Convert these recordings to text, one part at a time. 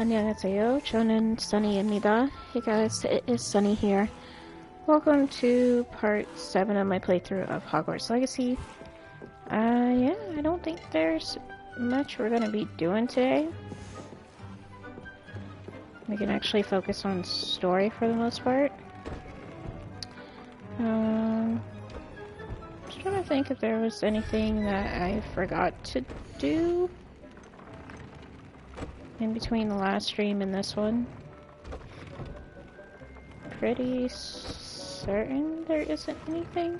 안녕하세요. 저는 Sunny입니다. Hey guys, it is Sunny here. Welcome to part 7 of my playthrough of Hogwarts Legacy. Yeah, I don't think there's much we're gonna be doing today. We can actually focus on story for the most part. Just trying to think if there was anything that I forgot to do in between the last stream and this one. Pretty certain there isn't anything.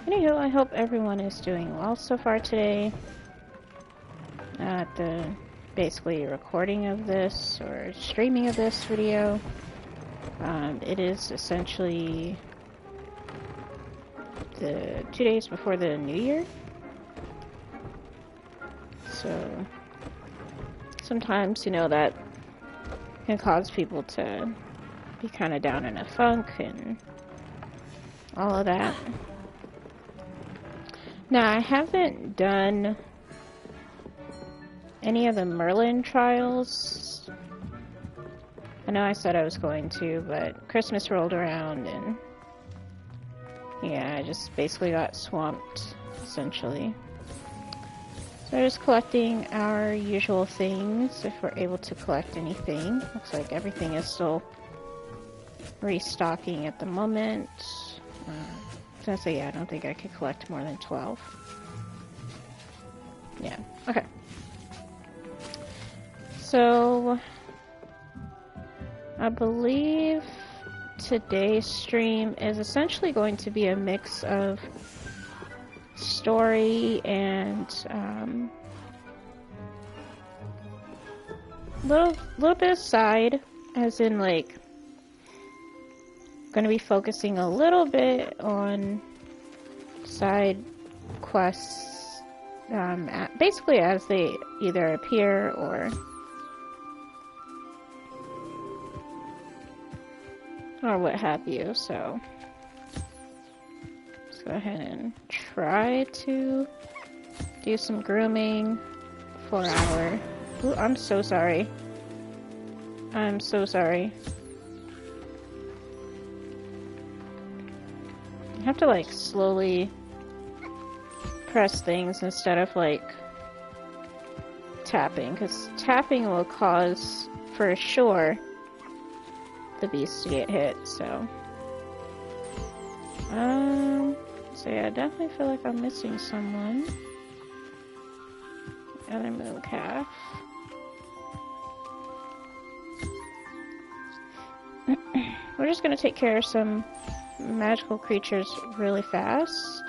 Anywho, I hope everyone is doing well so far today. At the basically recording of this or streaming of this video. It is essentially the 2 days before the New Year. So sometimes, you know, that can cause people to be kind of down in a funk and all of that. Now, I haven't done any of the Merlin trials. I know I said I was going to, but Christmas rolled around and yeah, I just basically got swamped, essentially. So we're just collecting our usual things, if we're able to collect anything. Looks like everything is still restocking at the moment. I was gonna say, yeah, I don't think I could collect more than 12. Yeah, okay. So, I believe today's stream is essentially going to be a mix of story and little bit of side, as in like going to be focusing a little bit on side quests, basically as they either appear or what have you. So let's go ahead and try to do some grooming for our... Ooh, I'm so sorry. I'm so sorry. I have to like slowly press things instead of like tapping, because tapping will cause for sure the beast to get hit. So yeah, I definitely feel like I'm missing someone. Other moon calf. We're just gonna take care of some magical creatures really fast.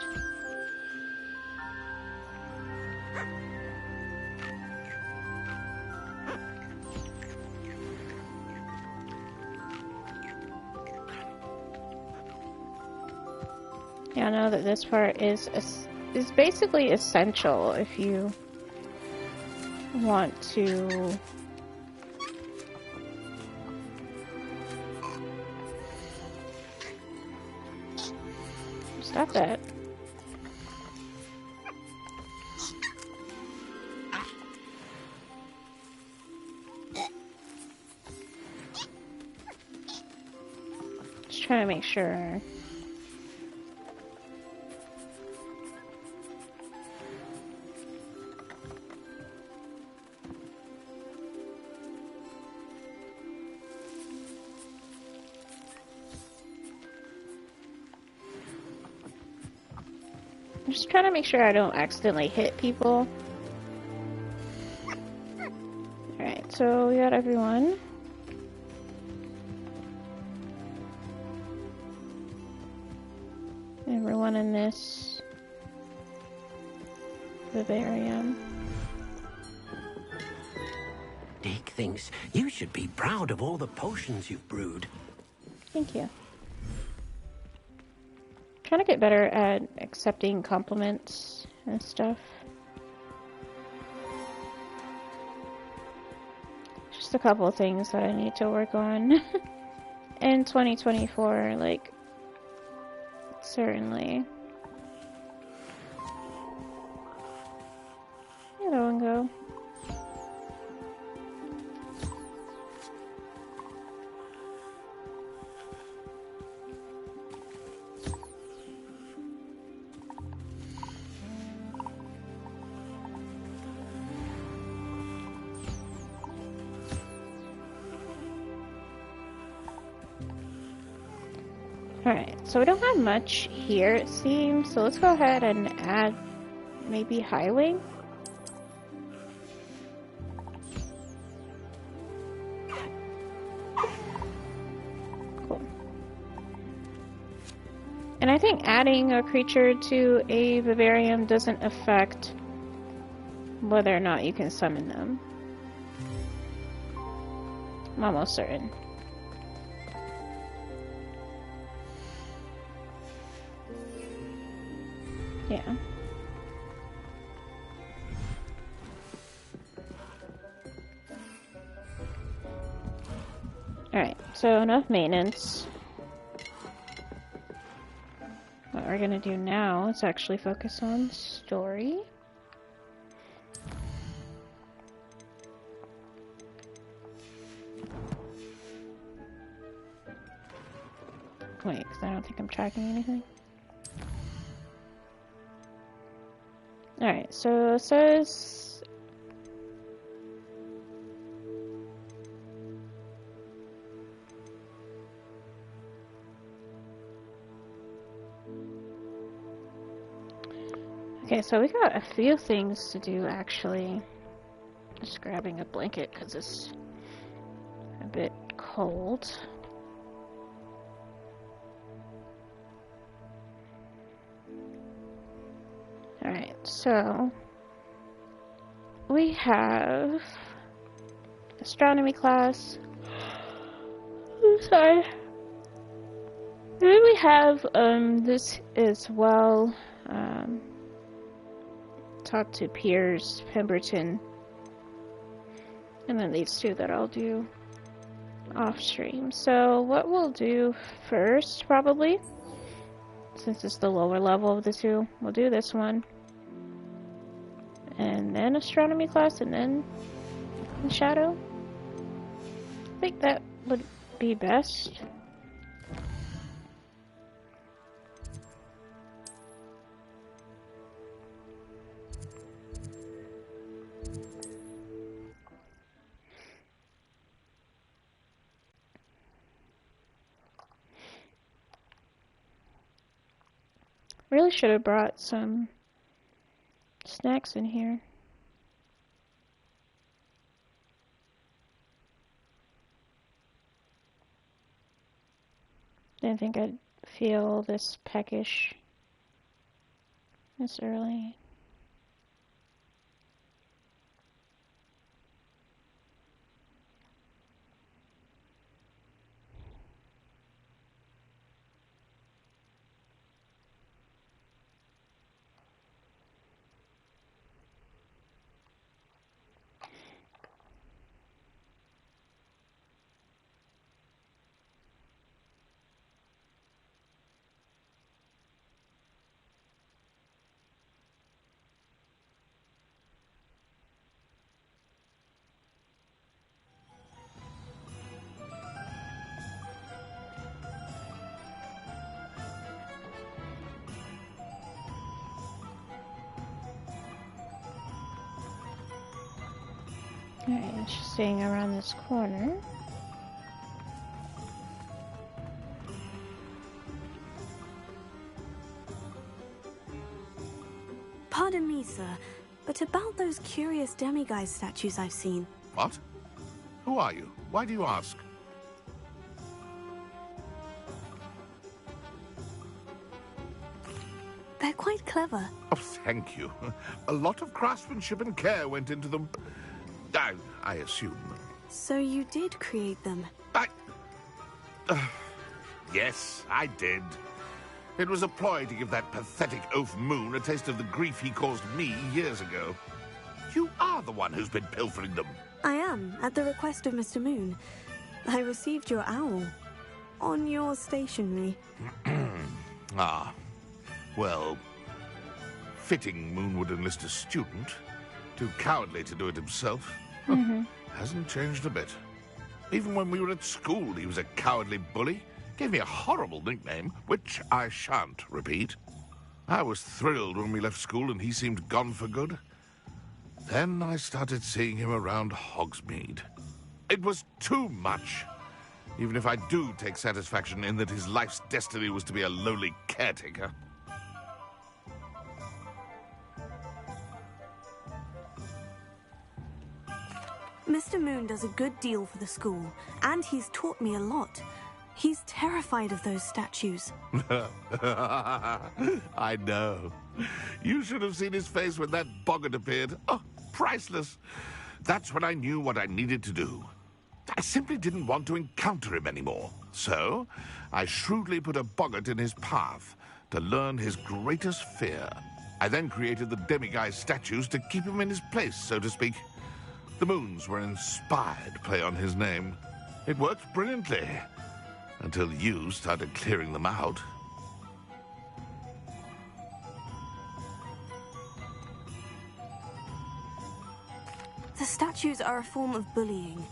Yeah, I know that this part is basically essential if you want to stop that. Just trying to make sure. I'm just trying to make sure I don't accidentally hit people. Alright, so we got everyone. Everyone in this vivarium. Dick thinks you should be proud of all the potions you've brewed. Thank you. Trying to get better at accepting compliments and stuff. Just a couple of things that I need to work on in 2024, like, certainly. Let that one go. So we don't have much here, it seems. So let's go ahead and add maybe Highwing. Cool. And I think adding a creature to a vivarium doesn't affect whether or not you can summon them. I'm almost certain. Yeah. Alright, so enough maintenance. What we're gonna do now is actually focus on story. Wait, because I don't think I'm tracking anything. Alright, so it says... Okay, so we got a few things to do, actually. Just grabbing a blanket, because it's a bit cold. Alright, so we have astronomy class. I'm sorry. And then we have this as well. Talk to Piers, Pemberton, and then these two that I'll do off stream. So what we'll do first, probably, since it's the lower level of the two, we'll do this one, and then astronomy class, and then shadow. I think that would be best. Really should have brought some snacks in here. Didn't think I'd feel this peckish this early. Alright, it's just staying around this corner. Pardon me, sir, but about those curious demiguise statues I've seen. What? Who are you? Why do you ask? They're quite clever. Oh, thank you. A lot of craftsmanship and care went into them. I assume. So you did create them? Yes, I did. It was a ploy to give that pathetic oaf Moon a taste of the grief he caused me years ago. You are the one who's been pilfering them. I am, at the request of Mr. Moon. I received your owl on your stationery. Ah, well, fitting Moon would enlist a student. Too cowardly to do it himself. Hasn't changed a bit. Even when we were at school, he was a cowardly bully. Gave me a horrible nickname, which I shan't repeat. I was thrilled when we left school and he seemed gone for good. Then I started seeing him around Hogsmeade. It was too much. even if I do take satisfaction in that his life's destiny was to be a lowly caretaker. Mr. Moon does a good deal for the school, and he's taught me a lot. He's terrified of those statues. I know. You should have seen his face when that boggart appeared. Oh, priceless. That's when I knew what I needed to do. I simply didn't want to encounter him anymore. So, I shrewdly put a boggart in his path to learn his greatest fear. I then created the demiguise statues to keep him in his place, so to speak. The moons were an inspired play on his name. It worked brilliantly, until you started clearing them out. The statues are a form of bullying.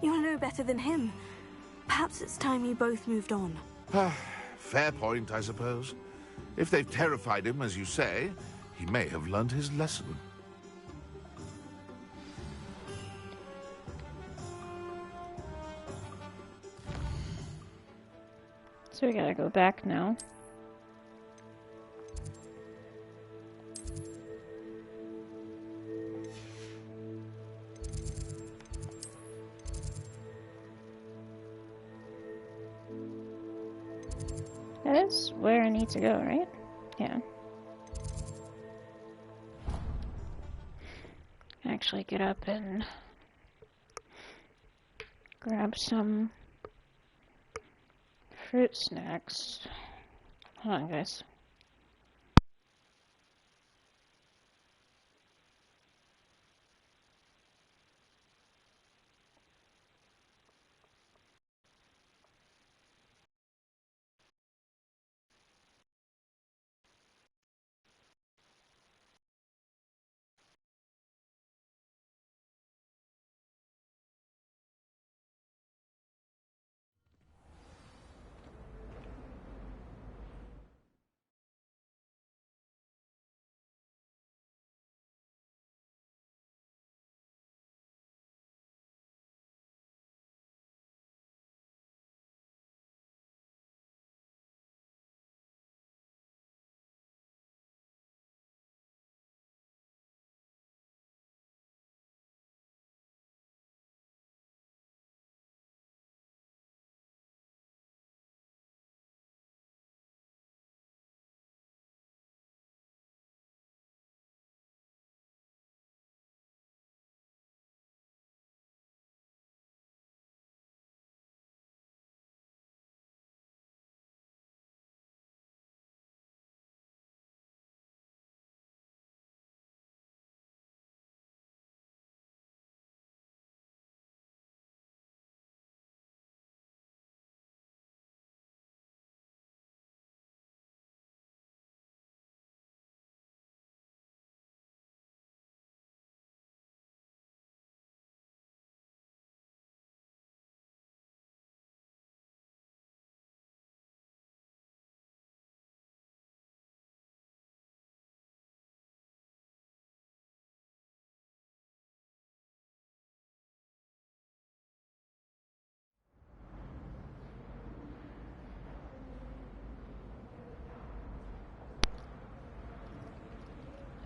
You'll know better than him. Perhaps it's time you both moved on. Fair point, I suppose. If they've terrified him, as you say, he may have learned his lesson. So we gotta go back now. That is where I need to go, right? Yeah. Actually get up and grab some fruit snacks. Hold on, guys.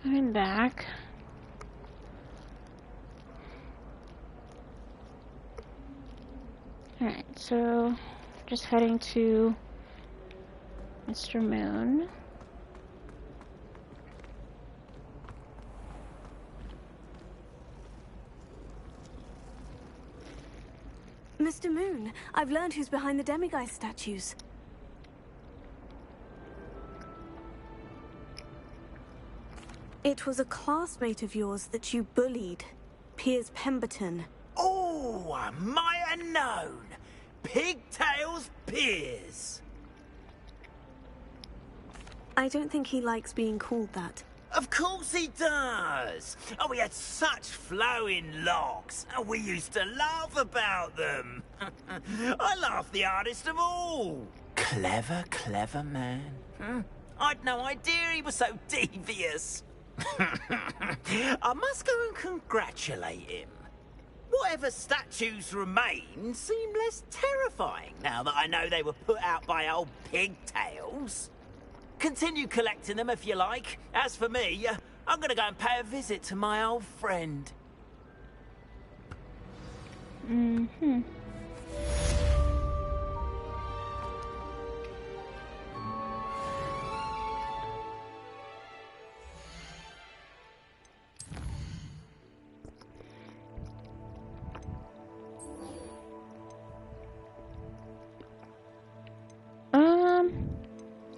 I'm back. Alright, so just heading to Mr. Moon. Mr. Moon, I've learned who's behind the demiguise statues. It was a classmate of yours that you bullied, Piers Pemberton. Oh, I might have known. Pigtails Piers. I don't think he likes being called that. Of course he does. Oh, he had such flowing locks, and we used to laugh about them. I laughed the hardest of all. Clever, clever man. I'd no idea he was so devious. I must go and congratulate him. Whatever statues remain seem less terrifying now that I know they were put out by old pigtails. Continue collecting them if you like. As for me, I'm gonna go and pay a visit to my old friend. Mm-hmm.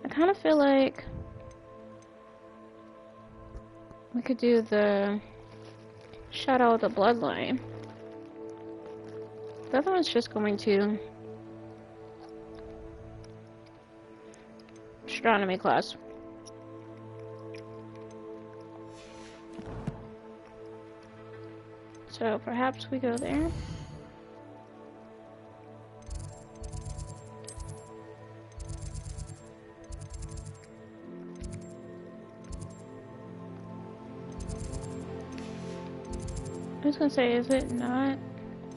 I kind of feel like we could do the Shadow of the Bloodline. The other one's just going to astronomy class. So perhaps we go there. I was gonna say, is it not?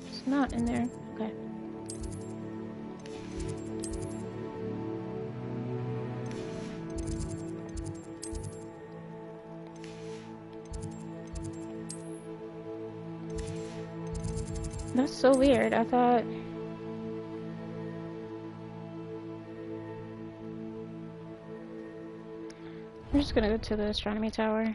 It's not in there. Okay. That's so weird. I thought... We're just gonna go to the astronomy tower.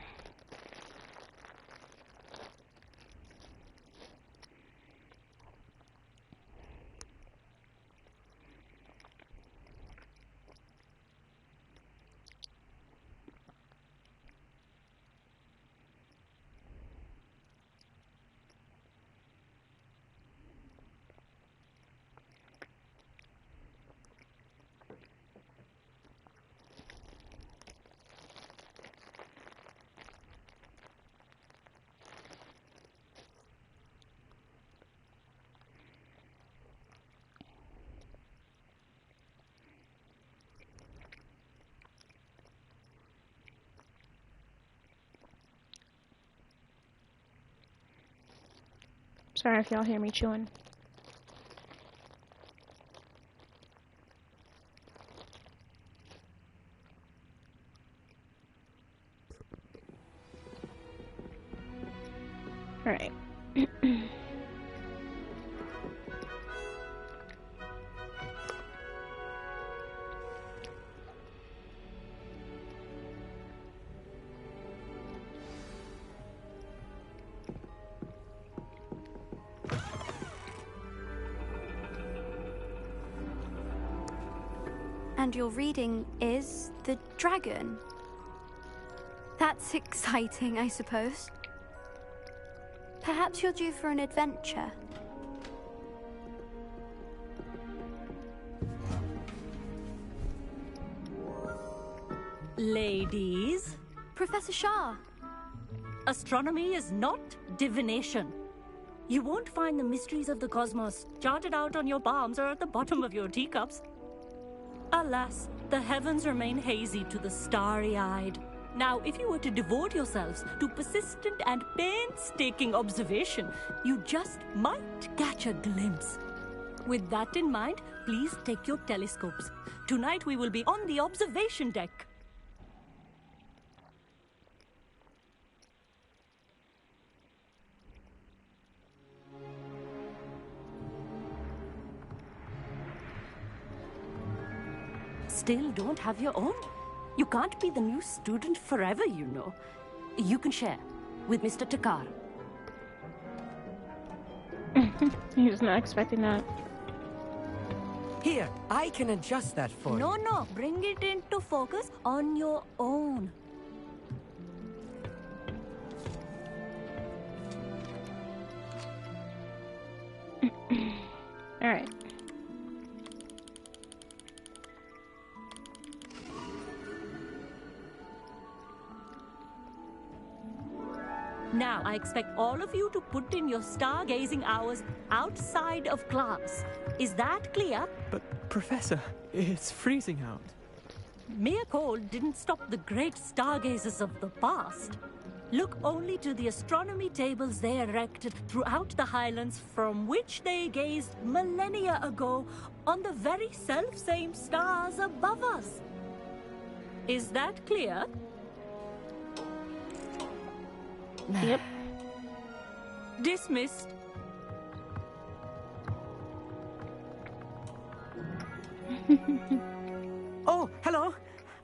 Sorry if y'all hear me chewing. Alright. And your reading is the dragon. That's exciting, I suppose. Perhaps you're due for an adventure. Ladies, Professor Shah. astronomy is not divination. You won't find the mysteries of the cosmos charted out on your palms or at the bottom of your teacups. Alas, the heavens remain hazy to the starry-eyed. Now, if you were to devote yourselves to persistent and painstaking observation, you just might catch a glimpse. With that in mind, please take your telescopes. Tonight we will be on the observation deck. Still don't have your own? You can't be the new student forever, you know. You can share with Mr. Takar. He was not expecting that. Here, I can adjust that for you. No, bring it into focus on your own. Alright. Now, I expect all of you to put in your stargazing hours outside of class. Is that clear? But, Professor, it's freezing out. Mere cold didn't stop the great stargazers of the past. Look only to the astronomy tables they erected throughout the Highlands, from which they gazed millennia ago on the very self-same stars above us. Is that clear? Yep. Dismissed. Oh, hello.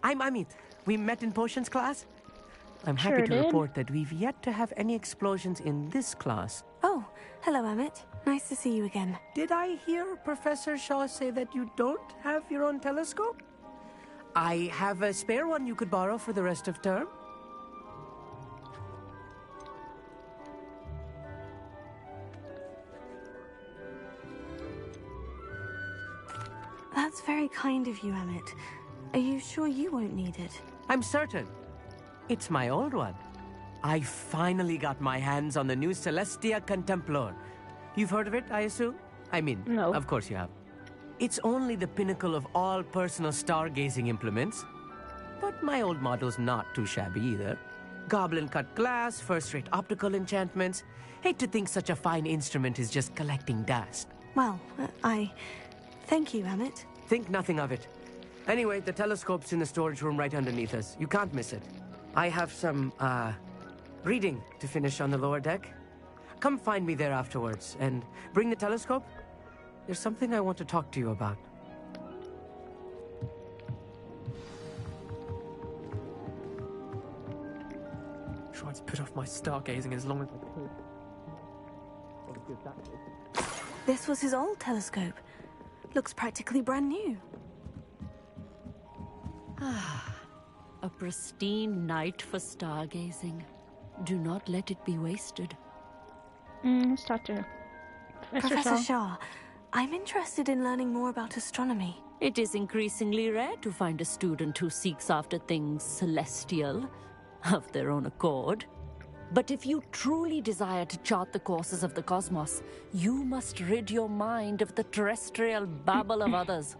I'm Amit. We met in potions class. I'm happy Sure to did. report that we've yet to have any explosions in this class. Oh, hello, Amit. Nice to see you again. Did I hear Professor Shaw say that you don't have your own telescope? I have a spare one you could borrow for the rest of term. That's very kind of you, Amit. Are you sure you won't need it? I'm certain. It's my old one. I finally got my hands on the new Celestia Contemplar. You've heard of it, I assume? I mean, No. Of course you have. It's only the pinnacle of all personal stargazing implements. But my old model's not too shabby either. Goblin-cut glass, first-rate optical enchantments. Hate to think such a fine instrument is just collecting dust. Well, thank you, Amit. Think nothing of it. Anyway, the telescope's in the storage room right underneath us. You can't miss it. I have some, reading to finish on the lower deck. Come find me there afterwards, and bring the telescope. There's something I want to talk to you about. Tried to put off my stargazing as long as I could. This was his old telescope. Looks practically brand new. A pristine night for stargazing. Do not let it be wasted. Let's talk to Mr. Professor Shaw. Shaw, I'm interested in learning more about astronomy. It is increasingly rare to find a student who seeks after things celestial, of their own accord. But if you truly desire to chart the courses of the cosmos, you must rid your mind of the terrestrial babble of others.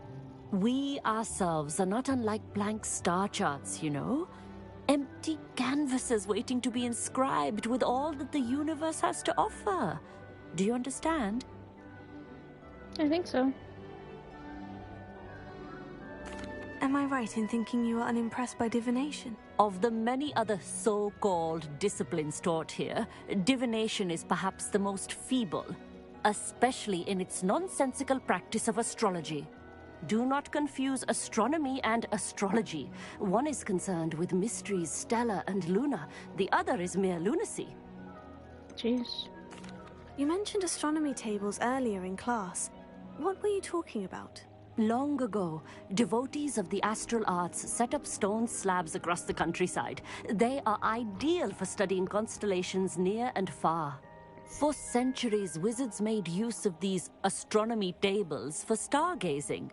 We ourselves are not unlike blank star charts, you know? Empty canvases waiting to be inscribed with all that the universe has to offer. Do you understand? I think so. Am I right in thinking you are unimpressed by divination? Of the many other so-called disciplines taught here, divination is perhaps the most feeble, especially in its nonsensical practice of astrology. Do not confuse astronomy and astrology. One is concerned with mysteries stellar and lunar. The other is mere lunacy. Jeez. You mentioned astronomy tables earlier in class. What were you talking about? Long ago, devotees of the astral arts set up stone slabs across the countryside. They are ideal for studying constellations near and far. For centuries, wizards made use of these astronomy tables for stargazing.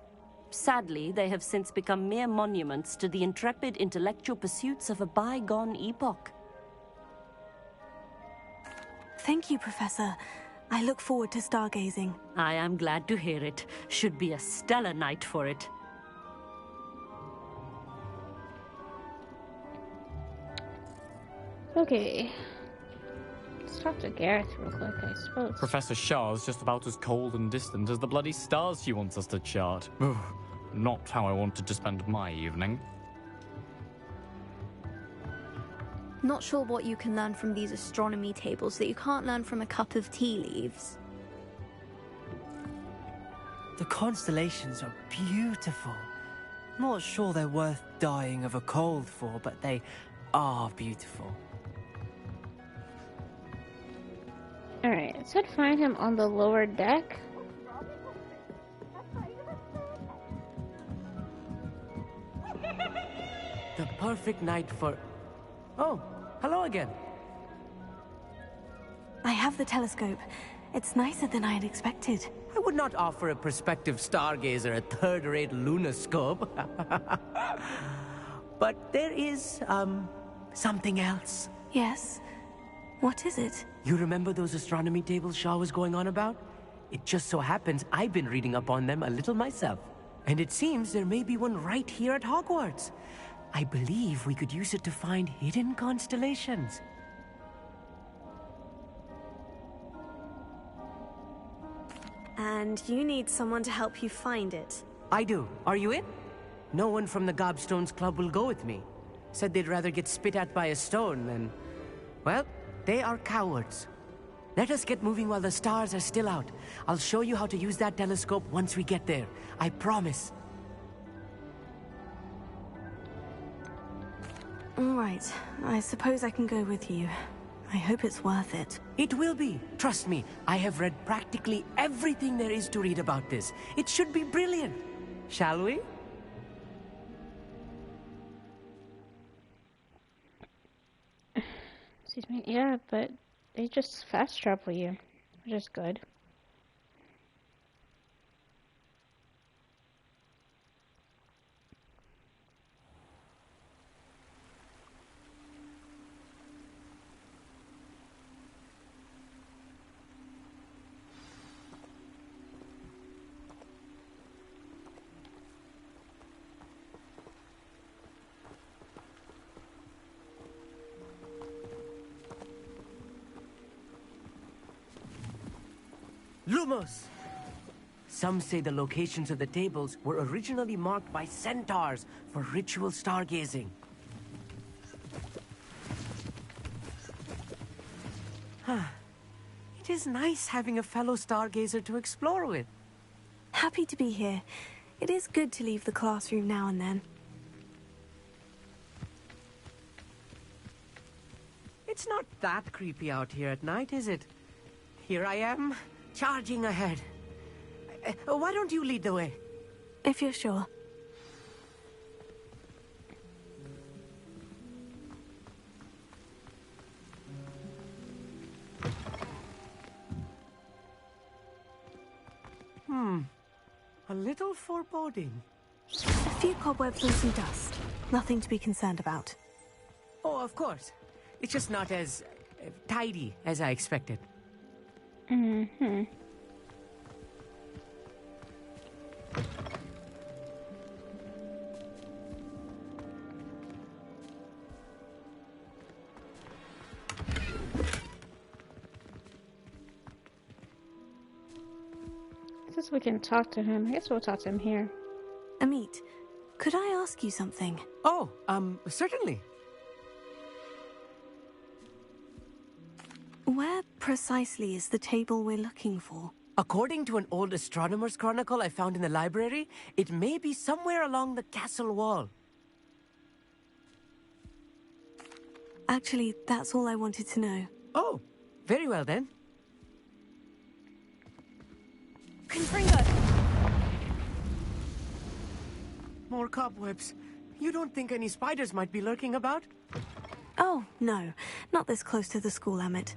Sadly, they have since become mere monuments to the intrepid intellectual pursuits of a bygone epoch. Thank you, Professor. I look forward to stargazing. I am glad to hear it. Should be a stellar night for it. Okay. Let's talk to Gareth real quick, I suppose. Professor Shah's just about as cold and distant as the bloody stars she wants us to chart. Ugh, not how I wanted to spend my evening. Not sure what you can learn from these astronomy tables that you can't learn from a cup of tea leaves. The constellations are beautiful. Not sure they're worth dying of a cold for, but they are beautiful. Alright, it said find him on the lower deck. The perfect night for... Oh, hello again. I have the telescope. It's nicer than I had expected. I would not offer a prospective stargazer a third-rate lunoscope. But there is, something else. Yes? What is it? You remember those astronomy tables Shaw was going on about? It just so happens I've been reading up on them a little myself. And it seems there may be one right here at Hogwarts. I believe we could use it to find hidden constellations. And you need someone to help you find it. I do. Are you in? No one from the Gobstones Club will go with me. Said they'd rather get spit at by a stone than... Well, they are cowards. Let us get moving while the stars are still out. I'll show you how to use that telescope once we get there. I promise. All right. I suppose I can go with you. I hope it's worth it. It will be. Trust me, I have read practically everything there is to read about this. It should be brilliant. Shall we? Excuse me. Yeah, but they just fast travel you, which is good. Lumos! Some say the locations of the tables were originally marked by centaurs for ritual stargazing. It is nice having a fellow stargazer to explore with. Happy to be here. It is good to leave the classroom now and then. It's not that creepy out here at night, is it? Here I am, charging ahead. Why don't you lead the way? If you're sure. A little foreboding. A few cobwebs and some dust. Nothing to be concerned about. Oh, of course. It's just not as tidy as I expected. Mm-hmm. Guess we can talk to him. I guess we'll talk to him here. Amit, could I ask you something? Oh, certainly. Where precisely is the table we're looking for? According to an old astronomer's chronicle I found in the library, it may be somewhere along the castle wall. Actually, that's all I wanted to know. Oh, very well then. Confringo! More cobwebs. You don't think any spiders might be lurking about? Oh, no. Not this close to the school, Amit.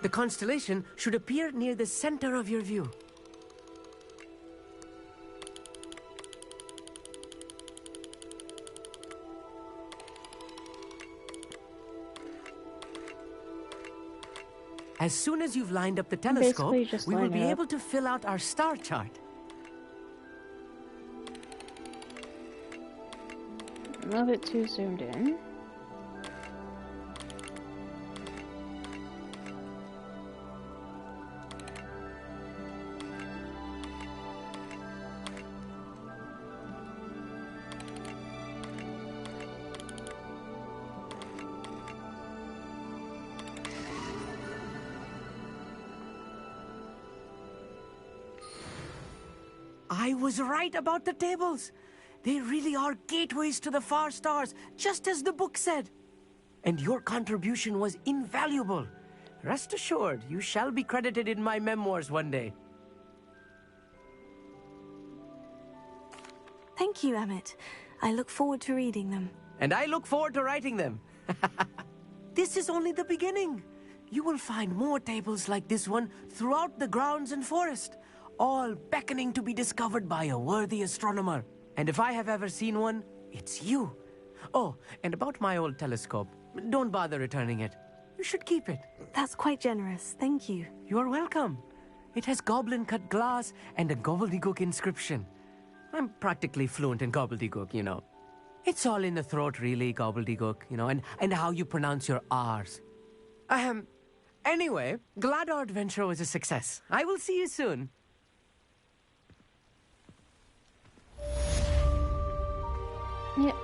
The constellation should appear near the center of your view. As soon as you've lined up the telescope, we will be able to fill out our star chart. A little bit too zoomed in. I was right about the tables. They really are gateways to the far stars, just as the book said. And your contribution was invaluable. Rest assured, you shall be credited in my memoirs one day. Thank you, Amit. I look forward to reading them. And I look forward to writing them. This is only the beginning. You will find more tables like this one throughout the grounds and forest, all beckoning to be discovered by a worthy astronomer. And if I have ever seen one, it's you. Oh, and about my old telescope, don't bother returning it. You should keep it. That's quite generous, thank you. You're welcome. It has goblin-cut glass and a gobbledygook inscription. I'm practically fluent in gobbledygook, you know. It's all in the throat, really, gobbledygook, you know, and how you pronounce your R's. Anyway, glad our adventure was a success. I will see you soon. Yep.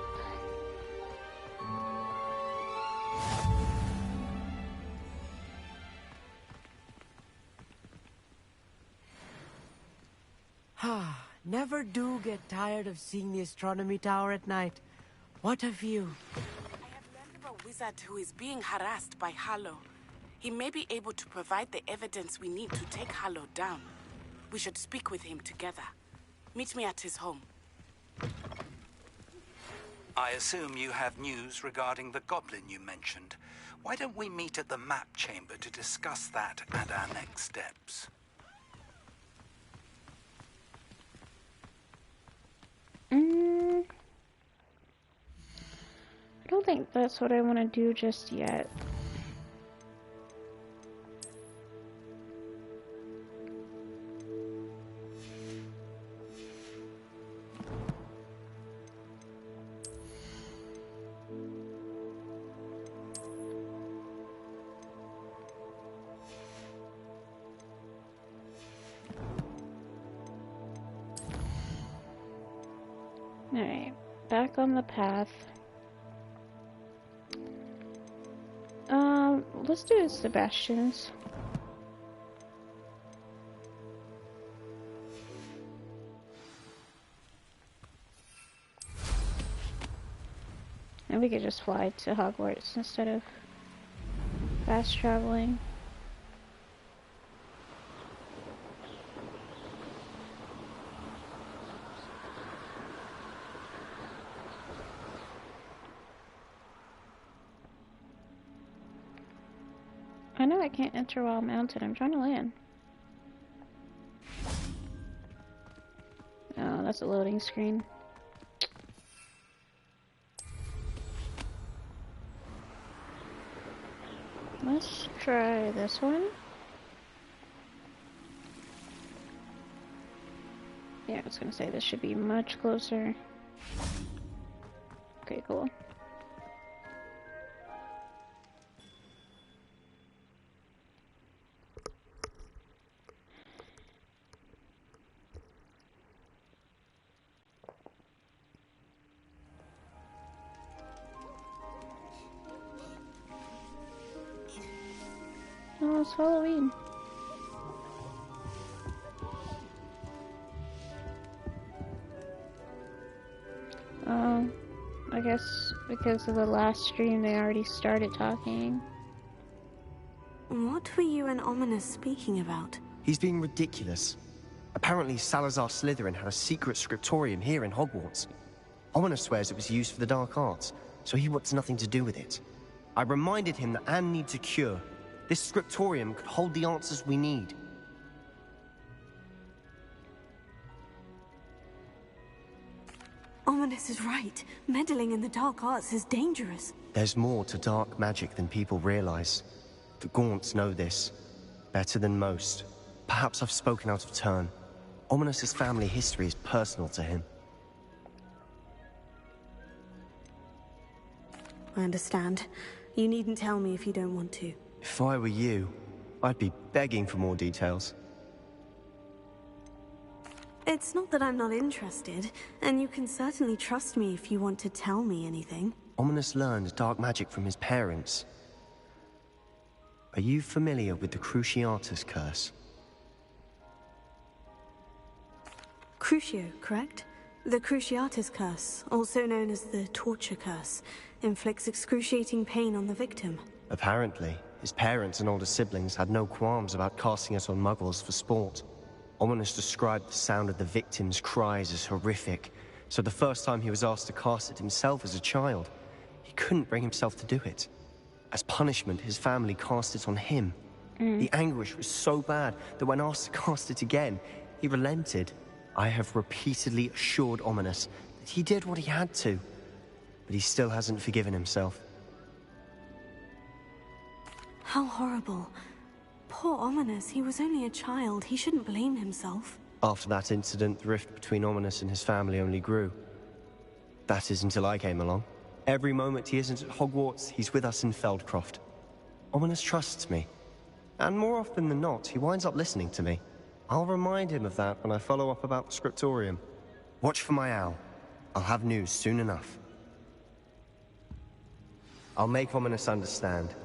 Never do get tired of seeing the astronomy tower at night. What a view. I have learned of a wizard who is being harassed by Harlow. He may be able to provide the evidence we need to take Harlow down. We should speak with him together. Meet me at his home. I assume you have news regarding the goblin you mentioned. Why don't we meet at the map chamber to discuss that and our next steps? I don't think that's what I want to do just yet. Alright, back on the path. Let's do Sebastian's. And we could just fly to Hogwarts instead of fast traveling. I know I can't enter while mounted. I'm trying to land. Oh, that's a loading screen. Let's try this one. Yeah, I was gonna say this should be much closer. Okay, cool. Oh, it's Halloween. I guess because of the last stream they already started talking. What were you and Ominous speaking about? He's being ridiculous. Apparently Salazar Slytherin had a secret scriptorium here in Hogwarts. Ominous swears it was used for the dark arts, so he wants nothing to do with it. I reminded him that Anne needs a cure. This scriptorium could hold the answers we need. Ominous is right. Meddling in the dark arts is dangerous. There's more to dark magic than people realize. The Gaunts know this. Better than most. Perhaps I've spoken out of turn. Ominous's family history is personal to him. I understand. You needn't tell me if you don't want to. If I were you, I'd be begging for more details. It's not that I'm not interested, and you can certainly trust me if you want to tell me anything. Ominous learned dark magic from his parents. Are you familiar with the Cruciatus curse? Crucio, correct? The Cruciatus curse, also known as the torture curse, inflicts excruciating pain on the victim. Apparently, his parents and older siblings had no qualms about casting it on muggles for sport. Ominous described the sound of the victim's cries as horrific, so the first time he was asked to cast it himself as a child, he couldn't bring himself to do it. As punishment, his family cast it on him. The anguish was so bad that when asked to cast it again, he relented. I have repeatedly assured Ominous that he did what he had to, but he still hasn't forgiven himself. How horrible. Poor Ominous, he was only a child. He shouldn't blame himself. After that incident, the rift between Ominous and his family only grew. That is until I came along. Every moment he isn't at Hogwarts, he's with us in Feldcroft. Ominous trusts me. And more often than not, he winds up listening to me. I'll remind him of that when I follow up about the scriptorium. Watch for my owl. I'll have news soon enough. I'll make Ominous understand.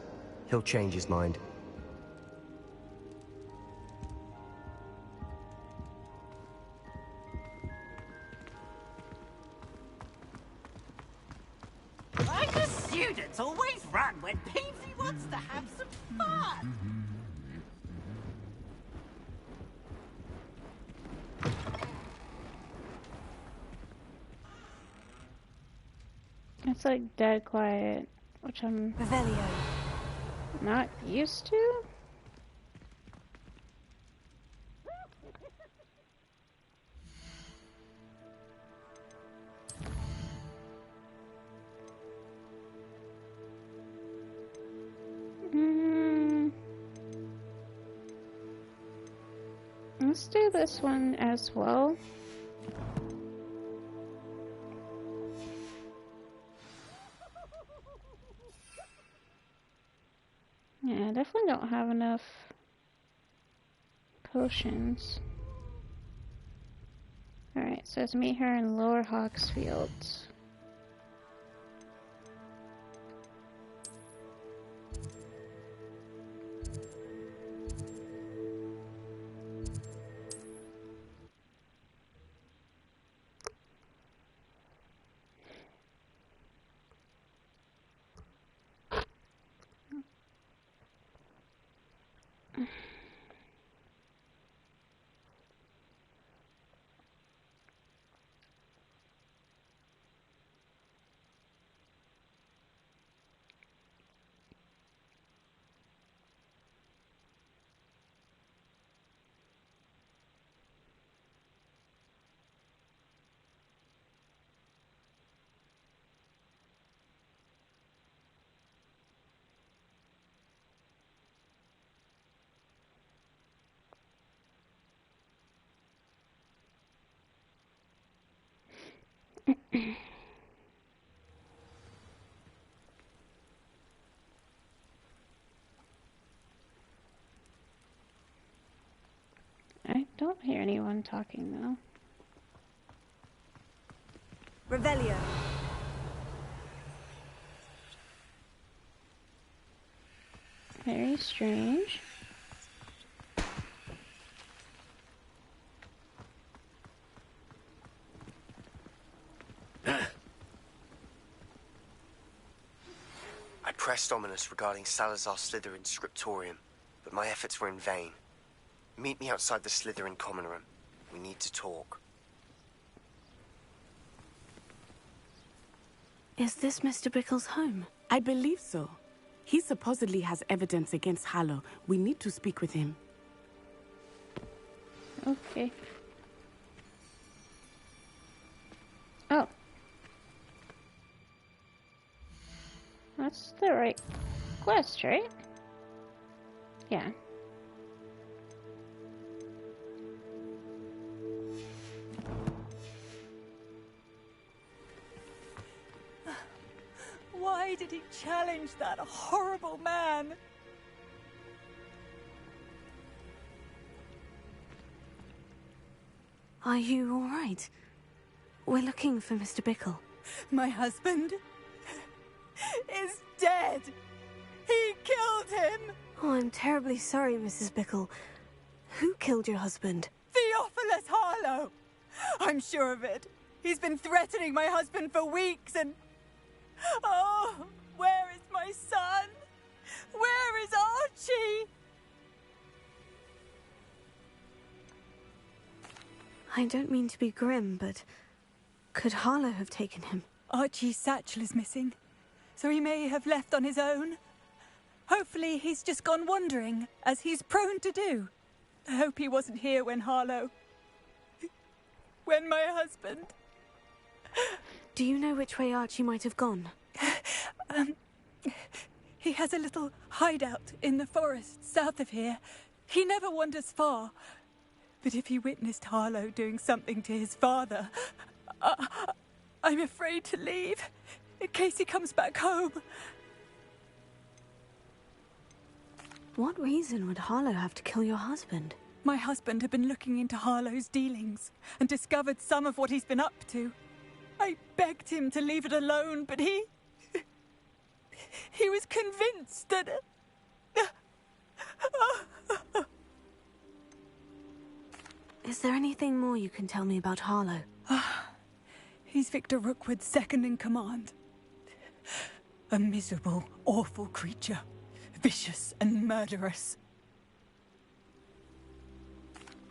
He'll change his mind. Why do students always run when Peavy wants to have some fun? It's like dead quiet, which I'm not used to. Let's do this one as well. Yeah, I definitely don't have enough potions. Alright, so let's meet her in Lower Hawksfield. I don't hear anyone talking though. Revelio. Very strange. I pressed Ominous regarding Salazar Slytherin's scriptorium, but my efforts were in vain. Meet me outside the Slytherin common room. We need to talk. Is this Mr. Bickle's home? I believe so. He supposedly has evidence against Harlow. We need to speak with him. Okay. Oh. That's the right quest, right? Yeah. Why did he challenge that horrible man? Are you all right? We're looking for Mr. Bickle. My husband is dead. He killed him. Oh, I'm terribly sorry, Mrs. Bickle. Who killed your husband? Theophilus Harlow. I'm sure of it. He's been threatening my husband for weeks and... Oh, where is my son? Where is Archie? I don't mean to be grim, but could Harlow have taken him? Archie's satchel is missing, so he may have left on his own. Hopefully he's just gone wandering, as he's prone to do. I hope he wasn't here when Harlow... when my husband... Do you know which way Archie might have gone? He has a little hideout in the forest south of here. He never wanders far. But if he witnessed Harlow doing something to his father, I I'm afraid to leave, in case he comes back home. What reason would Harlow have to kill your husband? My husband had been looking into Harlow's dealings and discovered some of what he's been up to. I begged him to leave it alone, but he was convinced that... Is there anything more you can tell me about Harlow? He's Victor Rookwood's second in command. A miserable, awful creature. Vicious and murderous.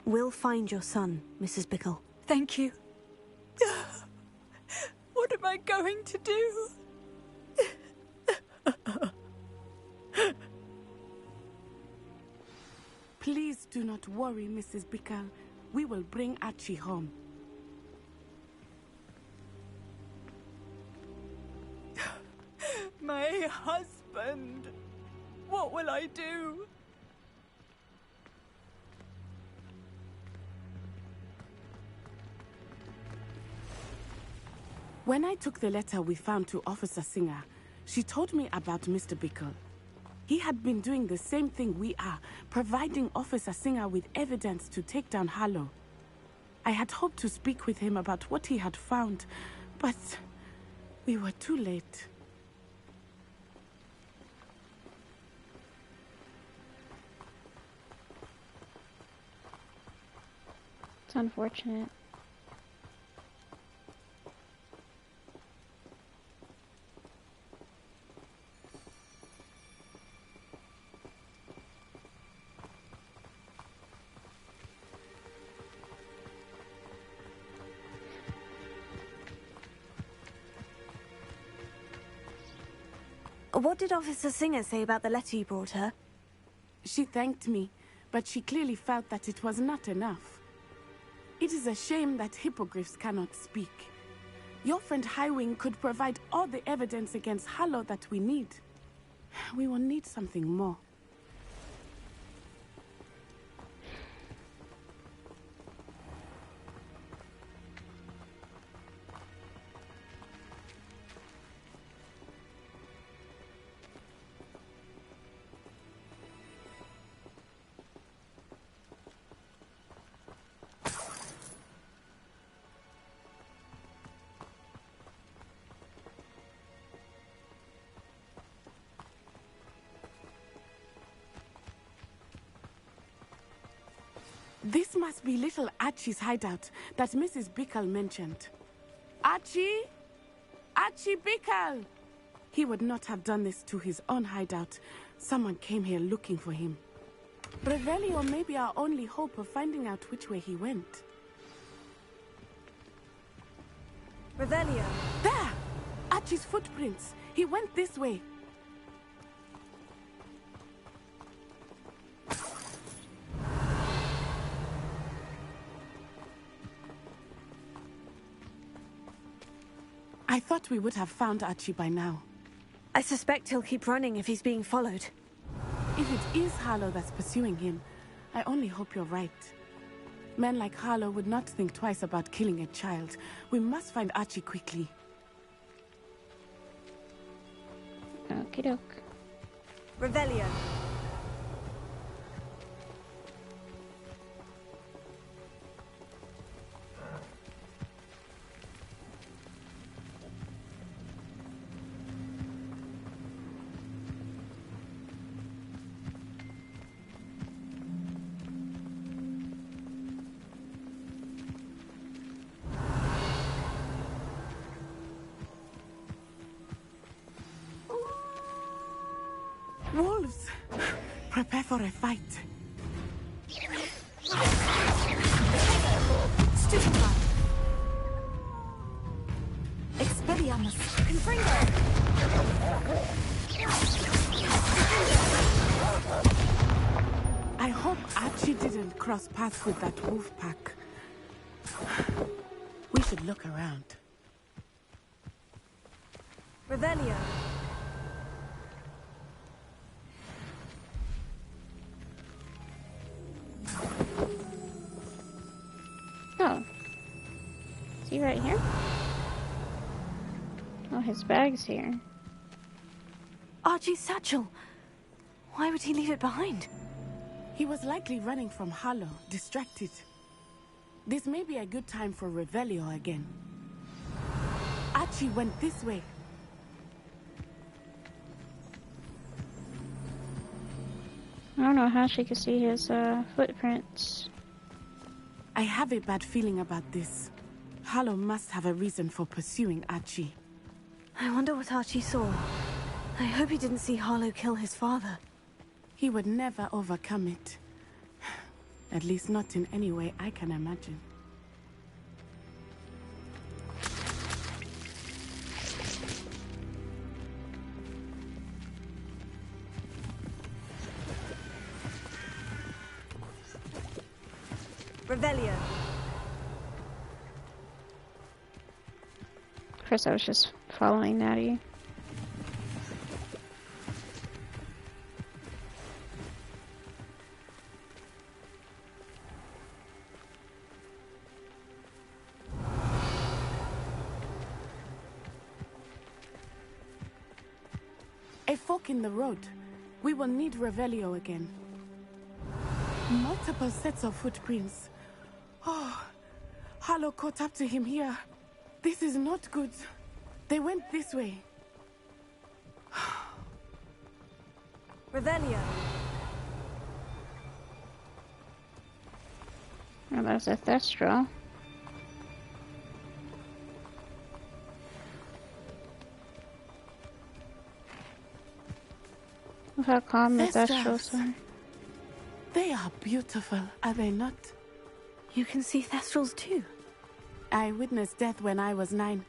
We'll find your son, Mrs. Bickle. Thank you. What am I going to do? Please do not worry, Mrs. Bickle. We will bring Archie home. My husband. What will I do? When I took the letter we found to Officer Singer, she told me about Mr. Bickle. He had been doing the same thing we are, providing Officer Singer with evidence to take down Harlow. I had hoped to speak with him about what he had found, but we were too late. It's unfortunate. What did Officer Singer say about the letter you brought her? She thanked me, but she clearly felt that it was not enough. It is a shame that hippogriffs cannot speak. Your friend Highwing could provide all the evidence against Harlow that we need. We will need something more. This must be little Archie's hideout that Mrs. Bickle mentioned. Archie? Archie Bickle! He would not have done this to his own hideout. Someone came here looking for him. Revelio may be our only hope of finding out which way he went. Revelio! There! Archie's footprints. He went this way. I thought we would have found Archie by now. I suspect he'll keep running if he's being followed. If it is Harlow that's pursuing him, I only hope you're right. Men like Harlow would not think twice about killing a child. We must find Archie quickly. Okie doke. Revelio. Wolves! Prepare for a fight. Stupid one. Expelliarmus. Confringo. I hope Archie didn't cross paths with that wolf pack. We should look around. Revelio. Oh. Is he right here? Oh, his bag's here. Archie's satchel. Why would he leave it behind? He was likely running from Harlow, distracted. This may be a good time for Revelio again. Archie went this way. I don't know how she could see his footprints. I have a bad feeling about this. Harlow must have a reason for pursuing Archie. I wonder what Archie saw. I hope he didn't see Harlow kill his father. He would never overcome it. At least not in any way I can imagine. Revelio. Of course, I was just following Natty. A fork in the road. We will need Revelio again. Multiple sets of footprints. Oh, Harlow caught up to him here. This is not good. They went this way. Revelio. Oh, that's a Thestral. Look how calm the Thestrals are. They are beautiful, are they not? You can see Thestrals too. I witnessed death when I was 9.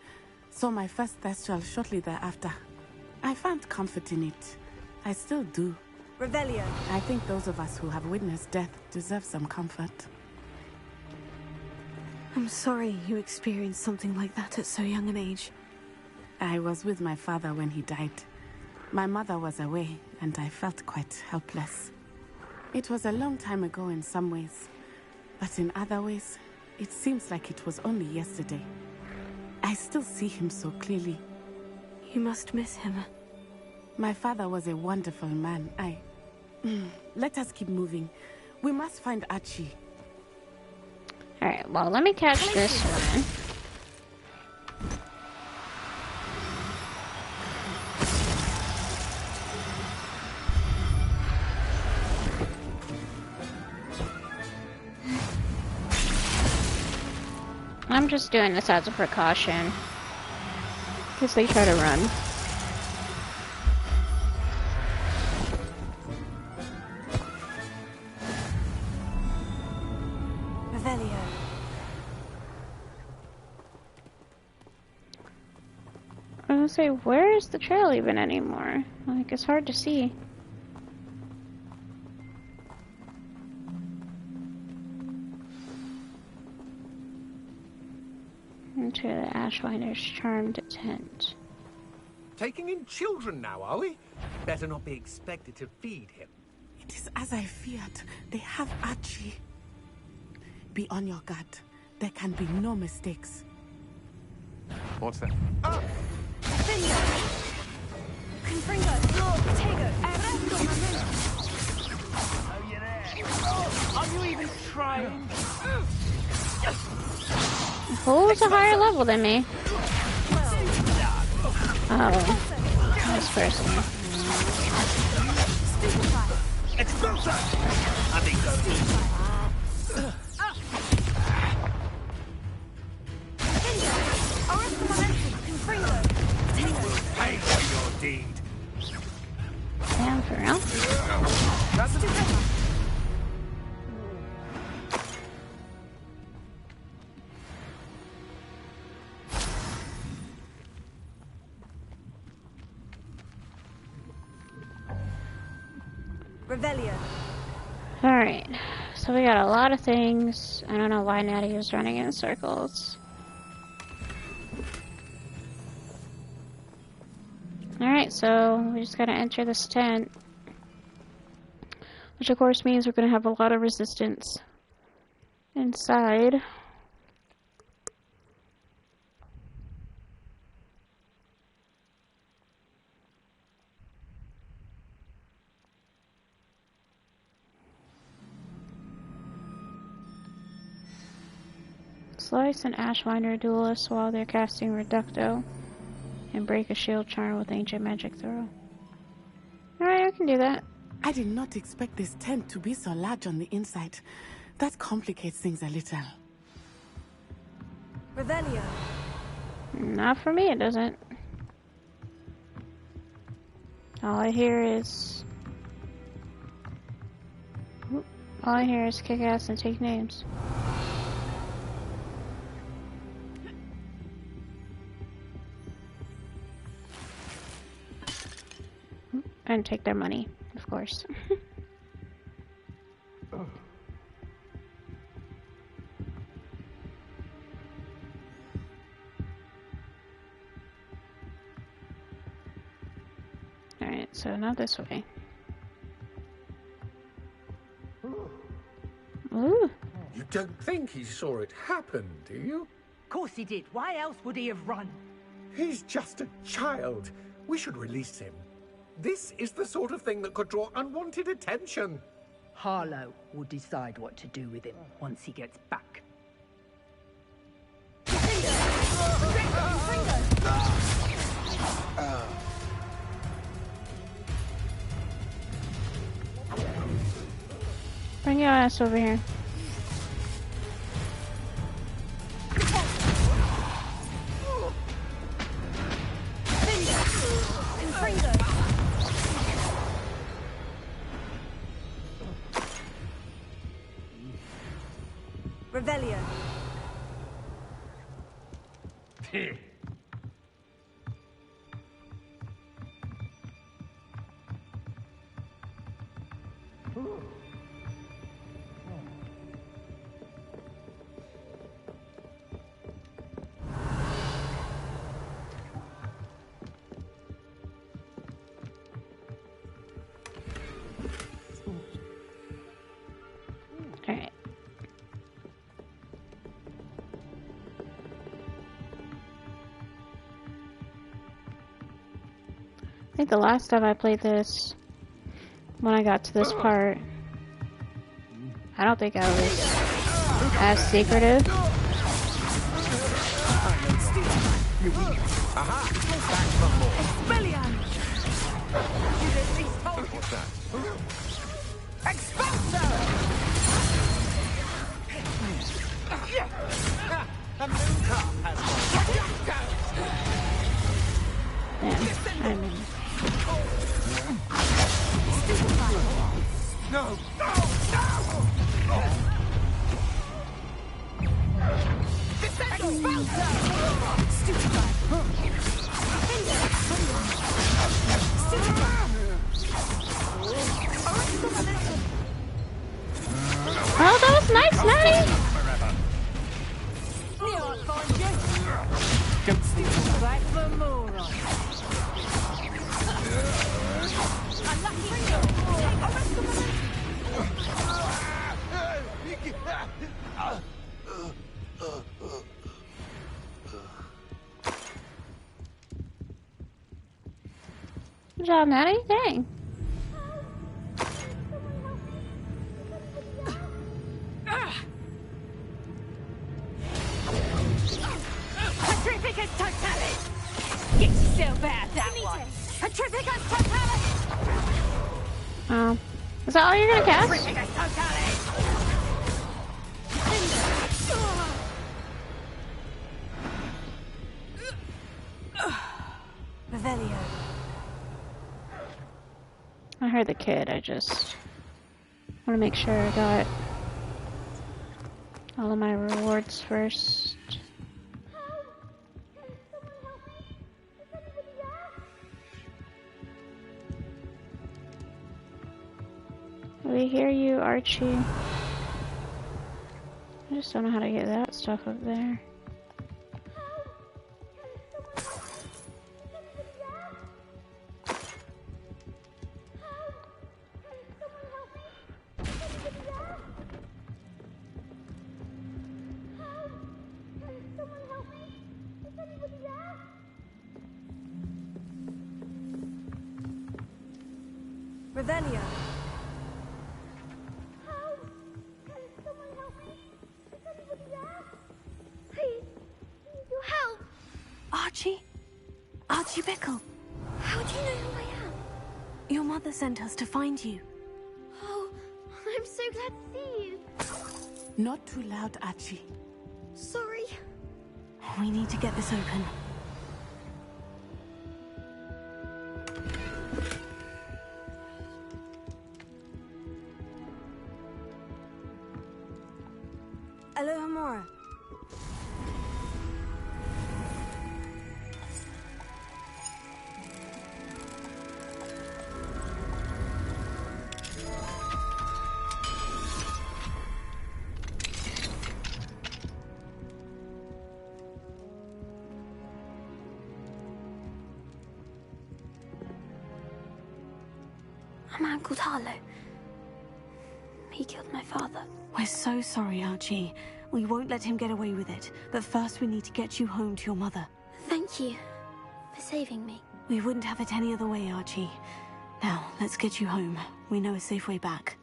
Saw my first Thestral shortly thereafter. I found comfort in it. I still do. Revelio. I think those of us who have witnessed death deserve some comfort. I'm sorry you experienced something like that at so young an age. I was with my father when he died. My mother was away, and I felt quite helpless. It was a long time ago in some ways, but in other ways, it seems like it was only yesterday. I still see him so clearly. You must miss him. My father was a wonderful man. Let us keep moving. We must find Archie. Alright, well, let me catch this one. I'm just doing this as a precaution. Because they try to run. Revelio. I was gonna say, where is the trail even anymore? Like, it's hard to see. Enter the Ashwinder's charmed tent. Taking in children now, are we? Better not be expected to feed him. It is as I feared. They have Archie. Be on your guard. There can be no mistakes. What's that? Ah! Confringo, Tego, Oh, you're there. Are you even trying? Who's a higher level than me? Oh, this person. Expulsor! I think so. You will pay for your deed. Damn, for real? Revelio. Alright, so we got a lot of things. I don't know why Natty was running in circles. Alright, so we just gotta enter this tent. Which of course means we're gonna have a lot of resistance inside. Slice an Ashwinder duelist while they're casting Reducto. And break a shield charm with ancient magic throw. Alright, I can do that. I did not expect this tent to be so large on the inside. That complicates things a little. Revelio. Not for me, it doesn't. All I hear is kick ass and take names. And take their money, of course. Alright, so not this way. Ooh. You don't think he saw it happen, do you? Of course he did. Why else would he have run? He's just a child. We should release him. This is the sort of thing that could draw unwanted attention. Harlow will decide what to do with him once he gets back. Bring your ass over here. Revelio. Alright. I think the last time I played this, when I got to this part, I don't think I was as secretive. What's that? A moon calf has I mean, no. oh, that was nice, Natty! Back for more. Good job, Natty. Dang. Petrificus totalis! Get yourself out that one! Petrificus totalis! Is that all you're gonna cast? Petrificus totalis! Revelio. I heard the kid, I just want to make sure I got all of my rewards first. We hear you, Archie. I just don't know how to get that stuff up there. Revelio. Archie? Archie Bickle. How do you know who I am? Your mother sent us to find you. Oh, I'm so glad to see you. Not too loud, Archie. Sorry. We need to get this open. Aloha Mora. A man called Harlow. He killed my father. We're so sorry, Archie. We won't let him get away with it. But first we need to get you home to your mother. Thank you for saving me. We wouldn't have it any other way, Archie. Now, let's get you home. We know a safe way back.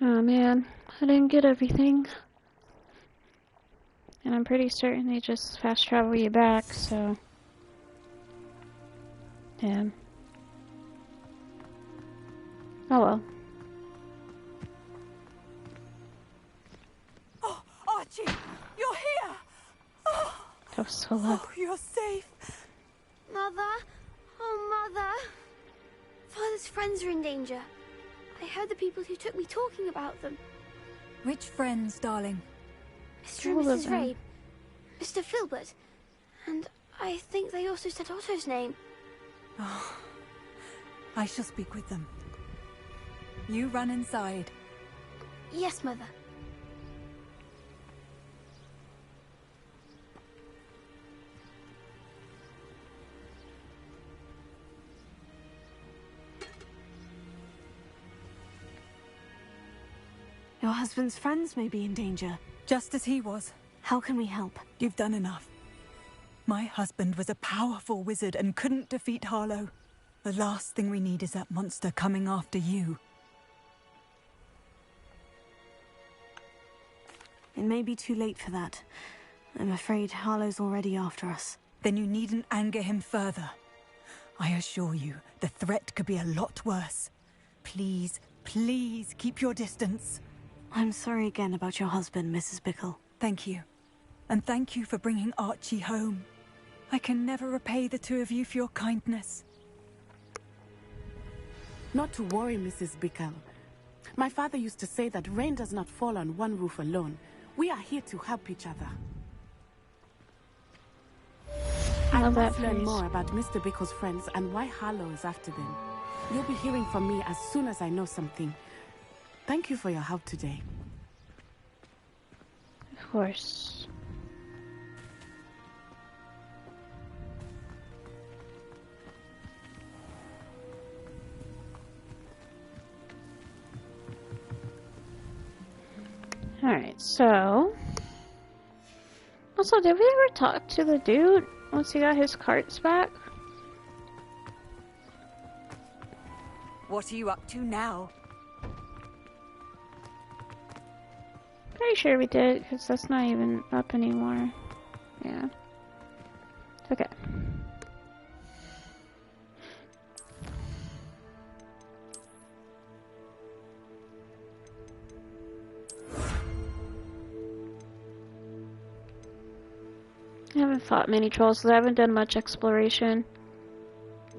Oh man, I didn't get everything. And I'm pretty certain they just fast travel you back, so... yeah. Oh well. Oh, Archie! You're here! Oh, That was so loud. oh, you're safe. Mother? Oh, Mother. Father's friends are in danger. I heard the people who took me talking about them. Which friends, darling? Mr. and Mrs. Rabe. Mr. Filbert. And I think they also said Otto's name. Oh, I shall speak with them. You run inside. Yes, Mother. Your husband's friends may be in danger. Just as he was. How can we help? You've done enough. My husband was a powerful wizard and couldn't defeat Harlow. The last thing we need is that monster coming after you. It may be too late for that. I'm afraid Harlow's already after us. Then you needn't anger him further. I assure you, the threat could be a lot worse. Please, please keep your distance. I'm sorry again about your husband, Mrs. Bickle. Thank you. And thank you for bringing Archie home. I can never repay the two of you for your kindness. Not to worry, Mrs. Bickle. My father used to say that rain does not fall on one roof alone. We are here to help each other. I must learn more about Mr. Bickle's friends and why Harlow is after them. You'll be hearing from me as soon as I know something. Thank you for your help today. Of course. Alright, so... Also, did we ever talk to the dude once he got his carts back? What are you up to now? Pretty sure we did, because that's not even up anymore. Yeah. Okay. I haven't fought many trolls, so I haven't done much exploration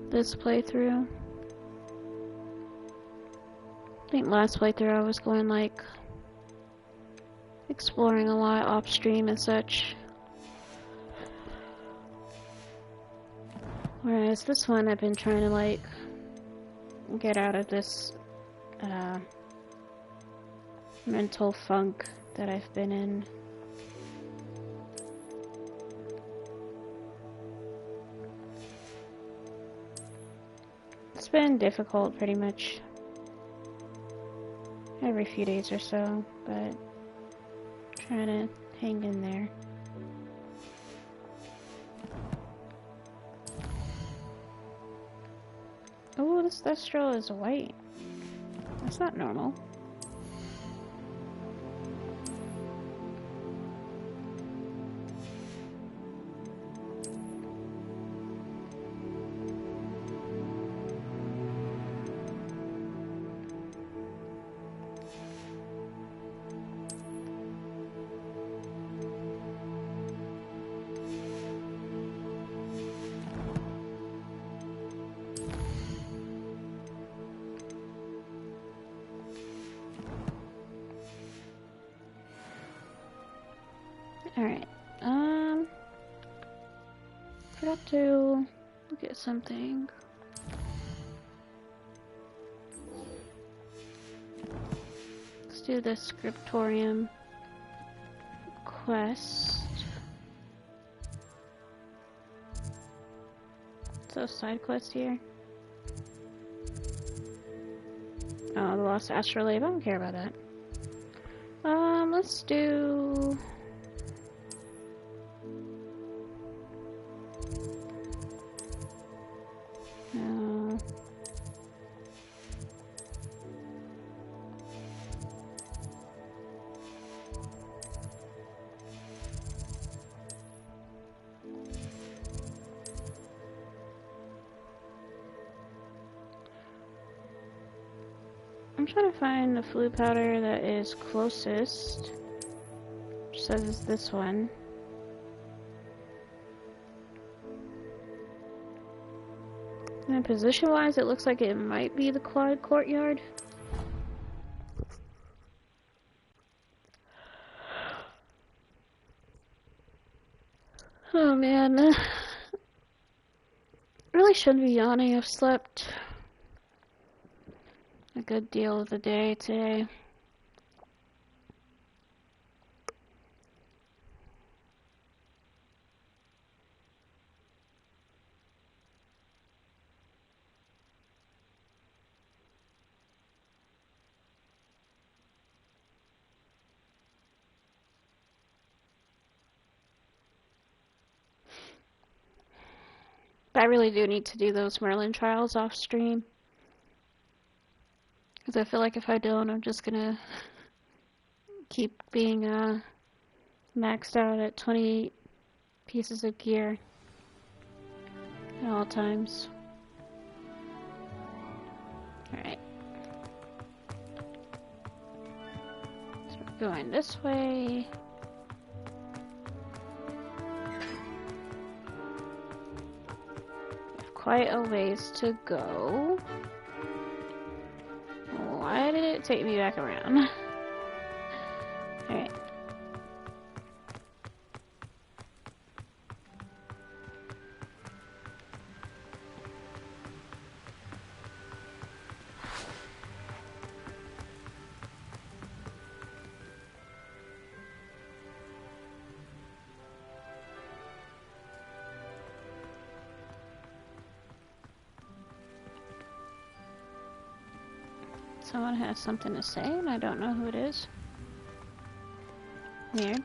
this playthrough. I think last playthrough I was going like exploring a lot off stream and such. Whereas this one, I've been trying to like get out of this mental funk that I've been in. It's been difficult pretty much every few days or so, but trying to hang in there. Oh, this Thestral is white. That's not normal. Alright, forgot to look at something. Let's do the Scriptorium quest. So side quest here. Oh, the Lost Astrolabe, I don't care about that. Let's do... I'm trying to find the flu powder that is closest, which says it's this one. And position-wise, it looks like it might be the Clyde Courtyard. Oh man, really shouldn't be yawning. I've slept a good deal of the day today. I really do need to do those Merlin trials off stream. Because I feel like if I don't, I'm just gonna keep being maxed out at 28 pieces of gear at all times. Alright. So we're going this way. Quite a ways to go. Why did it take me back around? Alright. Someone has something to say, and I don't know who it is. Weird.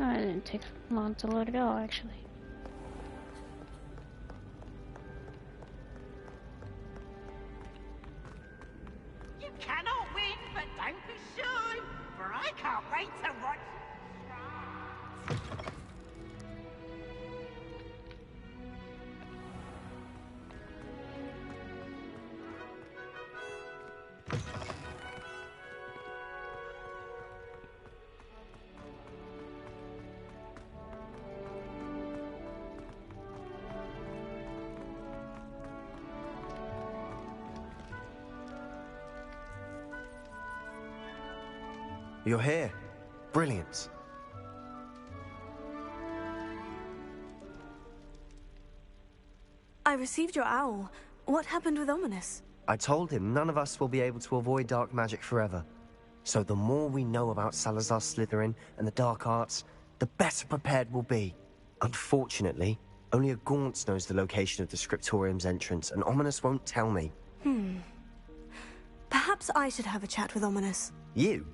Oh, it didn't take long to load at all, actually. Cannot win, but don't be shy, for I can't wait to watch. You're here. Brilliant. I received your owl. What happened with Ominous? I told him none of us will be able to avoid dark magic forever. So the more we know about Salazar Slytherin and the dark arts, the better prepared we'll be. Unfortunately, only a Gaunt knows the location of the Scriptorium's entrance, and Ominous won't tell me. Perhaps I should have a chat with Ominous. You?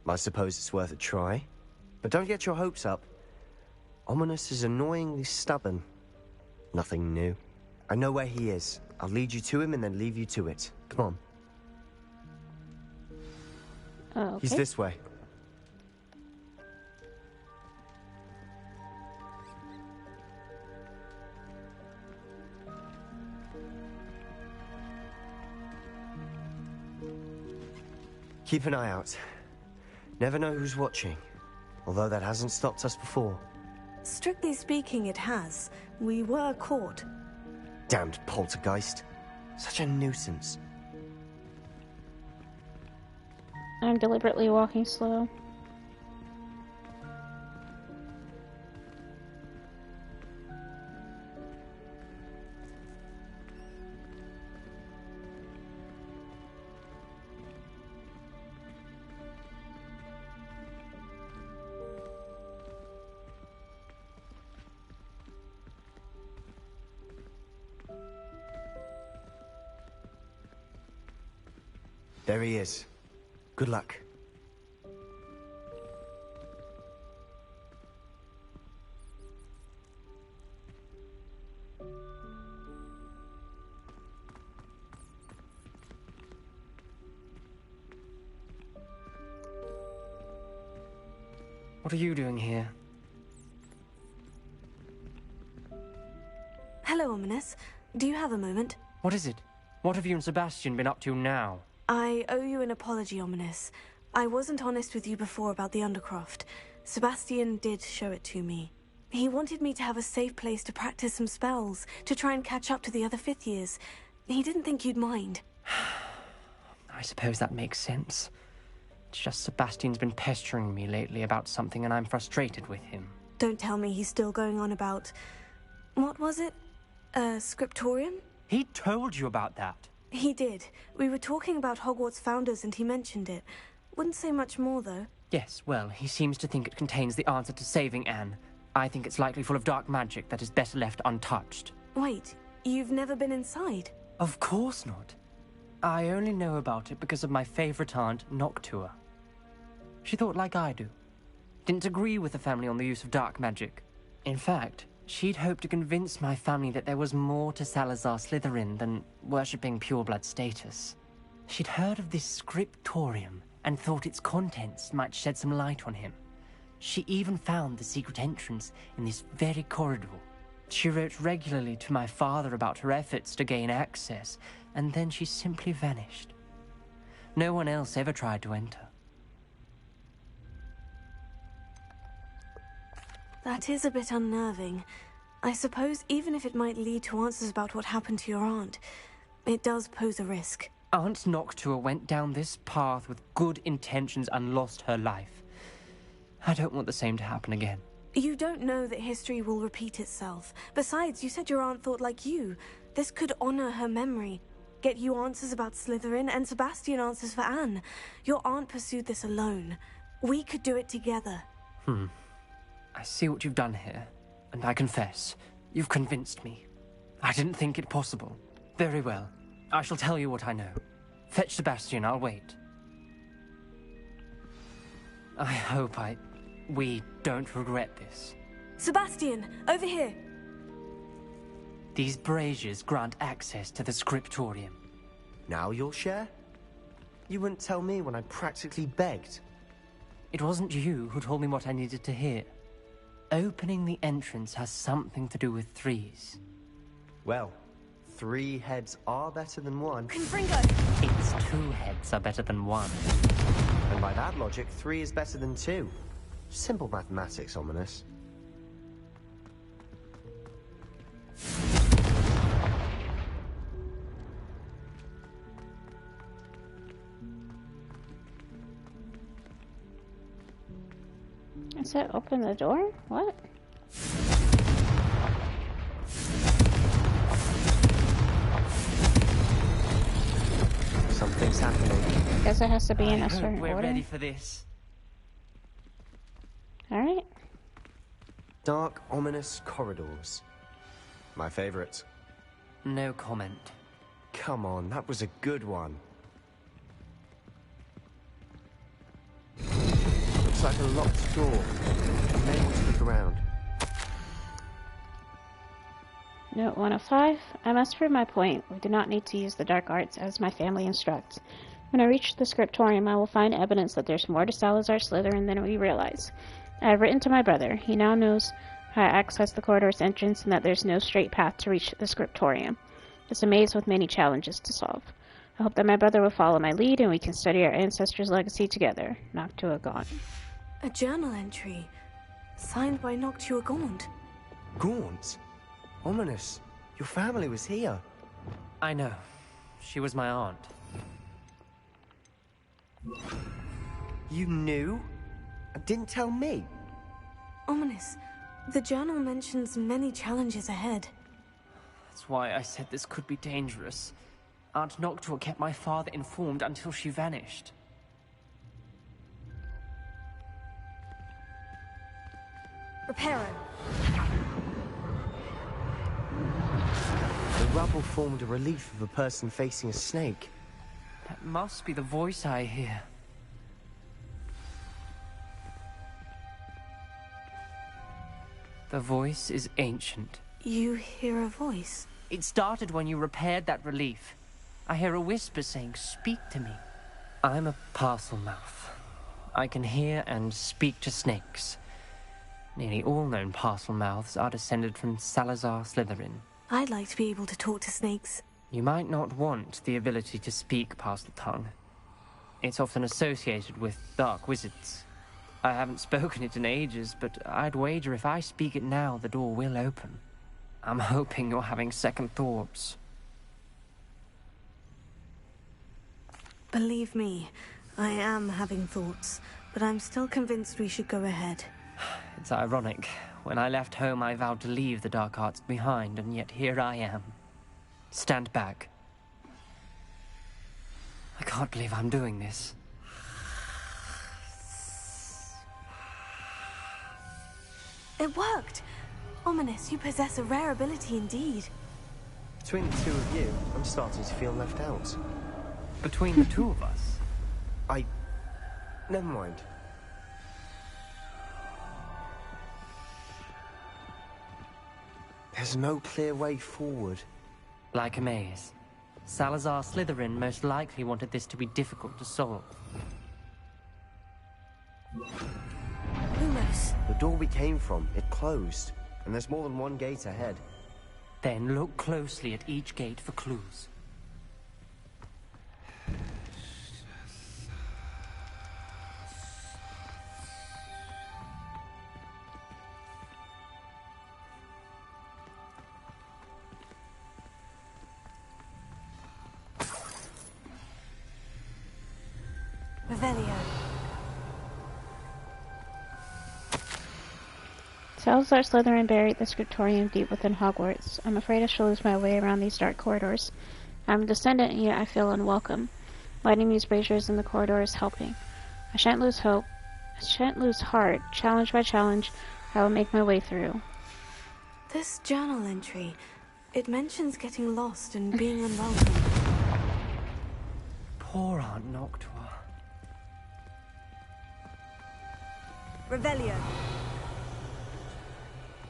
I suppose it's worth a try. But don't get your hopes up. Ominous is annoyingly stubborn. Nothing new. I know where he is. I'll lead you to him and then leave you to it. Come on. Okay. He's this way. Keep an eye out. Never know who's watching. Although that hasn't stopped us before. Strictly speaking, it has. We were caught. Damned poltergeist. Such a nuisance. I'm deliberately walking slow. There he is. Good luck. What are you doing here? Hello, Ominous. Do you have a moment? What is it? What have you and Sebastian been up to now? I owe you an apology, Ominous. I wasn't honest with you before about the Undercroft. Sebastian did show it to me. He wanted me to have a safe place to practice some spells, to try and catch up to the other fifth years. He didn't think you'd mind. I suppose that makes sense. It's just Sebastian's been pestering me lately about something and I'm frustrated with him. Don't tell me he's still going on about... What was it? Scriptorium? He told you about that? He did. We were talking about Hogwarts founders and he mentioned it. Wouldn't say much more, though. Yes, well, he seems to think it contains the answer to saving Anne. I think it's likely full of dark magic that is better left untouched. Wait, you've never been inside? Of course not. I only know about it because of my favorite aunt, Noctua. She thought like I do. Didn't agree with the family on the use of dark magic. In fact, she'd hoped to convince my family that there was more to Salazar Slytherin than worshipping pureblood status. She'd heard of this scriptorium and thought its contents might shed some light on him. She even found the secret entrance in this very corridor. She wrote regularly to my father about her efforts to gain access, and then she simply vanished. No one else ever tried to enter. That is a bit unnerving. I suppose even if it might lead to answers about what happened to your aunt, it does pose a risk. Aunt Noctua went down this path with good intentions and lost her life. I don't want the same to happen again. You don't know that history will repeat itself. Besides, you said your aunt thought like you. This could honor her memory. Get you answers about Slytherin and Sebastian answers for Anne. Your aunt pursued this alone. We could do it together. I see what you've done here, and I confess, you've convinced me. I didn't think it possible. Very well. I shall tell you what I know. Fetch Sebastian, I'll wait. I hope we don't regret this. Sebastian, over here! These braziers grant access to the scriptorium. Now you'll share? You wouldn't tell me when I practically begged. It wasn't you who told me what I needed to hear. Opening the entrance has something to do with threes. Well, 3 heads are better than 1. Confringo! It's 2 heads are better than 1. And by that logic, 3 is better than 2. Simple mathematics, Ominous. I said open the door? What? Something's happening. Guess it has to be in I a hope certain we're order. ready for this. Alright. Dark, ominous corridors. My favorite. No comment. Come on, that was a good one. Looks like a locked door. You may want to look around. Note 105. I must prove my point. We do not need to use the dark arts as my family instructs. When I reach the scriptorium, I will find evidence that there's more to Salazar Slytherin than we realize. I have written to my brother. He now knows how to access the corridor's entrance and that there's no straight path to reach the scriptorium. It's a maze with many challenges to solve. I hope that my brother will follow my lead and we can study our ancestors' legacy together. Noctua Gaunt. A journal entry signed by Noctua Gaunt. Gaunt? Ominous. Your family was here. I know. She was my aunt. You knew? And didn't tell me? Ominous. The journal mentions many challenges ahead. That's why I said this could be dangerous. Aunt Noctua kept my father informed until she vanished. Reparo. The rubble formed a relief of a person facing a snake. That must be the voice I hear. The voice is ancient. You hear a voice? It started when you repaired that relief. I hear a whisper saying, "Speak to me." I'm a parcel mouth. I can hear and speak to snakes. Nearly all known parcel mouths are descended from Salazar Slytherin. I'd like to be able to talk to snakes. You might not want the ability to speak parcel tongue. It's often associated with dark wizards. I haven't spoken it in ages, but I'd wager if I speak it now, the door will open. I'm hoping you're having second thoughts. Believe me, I am having thoughts, but I'm still convinced we should go ahead. It's ironic. When I left home, I vowed to leave the dark arts behind, and yet here I am. Stand back. I can't believe I'm doing this. It worked! Ominous, you possess a rare ability indeed. Between the two of you, I'm starting to feel left out. Between the two of us? Never mind. There's no clear way forward. Like a maze. Salazar Slytherin most likely wanted this to be difficult to solve. Lumos. The door we came from, it closed. And there's more than one gate ahead. Then look closely at each gate for clues. Revelio. Salazar Slytherin buried the scriptorium deep within Hogwarts. I'm afraid I shall lose my way around these dark corridors. I'm a descendant, and yet I feel unwelcome. Lighting these braziers in the corridor is helping. I shan't lose hope. I shan't lose heart. Challenge by challenge, I will make my way through. This journal entry, it mentions getting lost and being unwelcome. Poor Aunt Noctua. Revelio.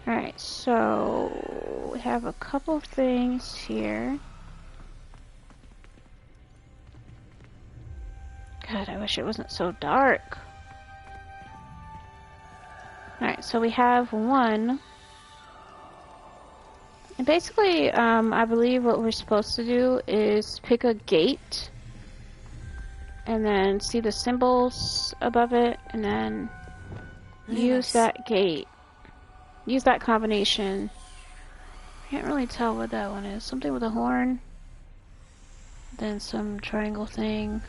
Alright, so we have a couple things here. God, I wish it wasn't so dark. Alright, so we have one. And basically, I believe what we're supposed to do is pick a gate. And then see the symbols above it, and then use that gate. Use that combination. Can't really tell what that one is. Something with a horn. Then some triangle thing.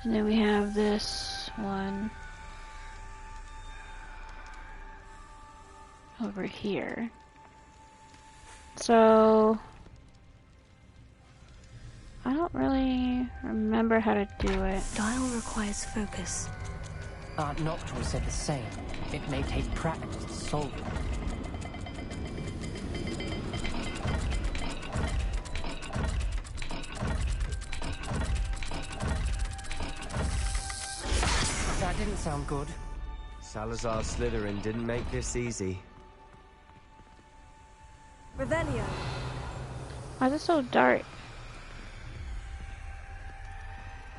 And then we have this one. over here. So I don't really remember how to do it. Dial requires focus. Aunt Noctua said the same. It may take practice to solve it. That didn't sound good. Salazar Slytherin didn't make this easy. Revelio. Why is it so dark?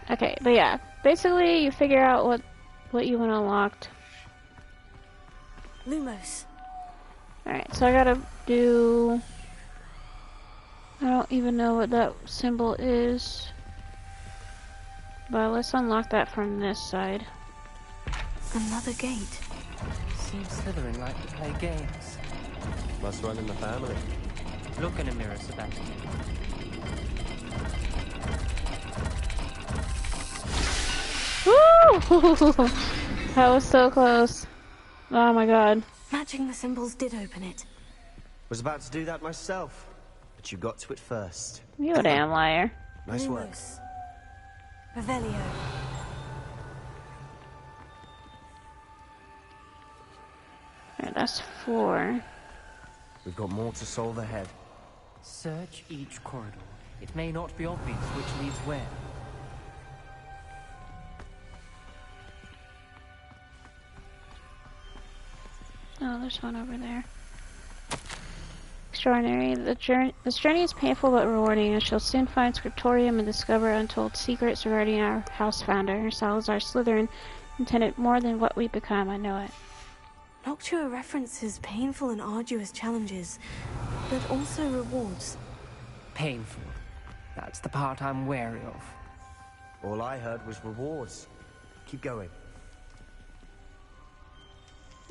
Okay, but yeah, basically you figure out what you want unlocked. Lumos. Alright, so I gotta do... I don't even know what that symbol is. But let's unlock that from this side. Another gate. Seems Slytherin like to play games. Must run in the family. Look in a mirror, Sebastian. Woo! That was so close. Oh my god. Matching the symbols did open it. Was about to do that myself, but you got to it first. You a damn liar. Nice work. Lumos. Revelio. Alright, that's 4. We've got more to solve ahead. Search each corridor. It may not be obvious which leads where. Oh, there's one over there. Extraordinary. This journey is painful but rewarding. I shall soon find Scriptorium and discover untold secrets regarding our house founder, Salazar Slytherin, intended more than what we become. I know it. Noctua references painful and arduous challenges, but also rewards. Painful. That's the part I'm wary of. All I heard was rewards. Keep going.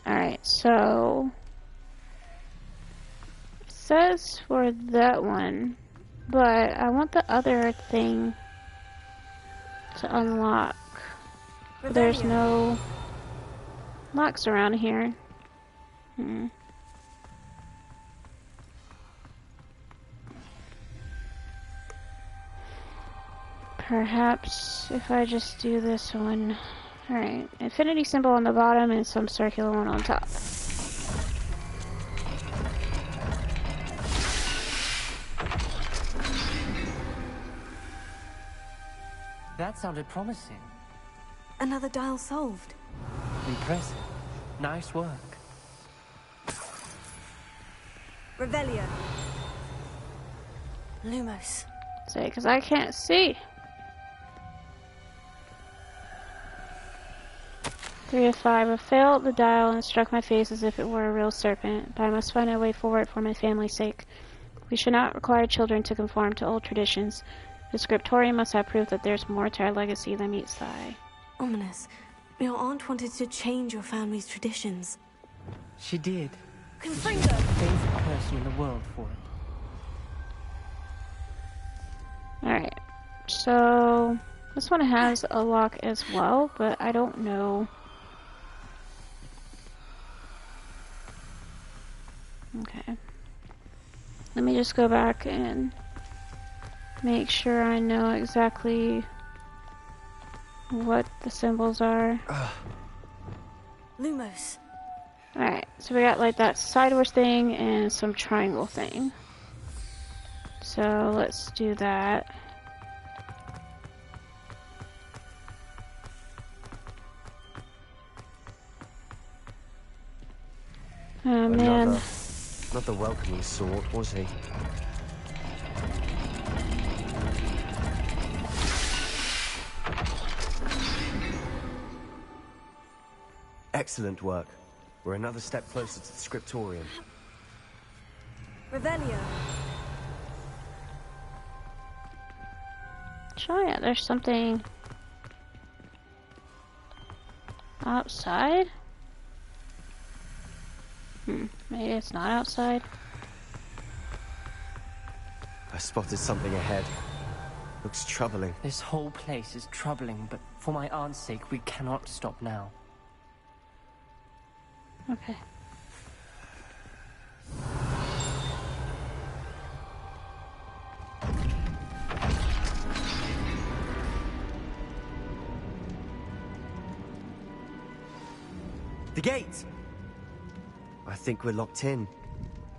Alright, so... It says for that one, but I want the other thing to unlock. But there's no locks around here. Perhaps if I just do this one. Alright, infinity symbol on the bottom and some circular one on top. That sounded promising. Another dial solved. Impressive. Nice work. Revelio. Lumos. Say, because I can't see. 3 of 5. I failed the dial and struck my face as if it were a real serpent, but I must find a way forward for my family's sake. We should not require children to conform to old traditions. The Scriptorium must have proof that there's more to our legacy than meets the eye. Ominous. Your aunt wanted to change your family's traditions. She did. Confringo! Favorite person in the world for it. Alright, so this one has a lock as well, but I don't know. Okay. Let me just go back and make sure I know exactly what the symbols are. Lumos. Alright, so we got like that sideways thing and some triangle thing. So let's do that. Oh man. Not the welcoming sort, was he? Excellent work. We're another step closer to the Scriptorium. Revelio. Sure, yeah, there's something outside? Maybe it's not outside. I spotted something ahead. Looks troubling. This whole place is troubling, but for my aunt's sake, we cannot stop now. Okay. The gate! I think we're locked in.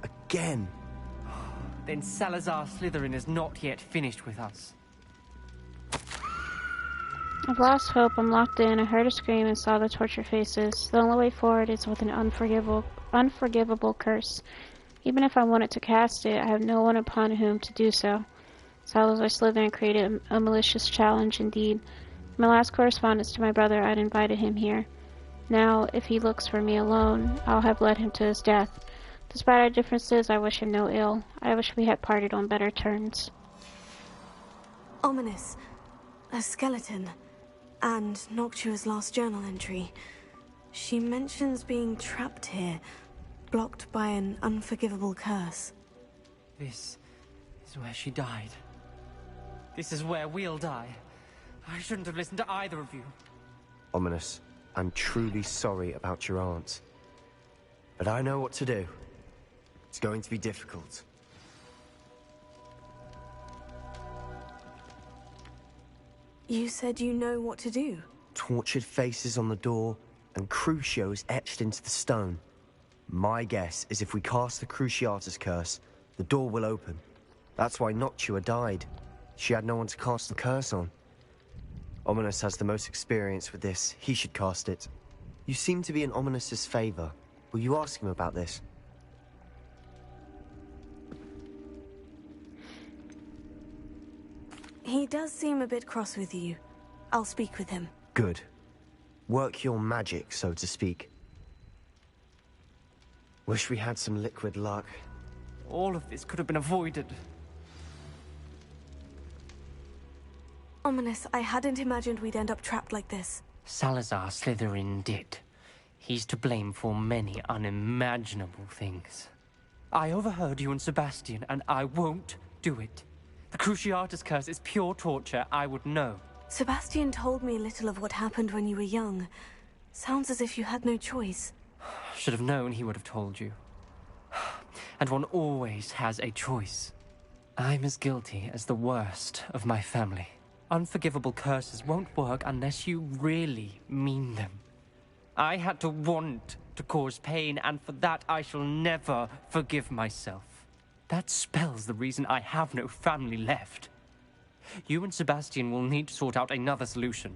Again. Then Salazar Slytherin is not yet finished with us. I've lost hope. I'm locked in. I heard a scream and saw the torture faces. The only way forward is with an unforgivable curse. Even if I wanted to cast it, I have no one upon whom to do so. Salazar Slytherin created a malicious challenge indeed. My last correspondence to my brother, I'd invited him here. Now, if he looks for me alone, I'll have led him to his death. Despite our differences, I wish him no ill. I wish we had parted on better terms. Ominous. A skeleton. And Noctua's last journal entry. She mentions being trapped here, blocked by an unforgivable curse. This is where she died. This is where we'll die. I shouldn't have listened to either of you. Ominous, I'm truly sorry about your aunt. But I know what to do. It's going to be difficult. You said you know what to do. Tortured faces on the door, and Crucios etched into the stone. My guess is if we cast the Cruciatus curse, the door will open. That's why Noctua died. She had no one to cast the curse on. Ominous has the most experience with this. He should cast it. You seem to be in Ominous's favor. Will you ask him about this? He does seem a bit cross with you. I'll speak with him. Good. Work your magic, so to speak. Wish we had some liquid luck. All of this could have been avoided. Ominous, I hadn't imagined we'd end up trapped like this. Salazar Slytherin did. He's to blame for many unimaginable things. I overheard you and Sebastian, and I won't do it. The Cruciatus curse is pure torture. I would know. Sebastian told me little of what happened when you were young. Sounds as if you had no choice. Should have known he would have told you. And one always has a choice. I'm as guilty as the worst of my family. Unforgivable curses won't work unless you really mean them. I had to want to cause pain, and for that I shall never forgive myself. That spells the reason I have no family left. You and Sebastian will need to sort out another solution.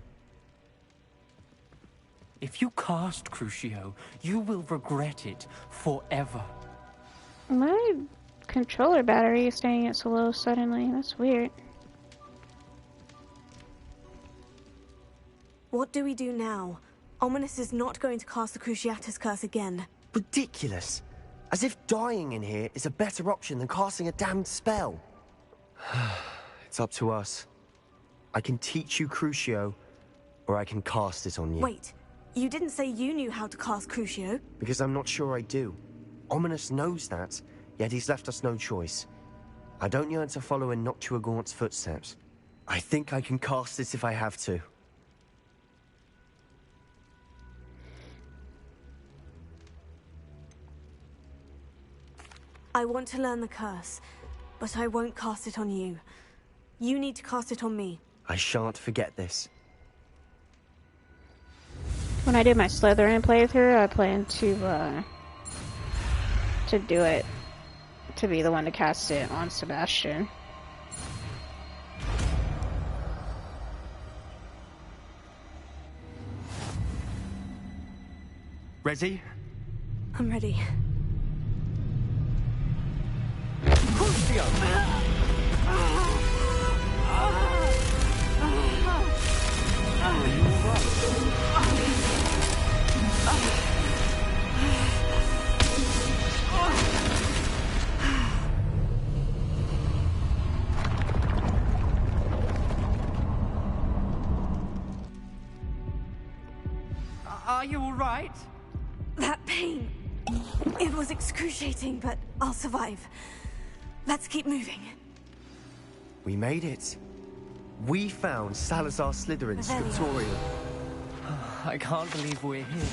If you cast Crucio, you will regret it forever. My controller battery is staying at so low suddenly. That's weird. What do we do now? Ominous is not going to cast the Cruciatus curse again. Ridiculous. As if dying in here is a better option than casting a damned spell. It's up to us. I can teach you Crucio, or I can cast it on you. Wait, you didn't say you knew how to cast Crucio? Because I'm not sure I do. Ominous knows that, yet he's left us no choice. I don't yearn to follow in Noctua Gaunt's footsteps. I think I can cast it if I have to. I want to learn the curse, but I won't cast it on you. You need to cast it on me. I shan't forget this. When I do my Slytherin playthrough, I plan to do it, to be the one to cast it on Sebastian. Ready? I'm ready. Are you all right? That pain. It was excruciating, but I'll survive. Let's keep moving. We made it. We found Salazar Slytherin's scriptorium. I can't believe we're here.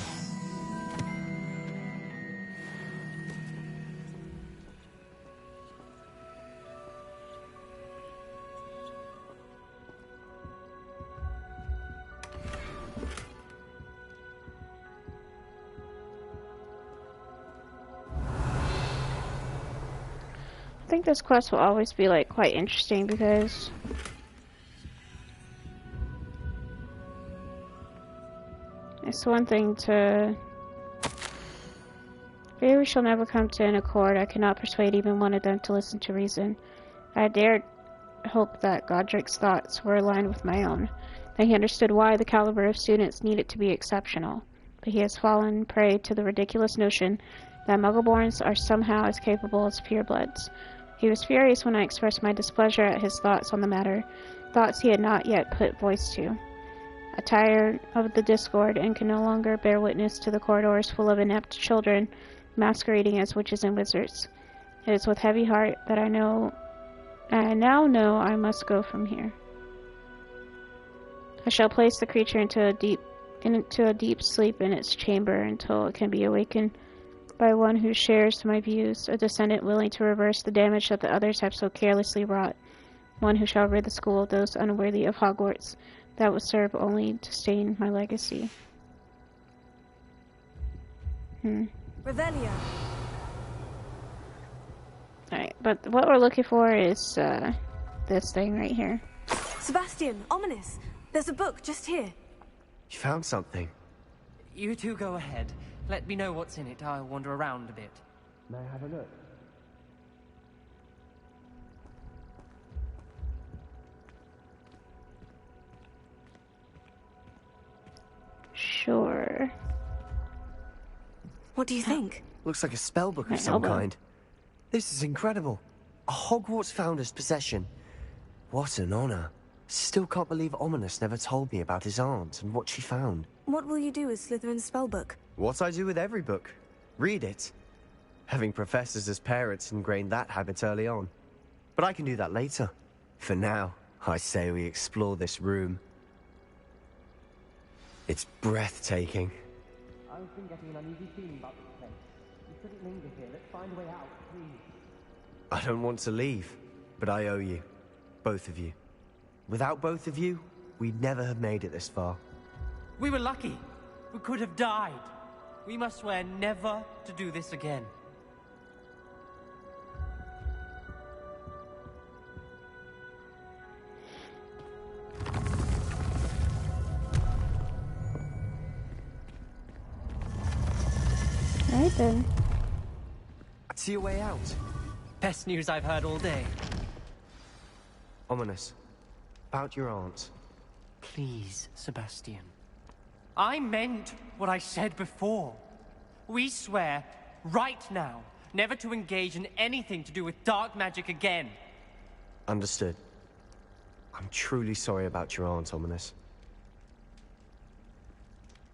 think this quest will always be like quite interesting because it's one thing to fear we shall never come to an accord. I cannot persuade even one of them to listen to reason. I dared hope that Godric's thoughts were aligned with my own, that he understood why the caliber of students needed to be exceptional. But he has fallen prey to the ridiculous notion that Muggleborns are somehow as capable as purebloods. He was furious when I expressed my displeasure at his thoughts on the matter, thoughts he had not yet put voice to. I tired of the discord and can no longer bear witness to the corridors full of inept children masquerading as witches and wizards. It is with heavy heart that I now know I must go from here. I shall place the creature into a deep sleep in its chamber until it can be awakened by one who shares my views, a descendant willing to reverse the damage that the others have so carelessly wrought, one who shall rid the school of those unworthy of Hogwarts that would serve only to stain my legacy. Revelio. Alright, but what we're looking for is this thing right here. Sebastian, ominous. There's a book just here. You found something. You two go ahead. Let me know what's in it. I'll wander around a bit. May I have a look? Sure. What do you think? Looks like a spellbook of some kind. This is incredible. A Hogwarts founder's possession. What an honor. Still can't believe Ominous never told me about his aunt and what she found. What will you do with Slytherin's spellbook? What I do with every book. Read it. Having professors as parents ingrained that habit early on. But I can do that later. For now, I say we explore this room. It's breathtaking. I've been getting an uneasy feeling about this place. You shouldn't linger here. Let's find a way out, please. I don't want to leave, but I owe you. Both of you. Without both of you, we'd never have made it this far. We were lucky. We could have died. We must swear never to do this again. Alright then. I see a way out. Best news I've heard all day. Ominous. About your aunt. Please, Sebastian. I meant what I said before. We swear, right now, never to engage in anything to do with dark magic again. Understood. I'm truly sorry about your aunt, Ominous.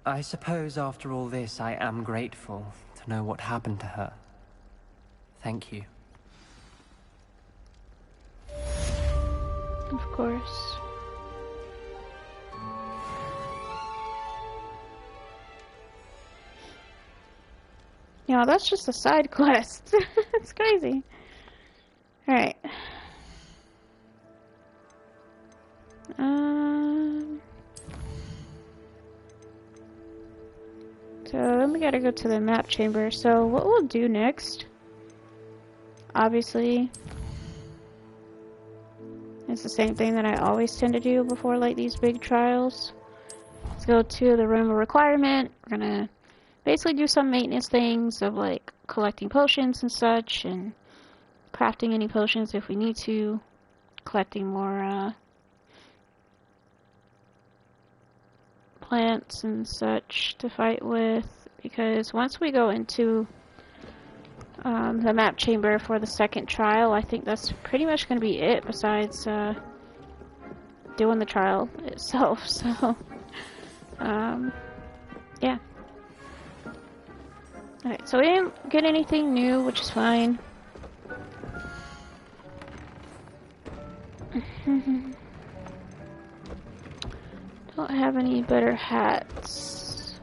I suppose after all this, I am grateful to know what happened to her. Thank you. Of course. Yeah, that's just a side quest. It's crazy. Alright. So then we gotta go to the map chamber. So what we'll do next, obviously, it's the same thing that I always tend to do before like these big trials. Let's go to the room of requirement. We're gonna basically do some maintenance things of like collecting potions and such, and crafting any potions if we need to, collecting more plants and such to fight with, because once we go into the map chamber for the second trial, I think that's pretty much going to be it besides doing the trial itself. So yeah. Alright, so we didn't get anything new, which is fine. Don't have any better hats.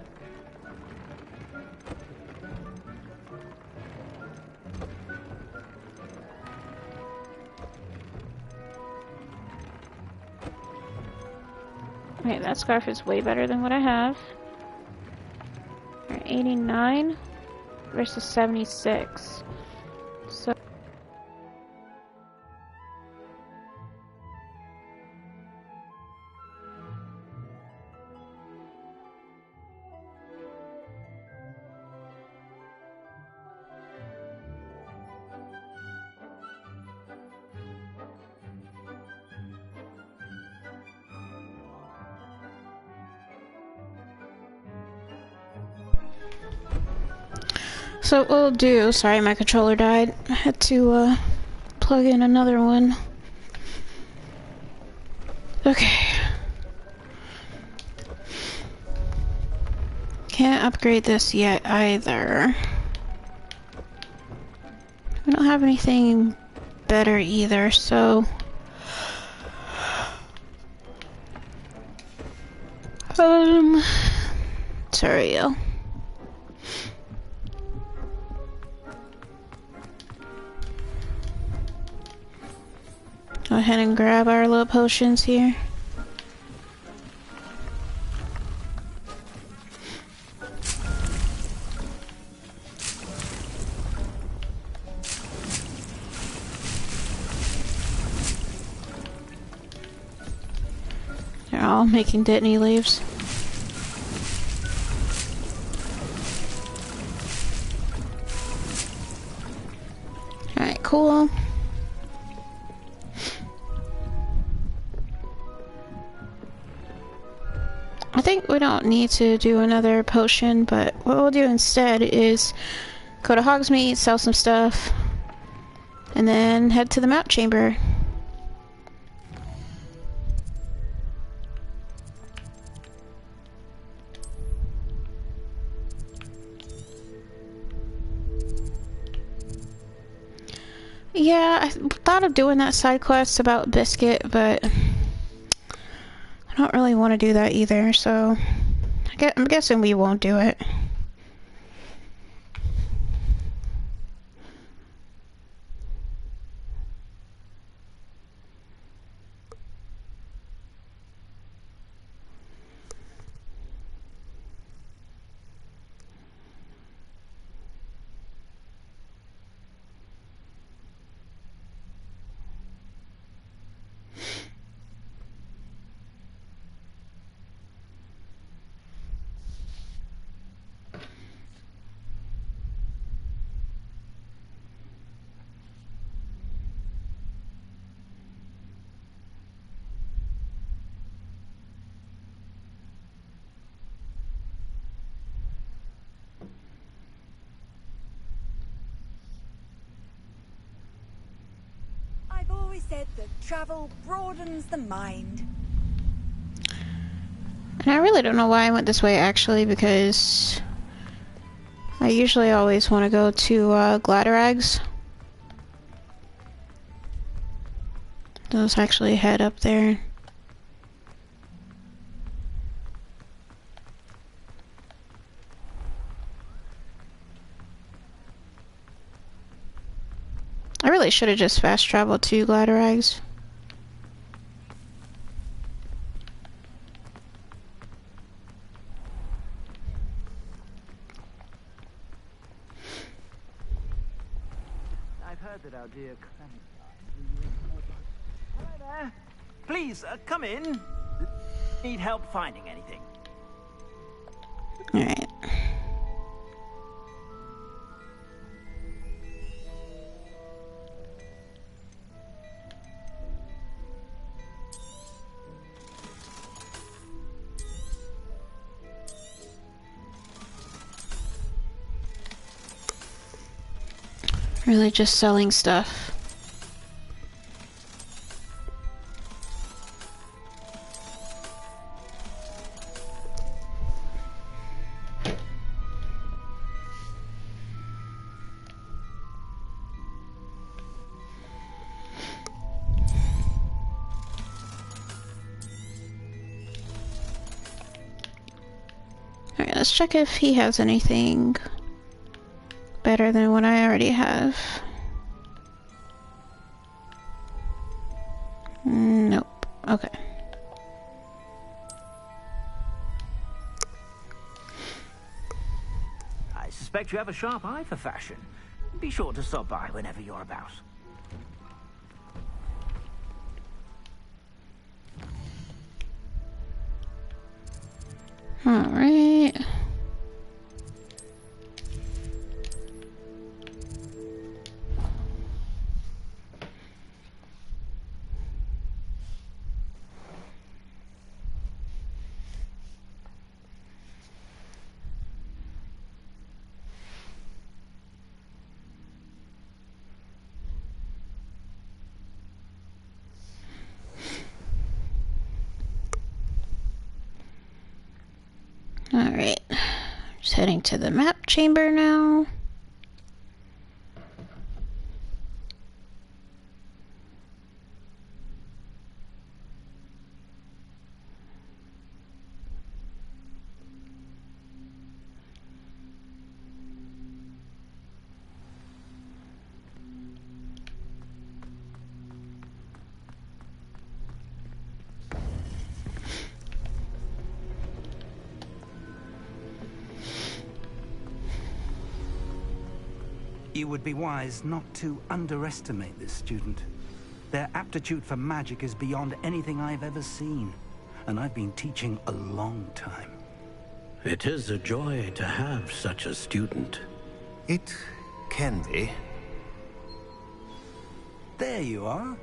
Okay, that scarf is way better than what I have. 89 versus 76. So So what we'll do, sorry my controller died. I had to plug in another one. Okay. Can't upgrade this yet either. We don't have anything better either, so... Sorry, Go ahead and grab our little potions here. They're all making Dittany leaves. Alright, cool. I think we don't need to do another potion, but what we'll do instead is go to Hogsmeade, sell some stuff, and then head to the map chamber. Yeah, I thought of doing that side quest about Biscuit, but I don't really want to do that either, so I'm guessing we won't do it. I've always said that travel broadens the mind. And I really don't know why I went this way actually, because I usually always want to go to Gladerags. Those actually head up there. I really should have just fast traveled to Gladerags. I've heard that our dear Hi there. Please, come in. Need help finding anything? Alright. Really just selling stuff. Alright, let's check if he has anything better than what I already have. Nope. Okay. I suspect you have a sharp eye for fashion. Be sure to stop by whenever you're about. All right. Alright. Just heading to the map chamber now. You would be wise not to underestimate this student. Their aptitude for magic is beyond anything I've ever seen, and I've been teaching a long time. It is a joy to have such a student. It can be. There you are.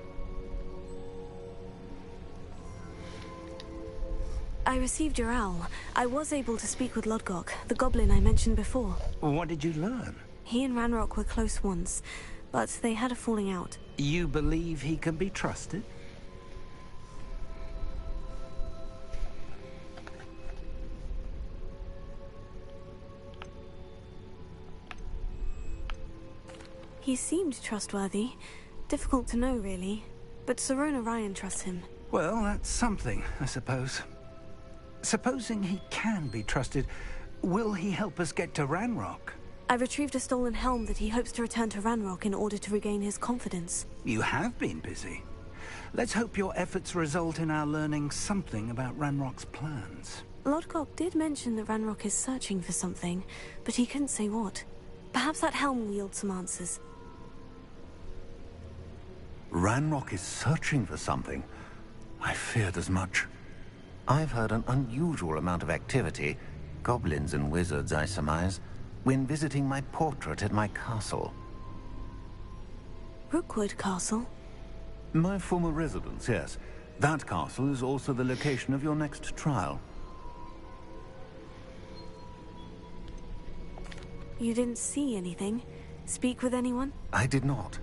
I received your owl. I was able to speak with Lodgok, the goblin I mentioned before. What did you learn? He and Ranrock were close once, but they had a falling out. You believe he can be trusted? He seemed trustworthy. Difficult to know, really. But Sirona Ryan trusts him. Well, that's something, I suppose. Supposing he can be trusted, will he help us get to Ranrock? I retrieved a stolen helm that he hopes to return to Ranrock in order to regain his confidence. You have been busy. Let's hope your efforts result in our learning something about Ranrock's plans. Lodgok did mention that Ranrock is searching for something, but he couldn't say what. Perhaps that helm will yield some answers. Ranrock is searching for something. I feared as much. I've heard an unusual amount of activity, goblins and wizards, I surmise, when visiting my portrait at my castle. Rookwood Castle? My former residence, yes. That castle is also the location of your next trial. You didn't see anything? Speak with anyone? I did not.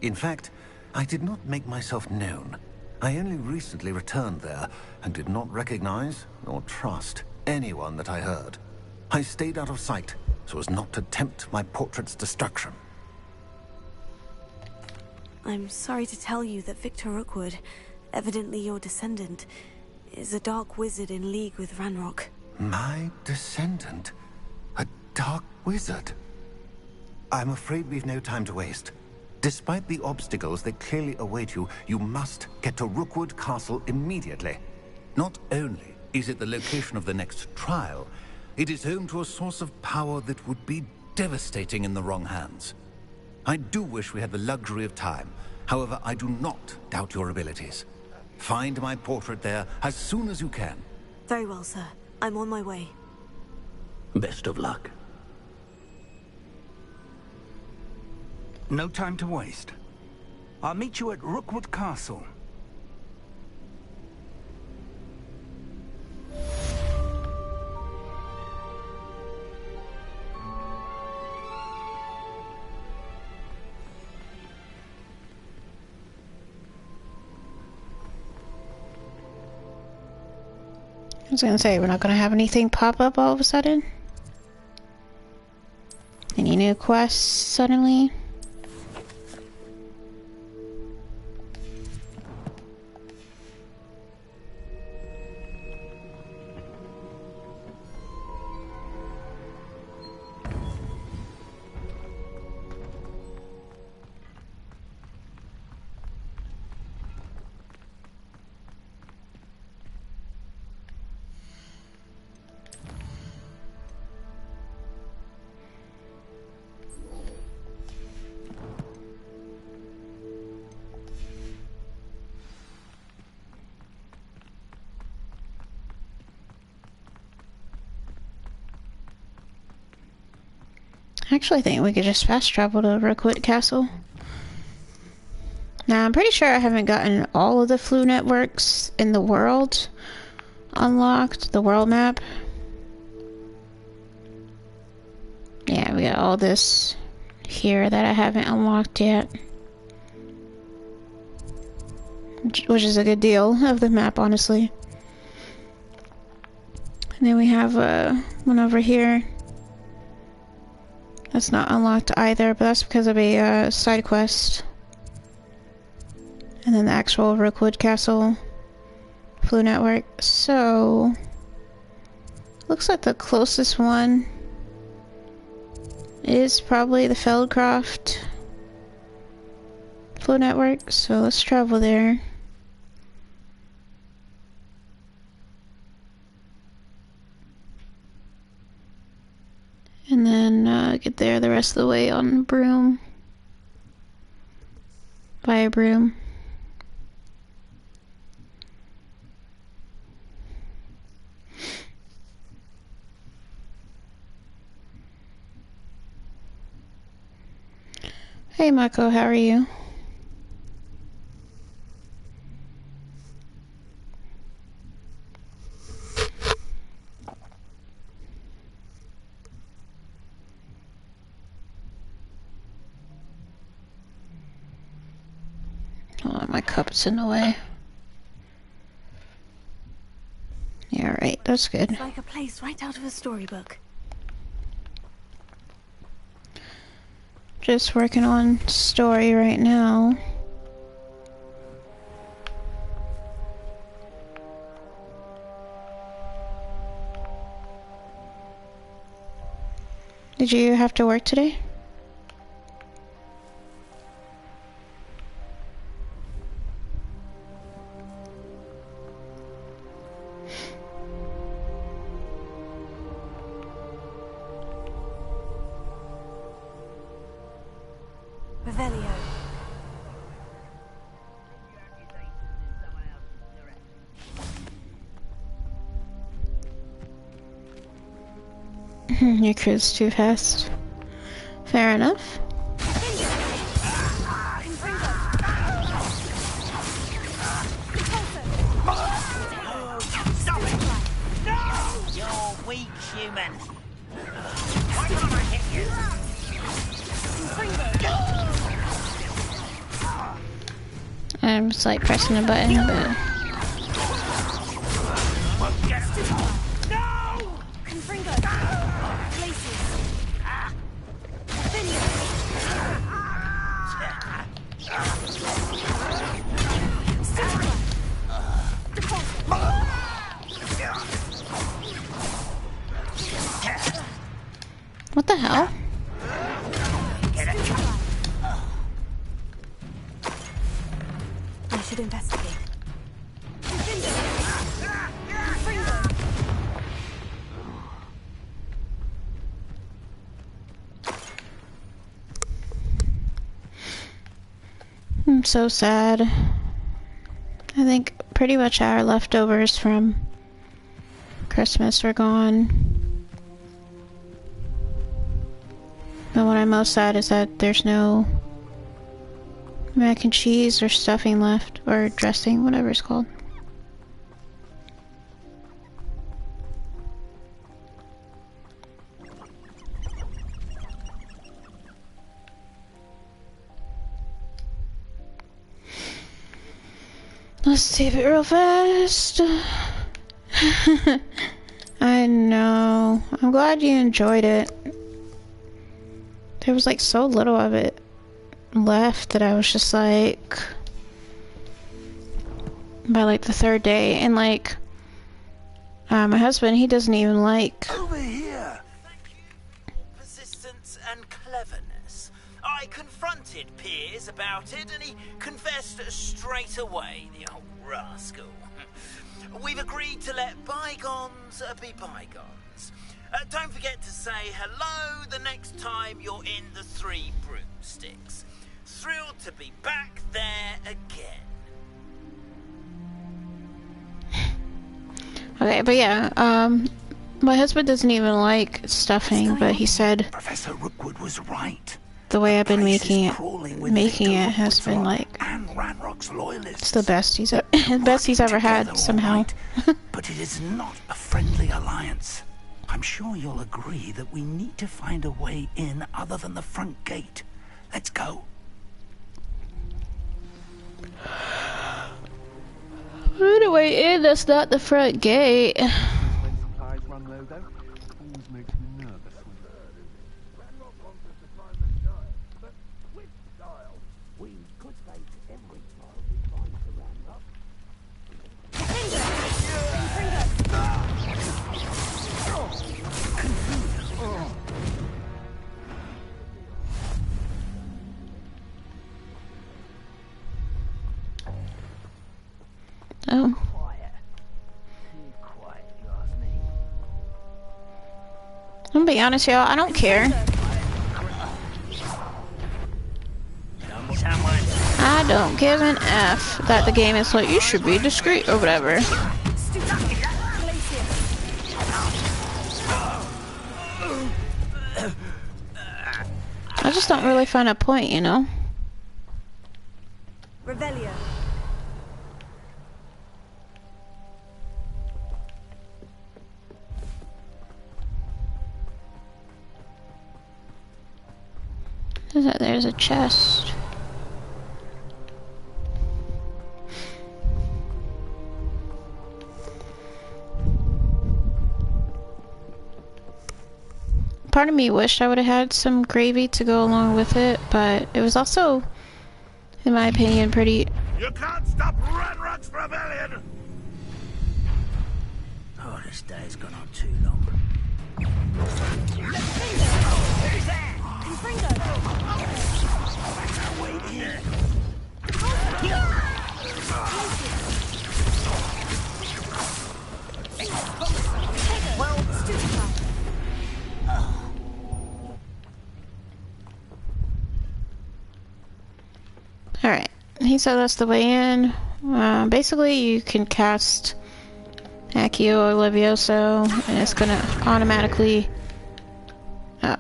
In fact, I did not make myself known. I only recently returned there, and did not recognize nor trust anyone that I heard. I stayed out of sight, so as not to tempt my portrait's destruction. I'm sorry to tell you that Victor Rookwood, evidently your descendant, is a dark wizard in league with Ranrock. My descendant? A dark wizard? I'm afraid we've no time to waste. Despite the obstacles that clearly await you, you must get to Rookwood Castle immediately. Not only is it the location of the next trial, it is home to a source of power that would be devastating in the wrong hands. I do wish we had the luxury of time. However, I do not doubt your abilities. Find my portrait there as soon as you can. Very well, sir. I'm on my way. Best of luck. No time to waste. I'll meet you at Rookwood Castle. I was gonna say, we're not gonna have anything pop up all of a sudden? Any new quests suddenly? I actually think we could just fast travel to Rookwood Castle. Now, I'm pretty sure I haven't gotten all of the flu networks in the world unlocked, the world map. Yeah, we got all this here that I haven't unlocked yet. Which is a good deal of the map, honestly. And then we have one over here. That's not unlocked either, but that's because of a side quest. And then the actual Rookwood Castle Flu Network. So, looks like the closest one is probably the Feldcroft Flu Network. So let's travel there. And then get there the rest of the way on broom. By a broom. Hey Mako, how are you? Oh, my cup's in the way. Yeah, right, that's good. It's like a place right out of a storybook. Just working on story right now. Did you have to work today? Revelio. Your crew's too fast. Fair enough. Stop it! No! You're weak, human. Why can't I hit you? I'm just like pressing a button, but... What the hell? I should investigate. I'm so sad. I think pretty much our leftovers from Christmas are gone. But what I'm most sad is that there's no mac and cheese or stuffing left, or dressing, whatever it's called. Let's save it real fast. I know. I'm glad you enjoyed it. There was like so little of it left that I was just like, by like the third day, and like my husband, he doesn't even like over here. Thank you for your persistence and cleverness. I confronted Piers about it and he confessed straight away, the old rascal. We've agreed to let bygones be bygones. Don't forget to say hello the next time you're in the Three Broomsticks. Thrilled to be back there again. Okay, but yeah, my husband doesn't even like stuffing, but he said Professor Rookwood was right. the way I've been making it has been like it's the best he's ever had somehow. But it is not a friendly alliance. I'm sure you'll agree that we need to find a way in other than the front gate. Let's go. Find a way in, that's not the front gate. logo. Always makes me nervous. We could face every child we find around us. Oh. I'm gonna be honest, y'all, I don't care. I don't give an F that the game is like, you should be discreet or whatever. I just don't really find a point, you know? Revelio. There's a chest. Part of me wished I would have had some gravy to go along with it, but it was also, in my opinion, pretty... You can't stop Ranrock's rebellion! Oh, this day's gone on too long. Alright, he said that's the way in. Basically, you can cast Accio or Levioso, and it's gonna automatically... Oh.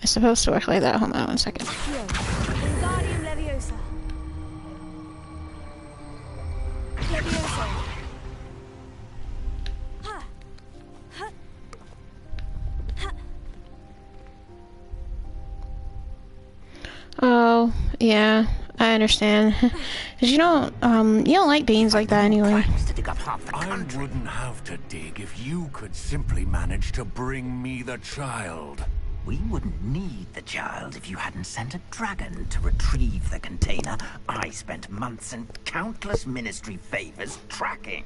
It's supposed to work like that. Hold on 1 second. Oh, yeah, I understand. Cause you don't like beans like that anyway. I wouldn't have to dig if you could simply manage to bring me the child. We wouldn't need the child if you hadn't sent a dragon to retrieve the container I spent months and countless ministry favors tracking.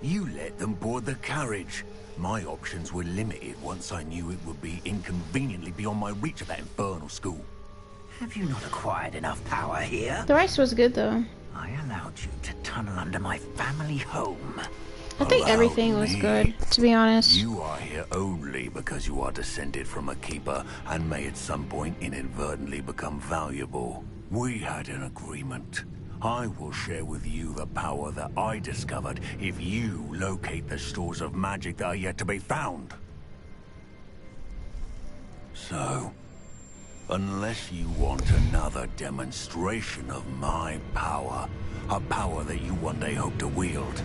You let them board the carriage. My options were limited once I knew it would be inconveniently beyond my reach at that infernal school. Have you not acquired enough power here? The rice was good though. I allowed you to tunnel under my family home. I think everything was good, to be honest. You are here only because you are descended from a keeper and may at some point inadvertently become valuable. We had an agreement. I will share with you the power that I discovered if you locate the stores of magic that are yet to be found. So, unless you want another demonstration of my power, a power that you one day hope to wield,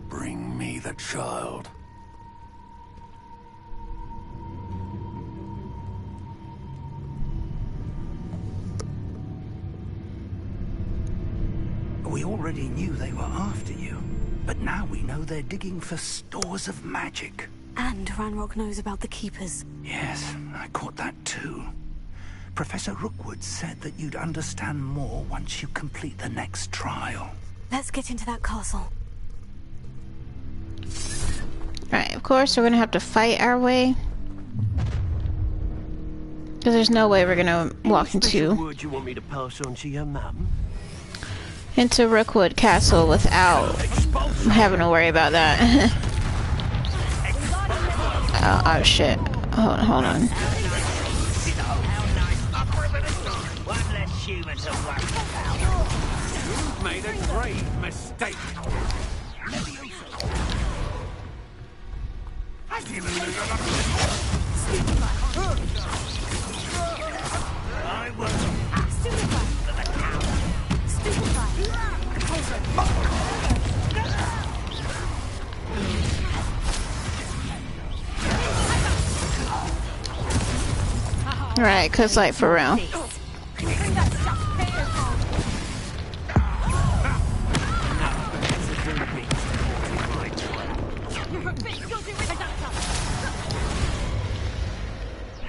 bring me the child. We already knew they were after you, but now we know they're digging for stores of magic. And Ranrock knows about the Keepers. Yes, I caught that too. Professor Rookwood said that you'd understand more once you complete the next trial. Let's get into that castle. Right, of course we're gonna have to fight our way. Because there's no way we're gonna walk into... Word you want me to pass on to your mum? Into Rookwood Castle without having to worry about that. oh shit. Hold on. You've made a grave mistake. I will. Right, cause like for real.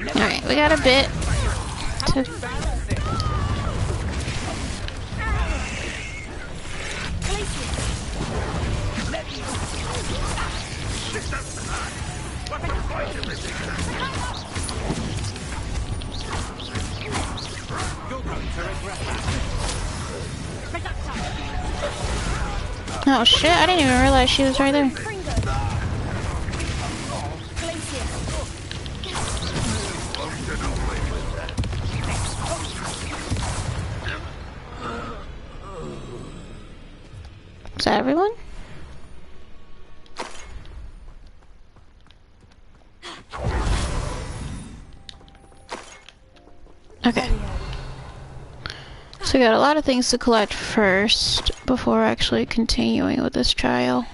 Alright, we got a bit to... Oh shit, I didn't even realize she was right there. Is that everyone? Okay. So we got a lot of things to collect first before actually continuing with this trial.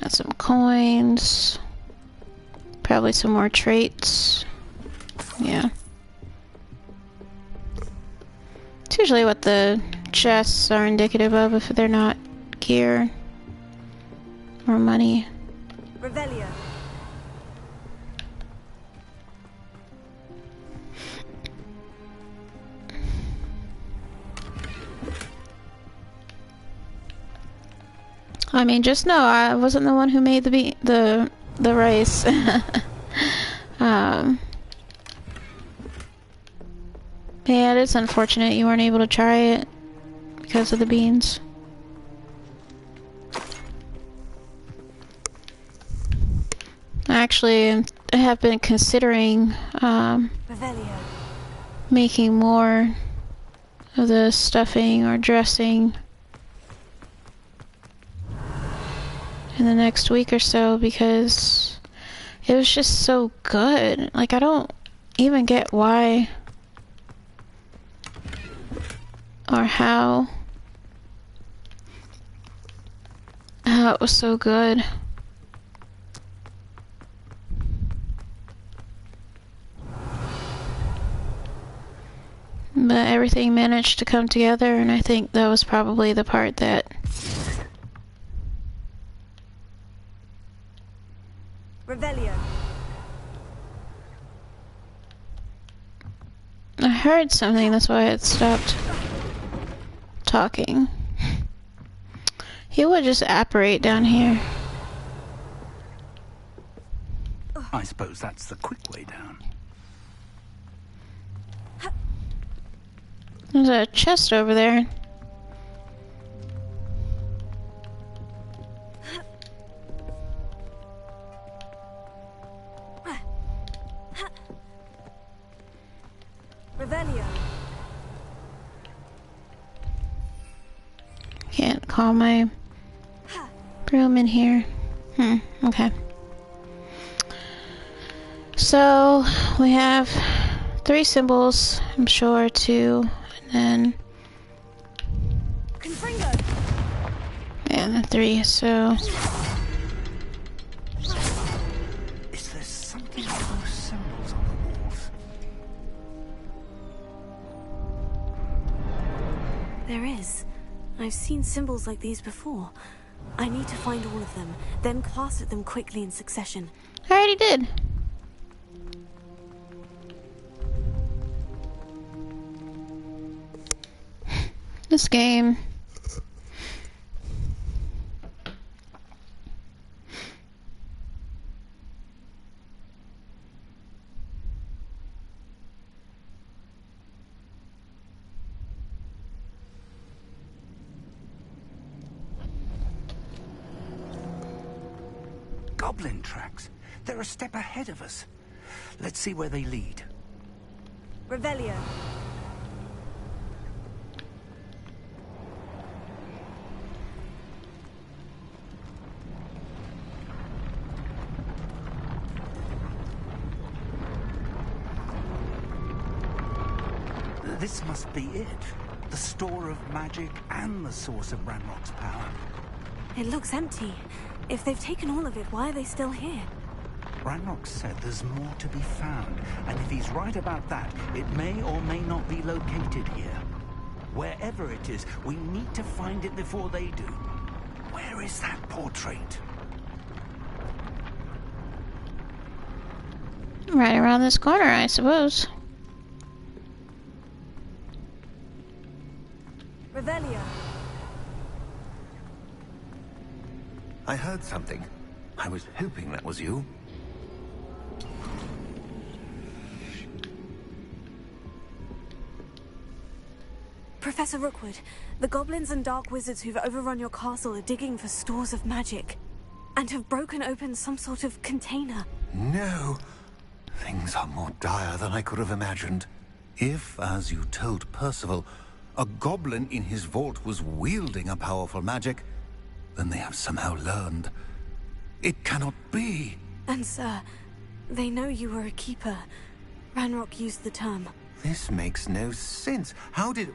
Got some coins. Probably some more traits. Yeah. It's usually what the chests are indicative of if they're not gear or money. Revelio. I mean, just know I wasn't the one who made the rice. Yeah, it is unfortunate you weren't able to try it because of the beans. Actually, I have been considering making more of the stuffing or dressing in the next week or so because it was just so good. Like, I don't even get why or how it was so good. But everything managed to come together, and I think that was probably the part that Revelio. I heard something, that's why I stopped talking. He would just apparate down here. I suppose that's the quick way down. There's a chest over there. Revelio. Can't call my broom in here. Okay. So, we have 3 symbols, I'm sure, 2, and then... yeah, 3, so... Is there something with those symbols on the walls? There is. I've seen symbols like these before. I need to find all of them, then cast at them quickly in succession. I already did. This game. Goblin tracks. They're a step ahead of us. Let's see where they lead. Revelio. This must be it. the store of magic and the source of Ranrock's power. It looks empty. If they've taken all of it, why are they still here? Ranrock said there's more to be found, and if he's right about that, it may or may not be located here. Wherever it is, we need to find it before they do. Where is that portrait? Right around this corner, I suppose. Revelio. I heard something. I was hoping that was you. Professor Rookwood, the goblins and dark wizards who've overrun your castle are digging for stores of magic and have broken open some sort of container. No. Things are more dire than I could have imagined. If, as you told Percival, a goblin in his vault was wielding a powerful magic, then they have somehow learned. It cannot be. And sir, they know you were a keeper. Ranrock used the term. This makes no sense. How did...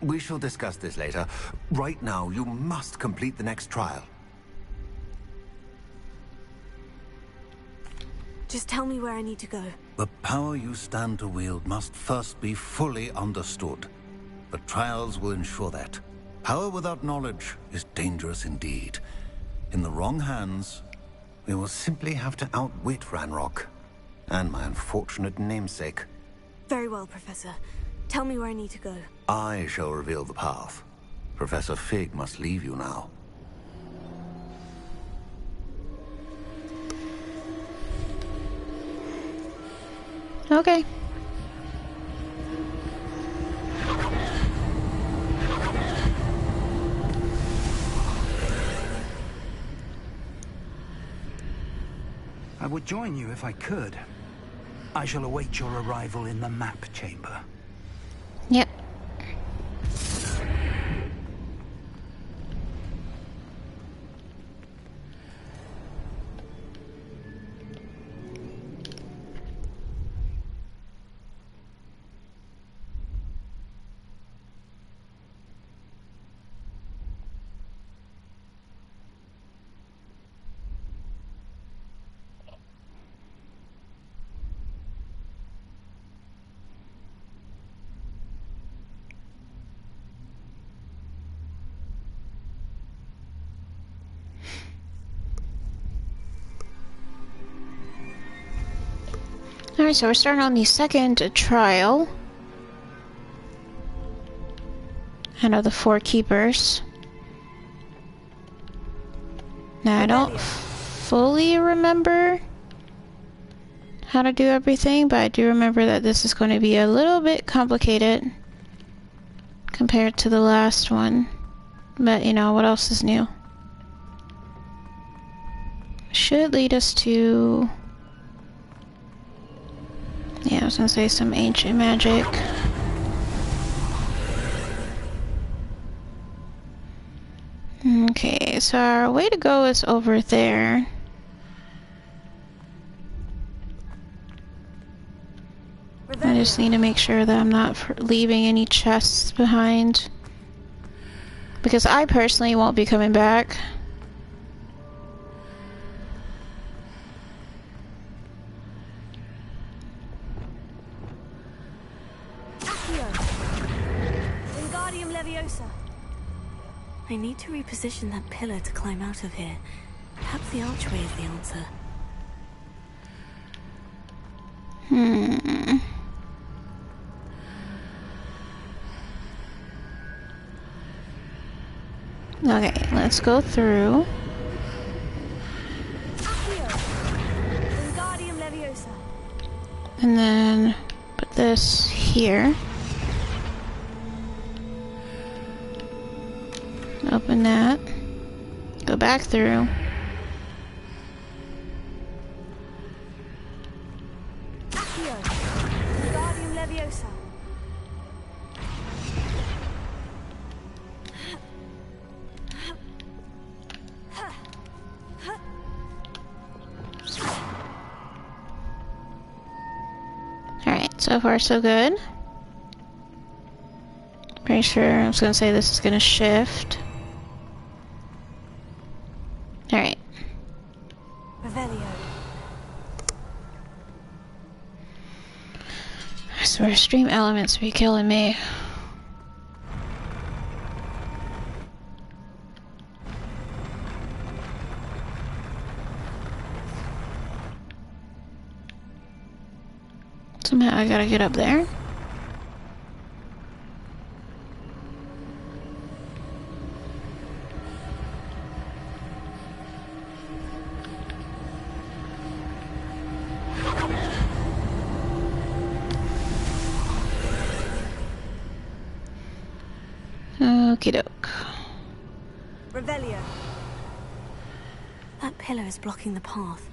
We shall discuss this later. Right now, you must complete the next trial. Just tell me where I need to go. The power you stand to wield must first be fully understood. The trials will ensure that. Power without knowledge is dangerous indeed. In the wrong hands, we will simply have to outwit Ranrock and my unfortunate namesake. Very well, Professor. Tell me where I need to go. I shall reveal the path. Professor Fig must leave you now. Okay. I would join you if I could. I shall await your arrival in the map chamber. Yep. Alright, so we're starting on the second trial. Out of the 4 keepers. Now, I don't fully remember how to do everything, but I do remember that this is going to be a little bit complicated compared to the last one. But, you know, what else is new? Should lead us to... Yeah, I was gonna say some ancient magic. Okay, so our way to go is over there. I just need to make sure that I'm not leaving any chests behind. Because I personally won't be coming back. I need to reposition that pillar to climb out of here. Perhaps the archway is the answer. Okay, let's go through. And then put this here. Open that. Go back through. Alright, so far so good. Pretty sure I was gonna say this is gonna shift. Alright. Revelio. I swear, stream elements be killing me. Somehow I gotta get up there. Okie doke. Revelio. That pillar is blocking the path.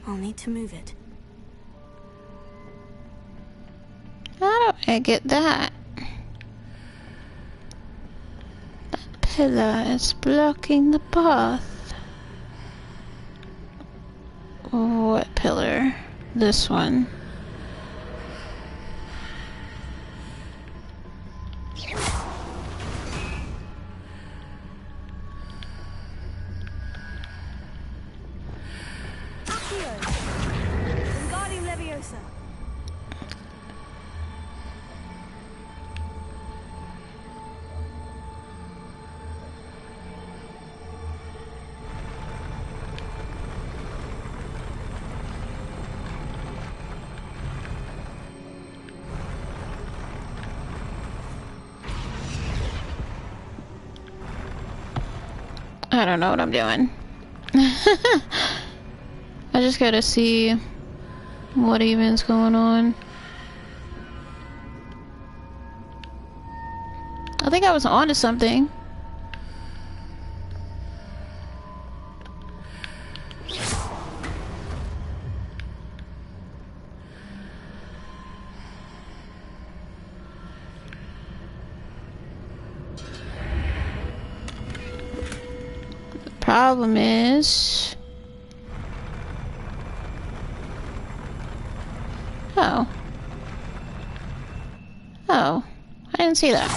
I'll need to move it. How do I get that? That pillar is blocking the path. What pillar? This one. I don't know what I'm doing. I just gotta see what even's going on. I think I was onto something. Problem is... Oh. Oh. I didn't see that.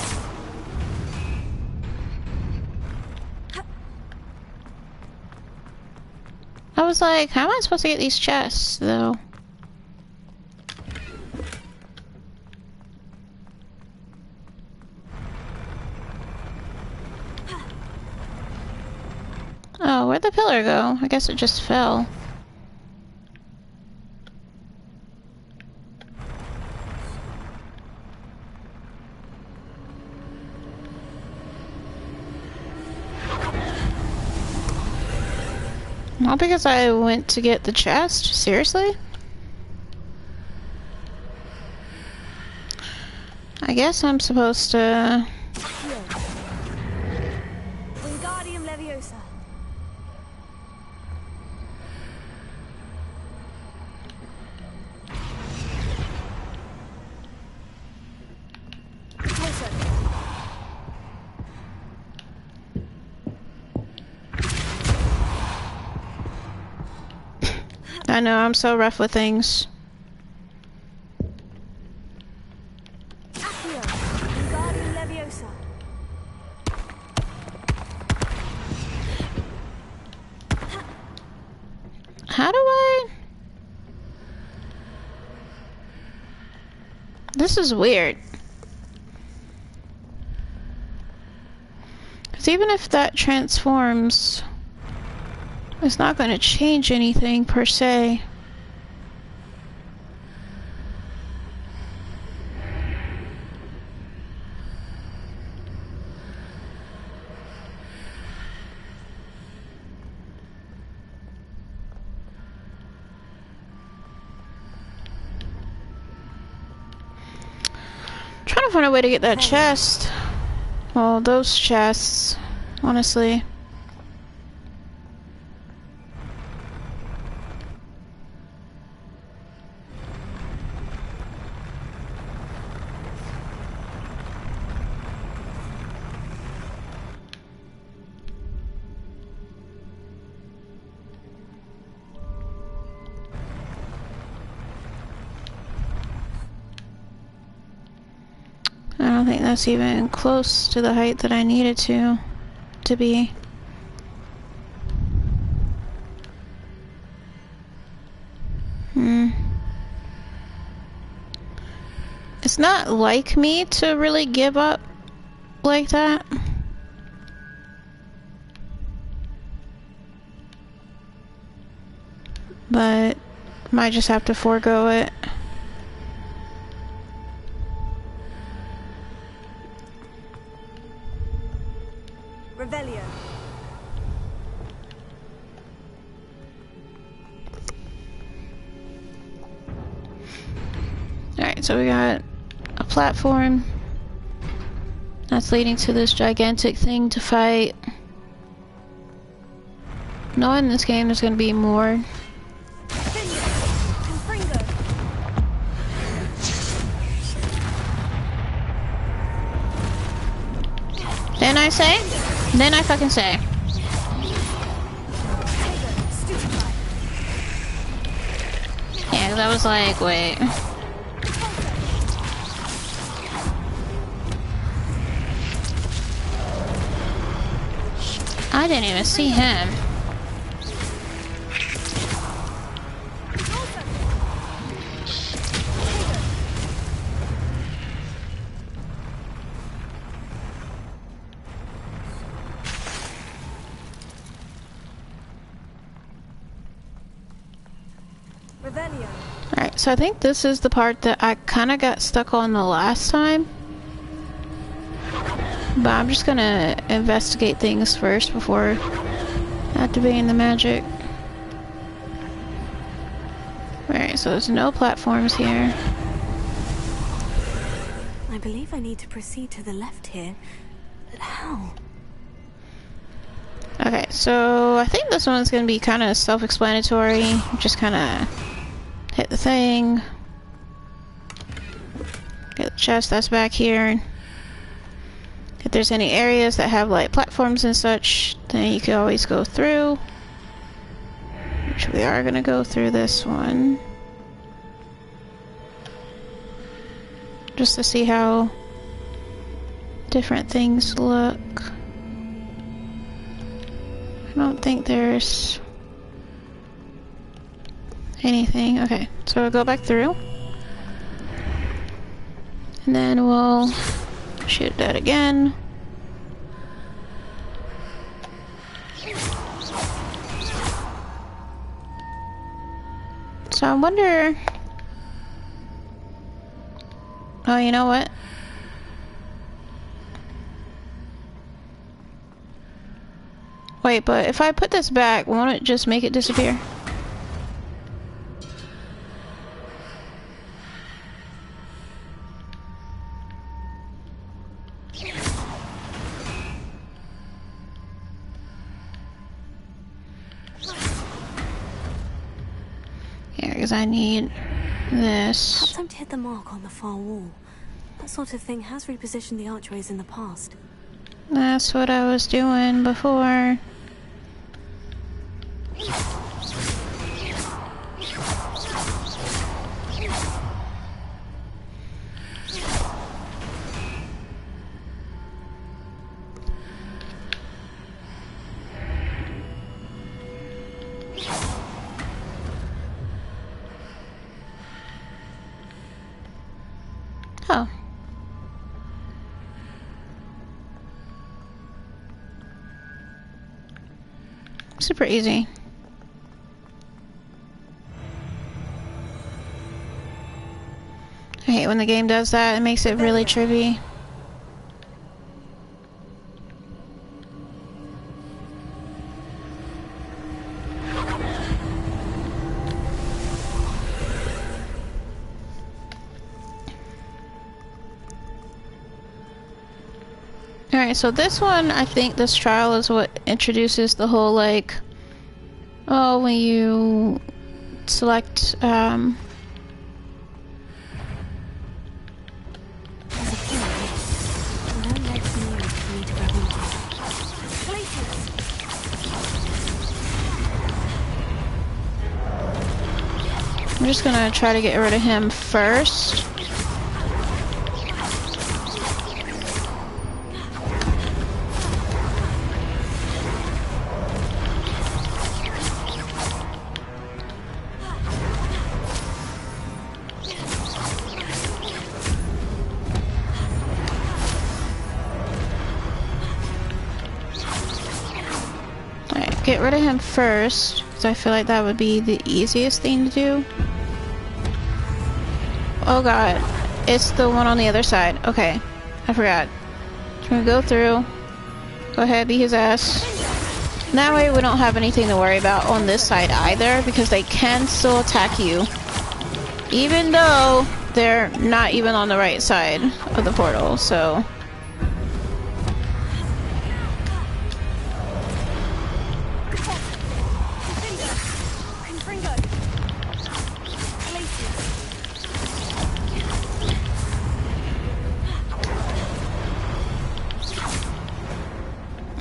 I was like, how am I supposed to get these chests, though? Oh, where'd the pillar go? I guess it just fell. Not because I went to get the chest? Seriously? I guess I'm supposed to... Wingardium Leviosa. I know, I'm so rough with things. Wingardium Leviosa. How do I... This is weird. Because even if that transforms, it's not going to change anything per se. Trying to find a way to get that chest. Well, those chests, honestly. I don't think that's even close to the height that I needed to be. It's not like me to really give up like that. But might just have to forego it. Revelio. Alright, so we got a platform that's leading to this gigantic thing to fight. Knowing this game there's gonna be more. Didn't I say? Didn't I fucking say? Yeah, 'cause I was like, wait. I didn't even see him. Alright, so I think this is the part that I kind of got stuck on the last time. But I'm just gonna investigate things first before activating the magic. Alright, so there's no platforms here. I believe I need to proceed to the left here, but how? Okay, so I think this one's gonna be kind of self-explanatory. Just kind of hit the thing. Get the chest that's back here. If there's any areas that have like platforms and such, then you can always go through. Which we are gonna go through this one. Just to see how different things look. I don't think there's anything. Okay, so we'll go back through. And then we'll shoot that again. So I wonder... Oh, you know what? Wait, but if I put this back, won't it just make it disappear? Yeah, because I need this. Perhaps I'm to hit the mark on the far wall. That sort of thing has repositioned the archways in the past. That's what I was doing before. Oh. Super easy. I hate when the game does that. It makes it really tricky. Alright, so this one, I think this trial is what introduces the whole, like, oh, when you select, I'm just gonna try to get rid of him first. get rid of him first, because I feel like that would be the easiest thing to do. Oh god, it's the one on the other side. Okay, I forgot. Just gonna go through. Go ahead, beat his ass. And that way we don't have anything to worry about on this side either, because they can still attack you. Even though they're not even on the right side of the portal, so...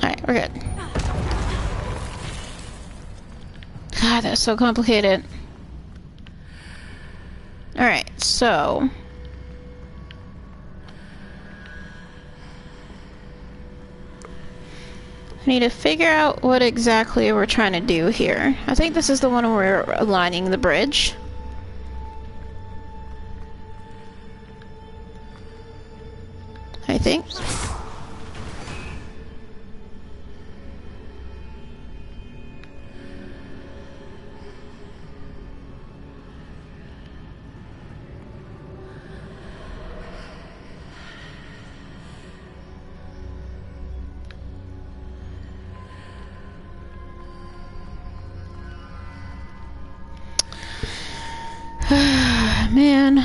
Alright, we're good. God, that's so complicated. Alright, so... I need to figure out what exactly we're trying to do here. I think this is the one where we're aligning the bridge. I think. Man.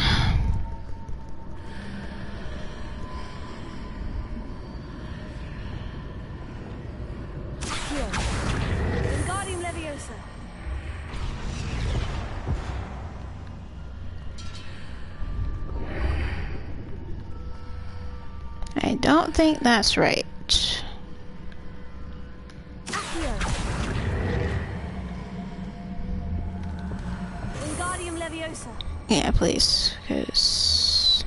I don't think that's right. Yeah, please, because...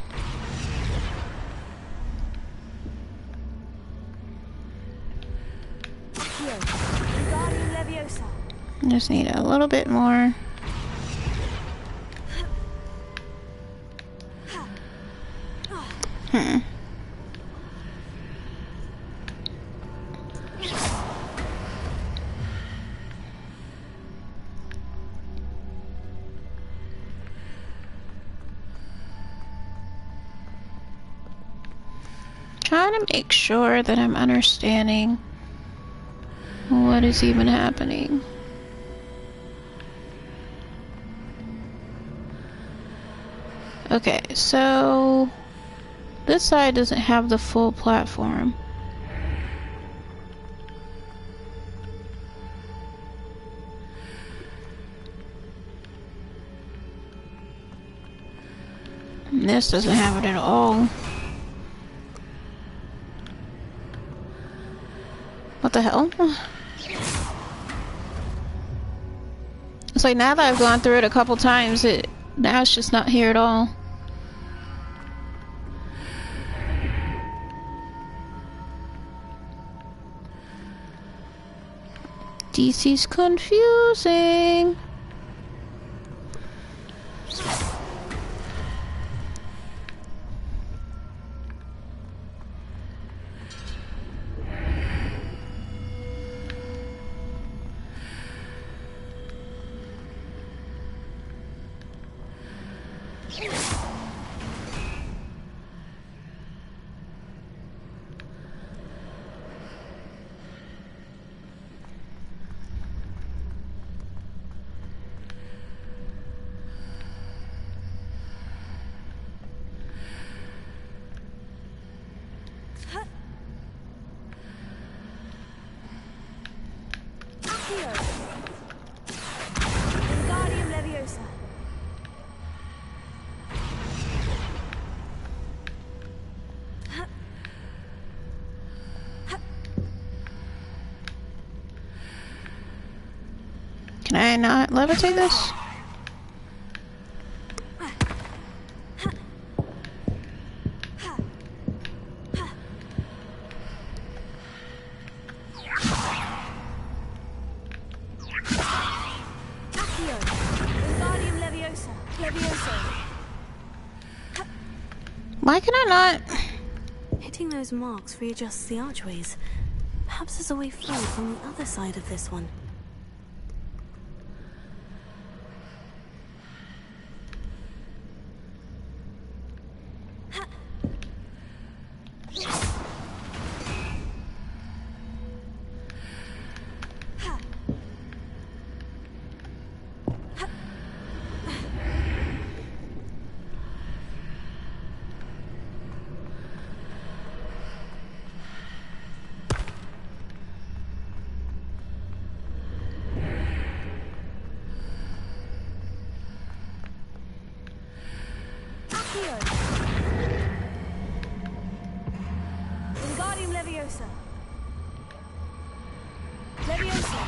I just need a little bit more. Trying to make sure that I'm understanding what is even happening. Okay, so this side doesn't have the full platform. And this doesn't have it at all. What the hell? It's like now that I've gone through it a couple times, now it's just not here at all. DC's confusing. Can I not levitate this? Why can I not? Hitting those marks readjusts the archways. Perhaps there's a way through from the other side of this one. Wingardium Leviosa. Leviosa.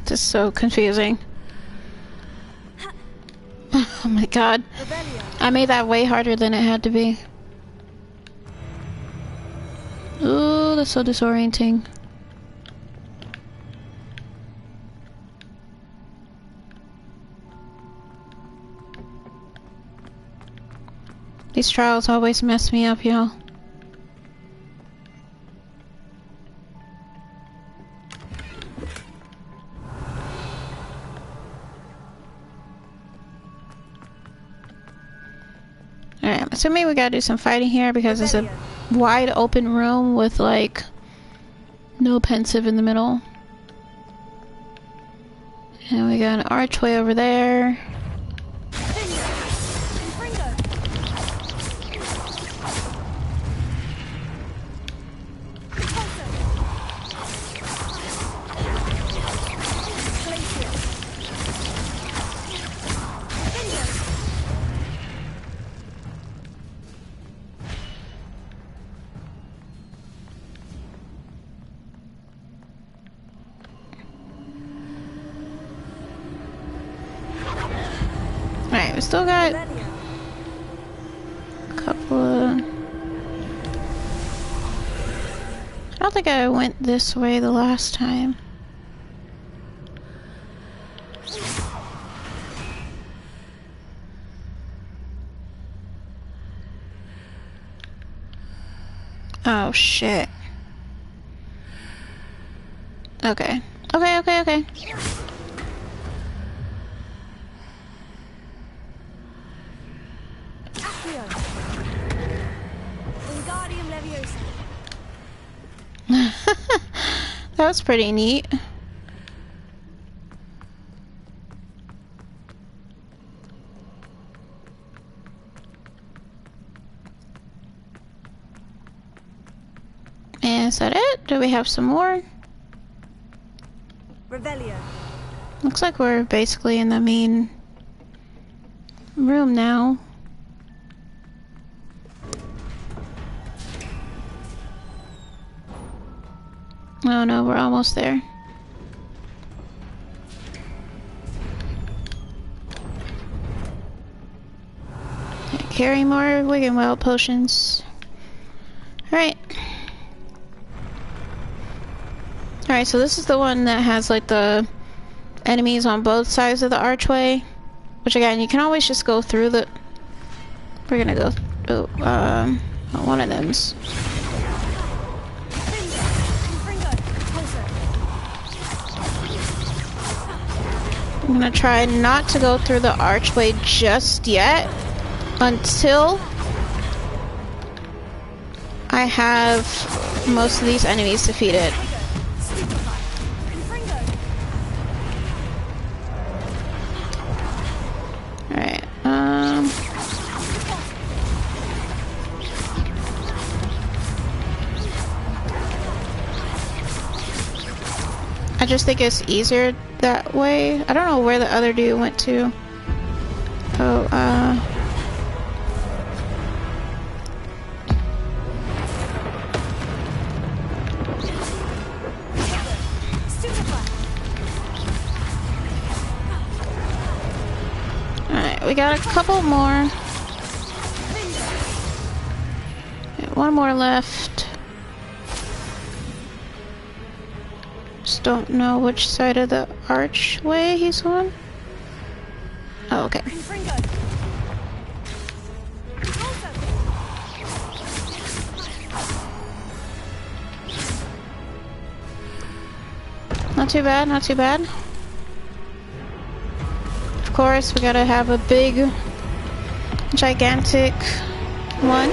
This is so confusing. Oh my god. I made that way harder than it had to be. Ooh, that's so disorienting. These trials always mess me up, y'all. Alright, I'm assuming we gotta do some fighting here because it's a wide open room with like no pensive in the middle. And we got an archway over there. Alright, we still got a couple of... I don't think I went this way the last time. Oh shit. Okay. Okay. Wingardium Leviosa. That was pretty neat. And is that it? Do we have some more? Revelio. Looks like we're basically in the main room now. Oh no, we're almost there. Carry more Wiggenweld potions. Alright. Alright, so this is the one that has like the enemies on both sides of the archway. Which again, you can always just go through the... We're gonna go through, one of them's. I'm gonna try not to go through the archway just yet until I have most of these enemies defeated. Alright, I just think it's easier that way. I don't know where the other dude went to. Oh, Alright, we got a couple more. One more left. just don't know which side of the archway he's on. Oh, okay. Not too bad, not too bad. Of course, we gotta have a big, gigantic one.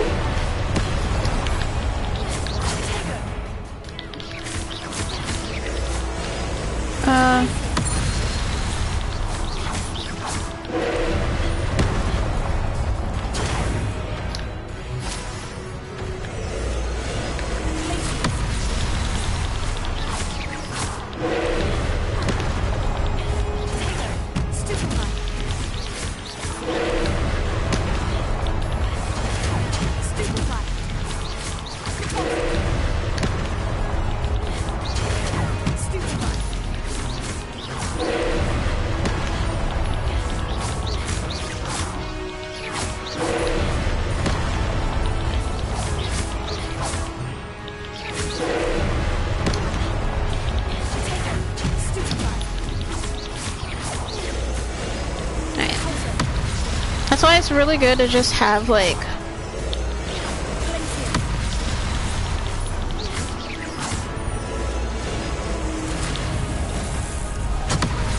That's why it's really good to just have, like,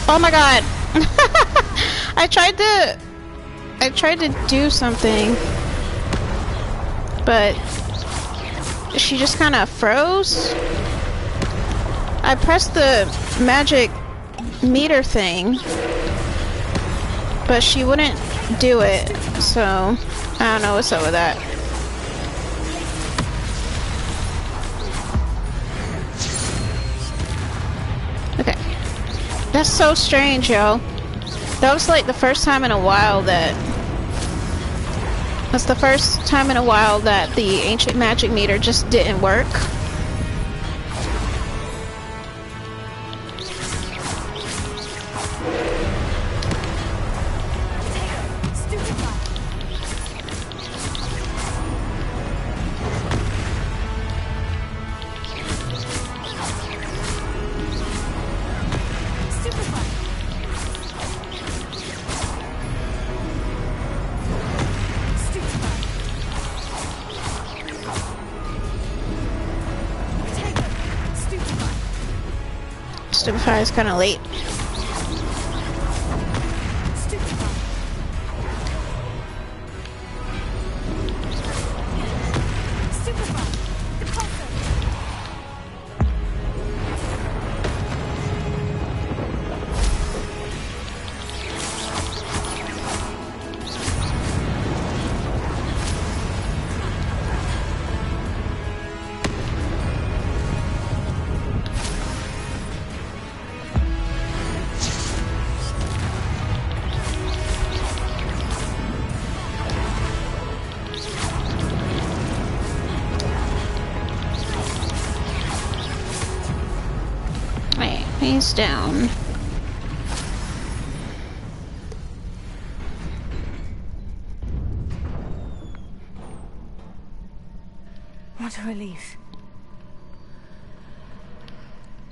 oh my god. I tried to do something, but she just kind of froze. I pressed the magic meter thing, but she wouldn't do it, so I don't know what's up with that. Okay. That's so strange, yo. That was like the first time in a while that... That's the first time in a while that the ancient magic meter just didn't work. Stupefy is kind of late. He's down. What a relief.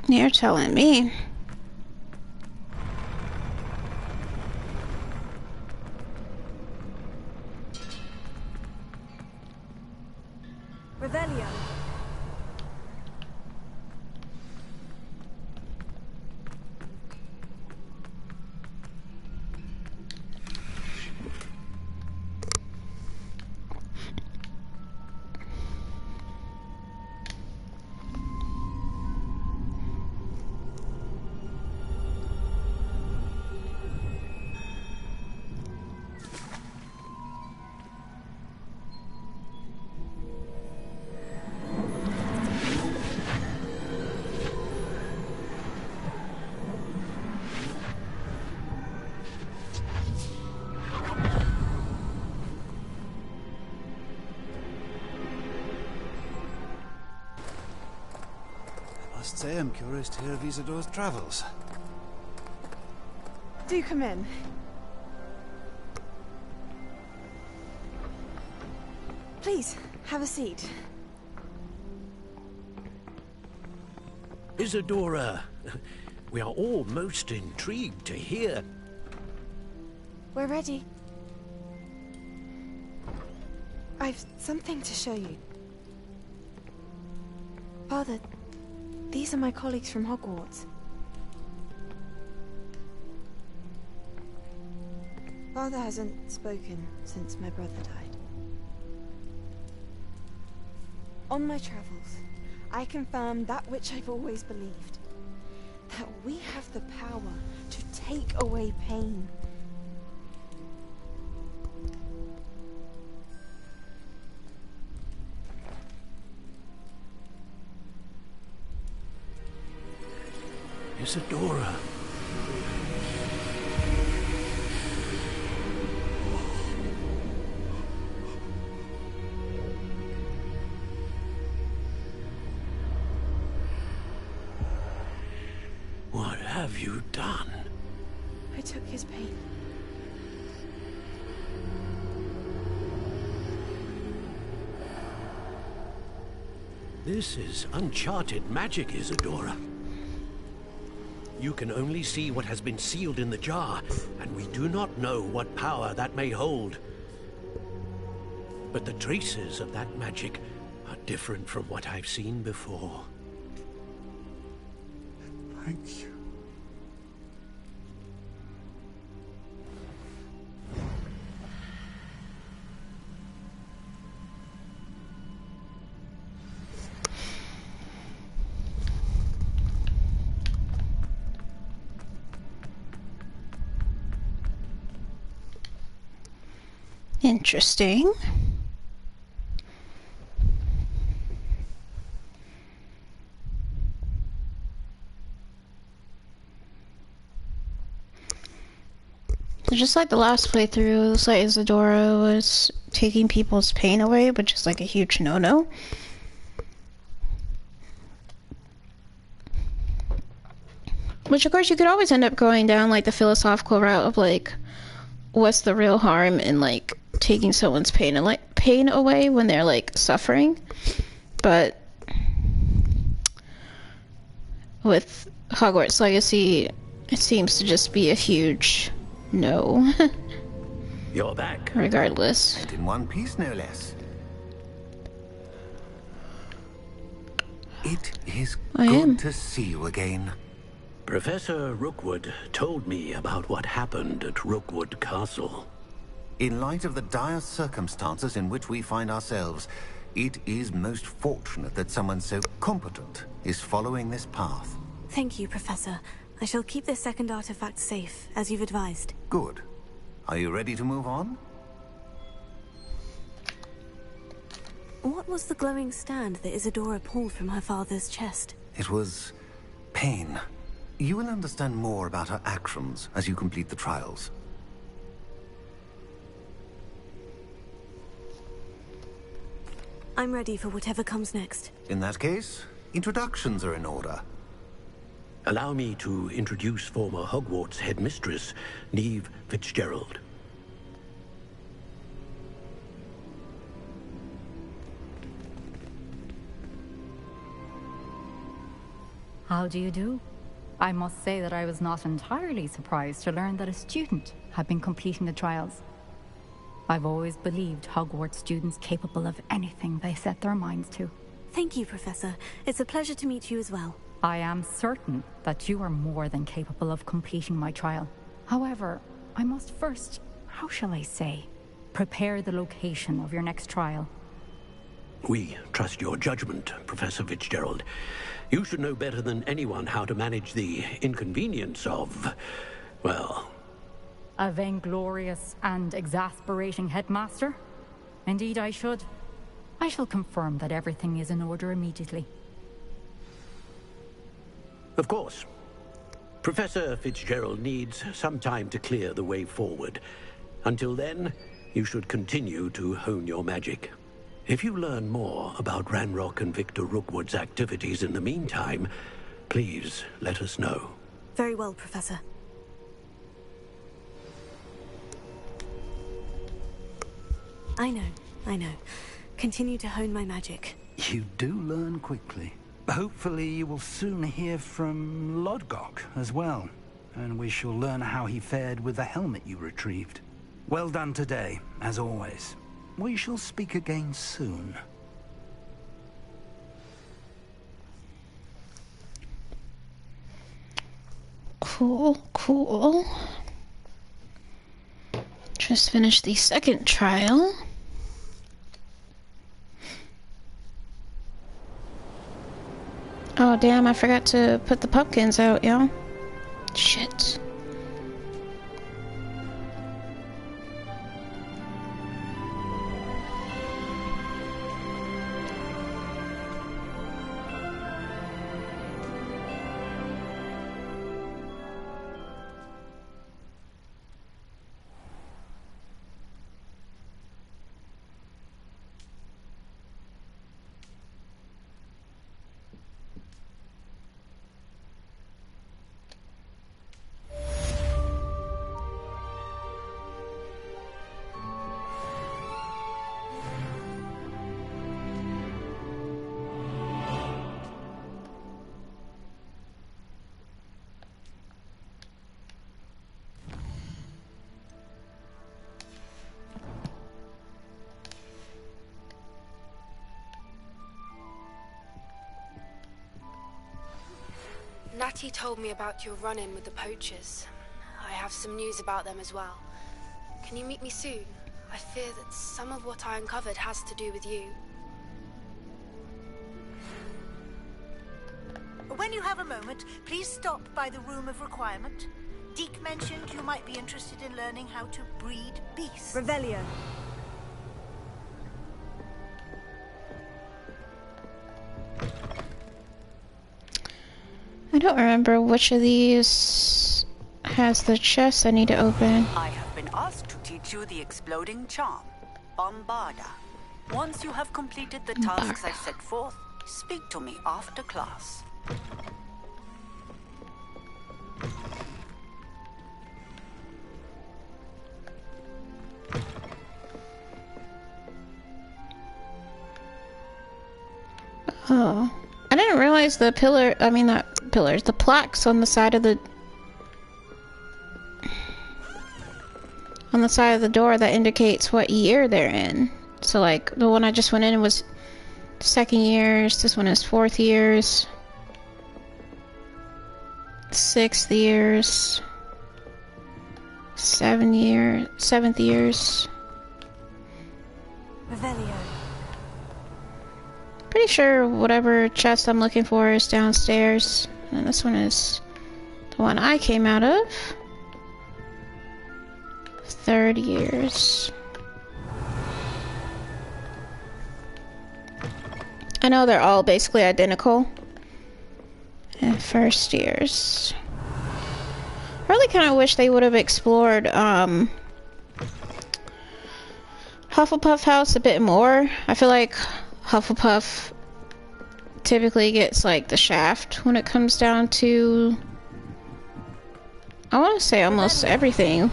You're telling me. Revelio. I must say I'm curious to hear of Isidore's travels. Do come in. Please, have a seat. Isadora, we are all most intrigued to hear. We're ready. I've something to show you. Father, these are my colleagues from Hogwarts. Father hasn't spoken since my brother died. On my travels, I confirmed that which I've always believed. That we have the power to take away pain. Isadora. What have you done? I took his pain. This is uncharted magic, Isadora. You can only see what has been sealed in the jar, and we do not know what power that may hold. But the traces of that magic are different from what I've seen before. Thank you. Interesting. Just like the last playthrough, it looks like Isadora was taking people's pain away, which is like a huge no-no. Which of course you could always end up going down like the philosophical route of like, what's the real harm in like taking someone's pain and like pain away when they're like suffering? But with Hogwarts Legacy, it seems to just be a huge no. You're back. Regardless. And in one piece, no less. It is good to see you again. Professor Rookwood told me about what happened at Rookwood Castle. In light of the dire circumstances in which we find ourselves, it is most fortunate that someone so competent is following this path. Thank you, Professor. I shall keep this second artifact safe, as you've advised. Good. Are you ready to move on? What was the glowing stand that Isadora pulled from her father's chest? It was pain. You will understand more about her actions as you complete the trials. I'm ready for whatever comes next. In that case, introductions are in order. Allow me to introduce former Hogwarts headmistress, Neve Fitzgerald. How do you do? I must say that I was not entirely surprised to learn that a student had been completing the trials. I've always believed Hogwarts students capable of anything they set their minds to. Thank you, Professor. It's a pleasure to meet you as well. I am certain that you are more than capable of completing my trial. However, I must first, how shall I say, prepare the location of your next trial. We trust your judgment, Professor Fitzgerald. You should know better than anyone how to manage the inconvenience of, well... A vainglorious and exasperating headmaster? Indeed I should. I shall confirm that everything is in order immediately. Of course. Professor Fitzgerald needs some time to clear the way forward. Until then, you should continue to hone your magic. If you learn more about Ranrock and Victor Rookwood's activities in the meantime, please let us know. Very well, Professor. I know. Continue to hone my magic. You do learn quickly. Hopefully you will soon hear from Lodgok as well, and we shall learn how he fared with the helmet you retrieved. Well done today, as always. We shall speak again soon. Cool, cool. Just finished the second trial. Oh damn, I forgot to put the pumpkins out, y'all. Shit. Natty told me about your run-in with the poachers. I have some news about them as well. Can you meet me soon? I fear that some of what I uncovered has to do with you. When you have a moment, please stop by the Room of Requirement. Deke mentioned you might be interested in learning how to breed beasts. Revelio. I don't remember which of these has the chest I need to open. I have been asked to teach you the exploding charm, Bombarda. Once you have completed the tasks I've set forth, speak to me after class. Oh. I didn't realize the the plaques on the side of the door that indicates what year they're in. So like the one I just went in was 2nd years, this one is 4th years, 6th years, 7th years. Revelio. Pretty sure whatever chest I'm looking for is downstairs. And this one is the one I came out of. 3rd years. I know they're all basically identical. And 1st years. I really kind of wish they would have explored Hufflepuff House a bit more. I feel like Hufflepuff typically gets like the shaft when it comes down to, I want to say almost everything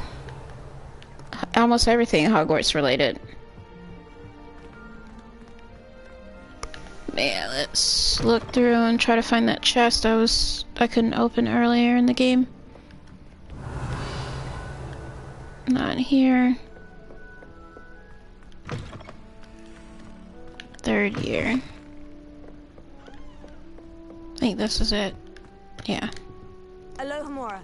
Hogwarts related. Yeah, let's look through and try to find that chest I couldn't open earlier in the game. Not here. 3rd year. I think this is it. Yeah. Alohomora.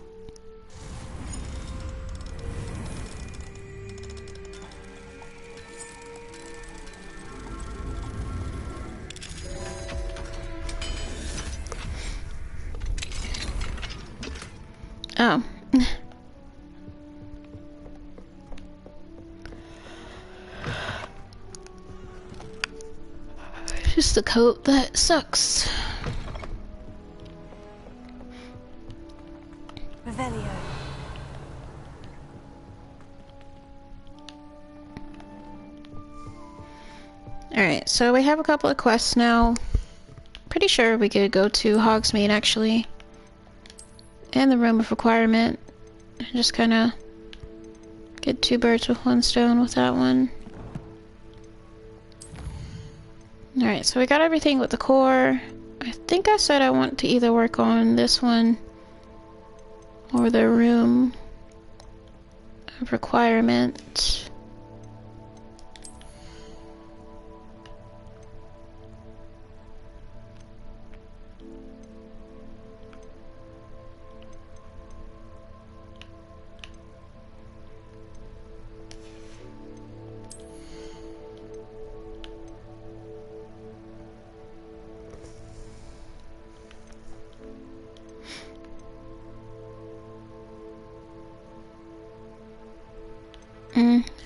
Oh. Just the coat that sucks. Revelio. Alright, so we have a couple of quests now. Pretty sure we could go to Hogsmeade actually. And the Room of Requirement. Just kinda get 2 birds with 1 stone with that one. Alright, so we got everything with the core. I think I said I want to either work on this one or the room of requirement.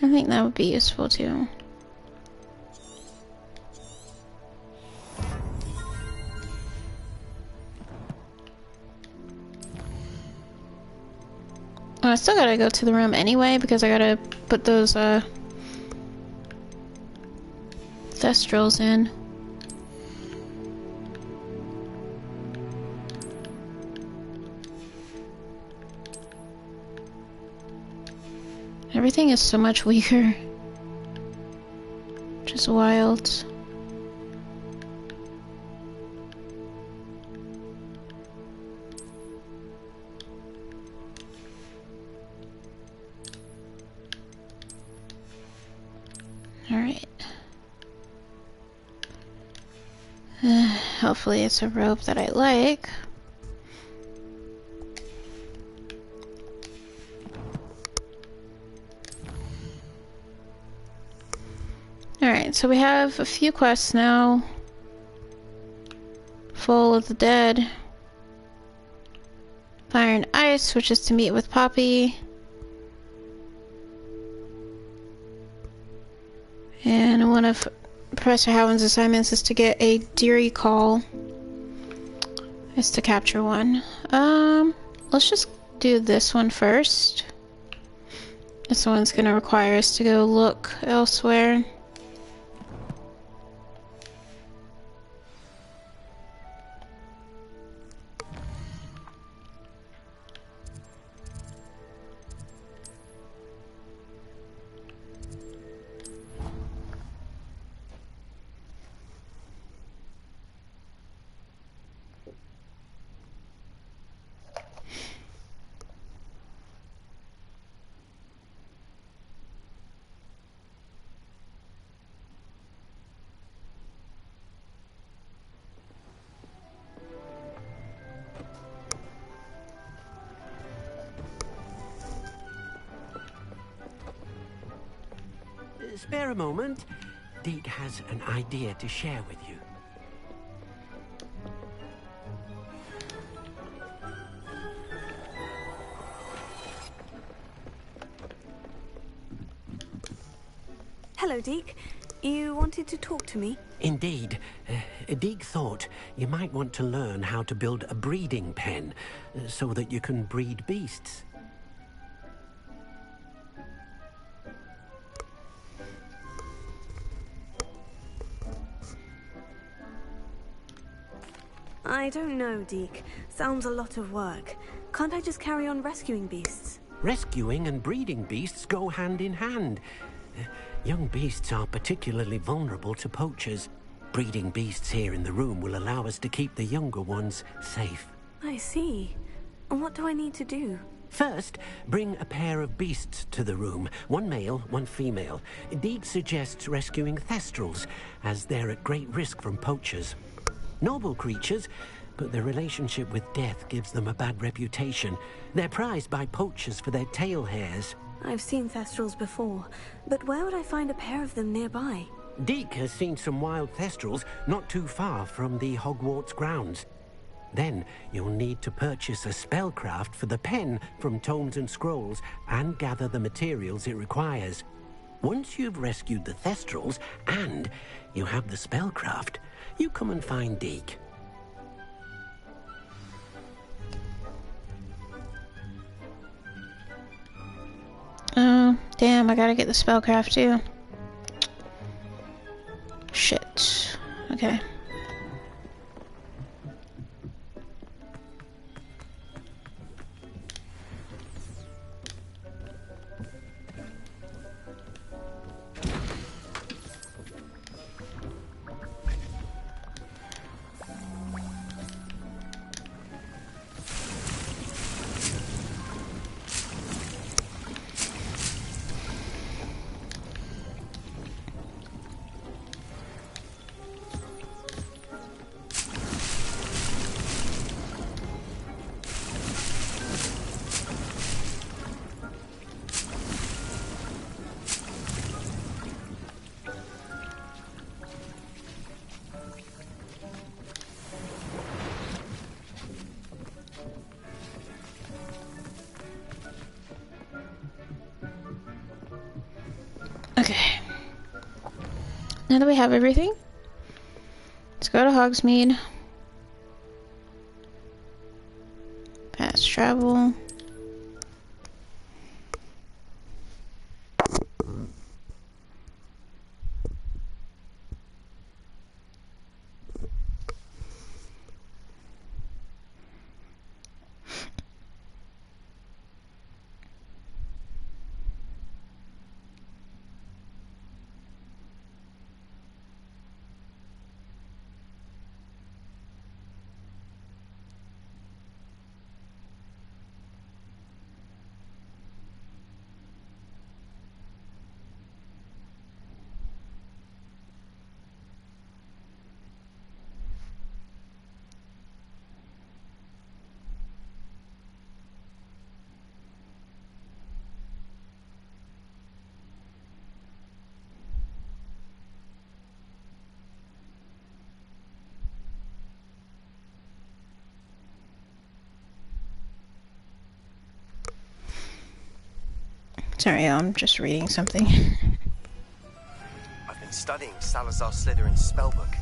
I think that would be useful too. Oh, I still gotta go to the room anyway because I gotta put those thestrals in. Everything is so much weaker, which is wild. Alright. Hopefully it's a rope that I like. Alright, so we have a few quests now. Full of the Dead. Fire and Ice, which is to meet with Poppy. And one of Professor Howland's assignments is to get a Deary call. Is to capture one. Let's just do this one first. This one's gonna require us to go look elsewhere. Spare a moment. Deke has an idea to share with you. Hello, Deke. You wanted to talk to me? Indeed. Deke thought you might want to learn how to build a breeding pen so that you can breed beasts. I don't know, Deke. Sounds a lot of work. Can't I just carry on rescuing beasts? Rescuing and breeding beasts go hand in hand. Young beasts are particularly vulnerable to poachers. Breeding beasts here in the room will allow us to keep the younger ones safe. I see. And what do I need to do? First, bring a pair of beasts to the room. One male, one female. Deke suggests rescuing thestrals, as they're at great risk from poachers. Noble creatures, but their relationship with death gives them a bad reputation. They're prized by poachers for their tail hairs. I've seen thestrals before, but where would I find a pair of them nearby? Deke has seen some wild thestrals not too far from the Hogwarts grounds. Then you'll need to purchase a spellcraft for the pen from Tomes and Scrolls and gather the materials it requires. Once you've rescued the thestrals and you have the spellcraft, you come and find Deke. Oh, damn, I gotta get the spellcraft too. Shit. Okay. now that we have everything, let's go to Hogsmeade. Fast travel. Sorry, I'm just reading something. I've been studying Salazar Slytherin's spellbook.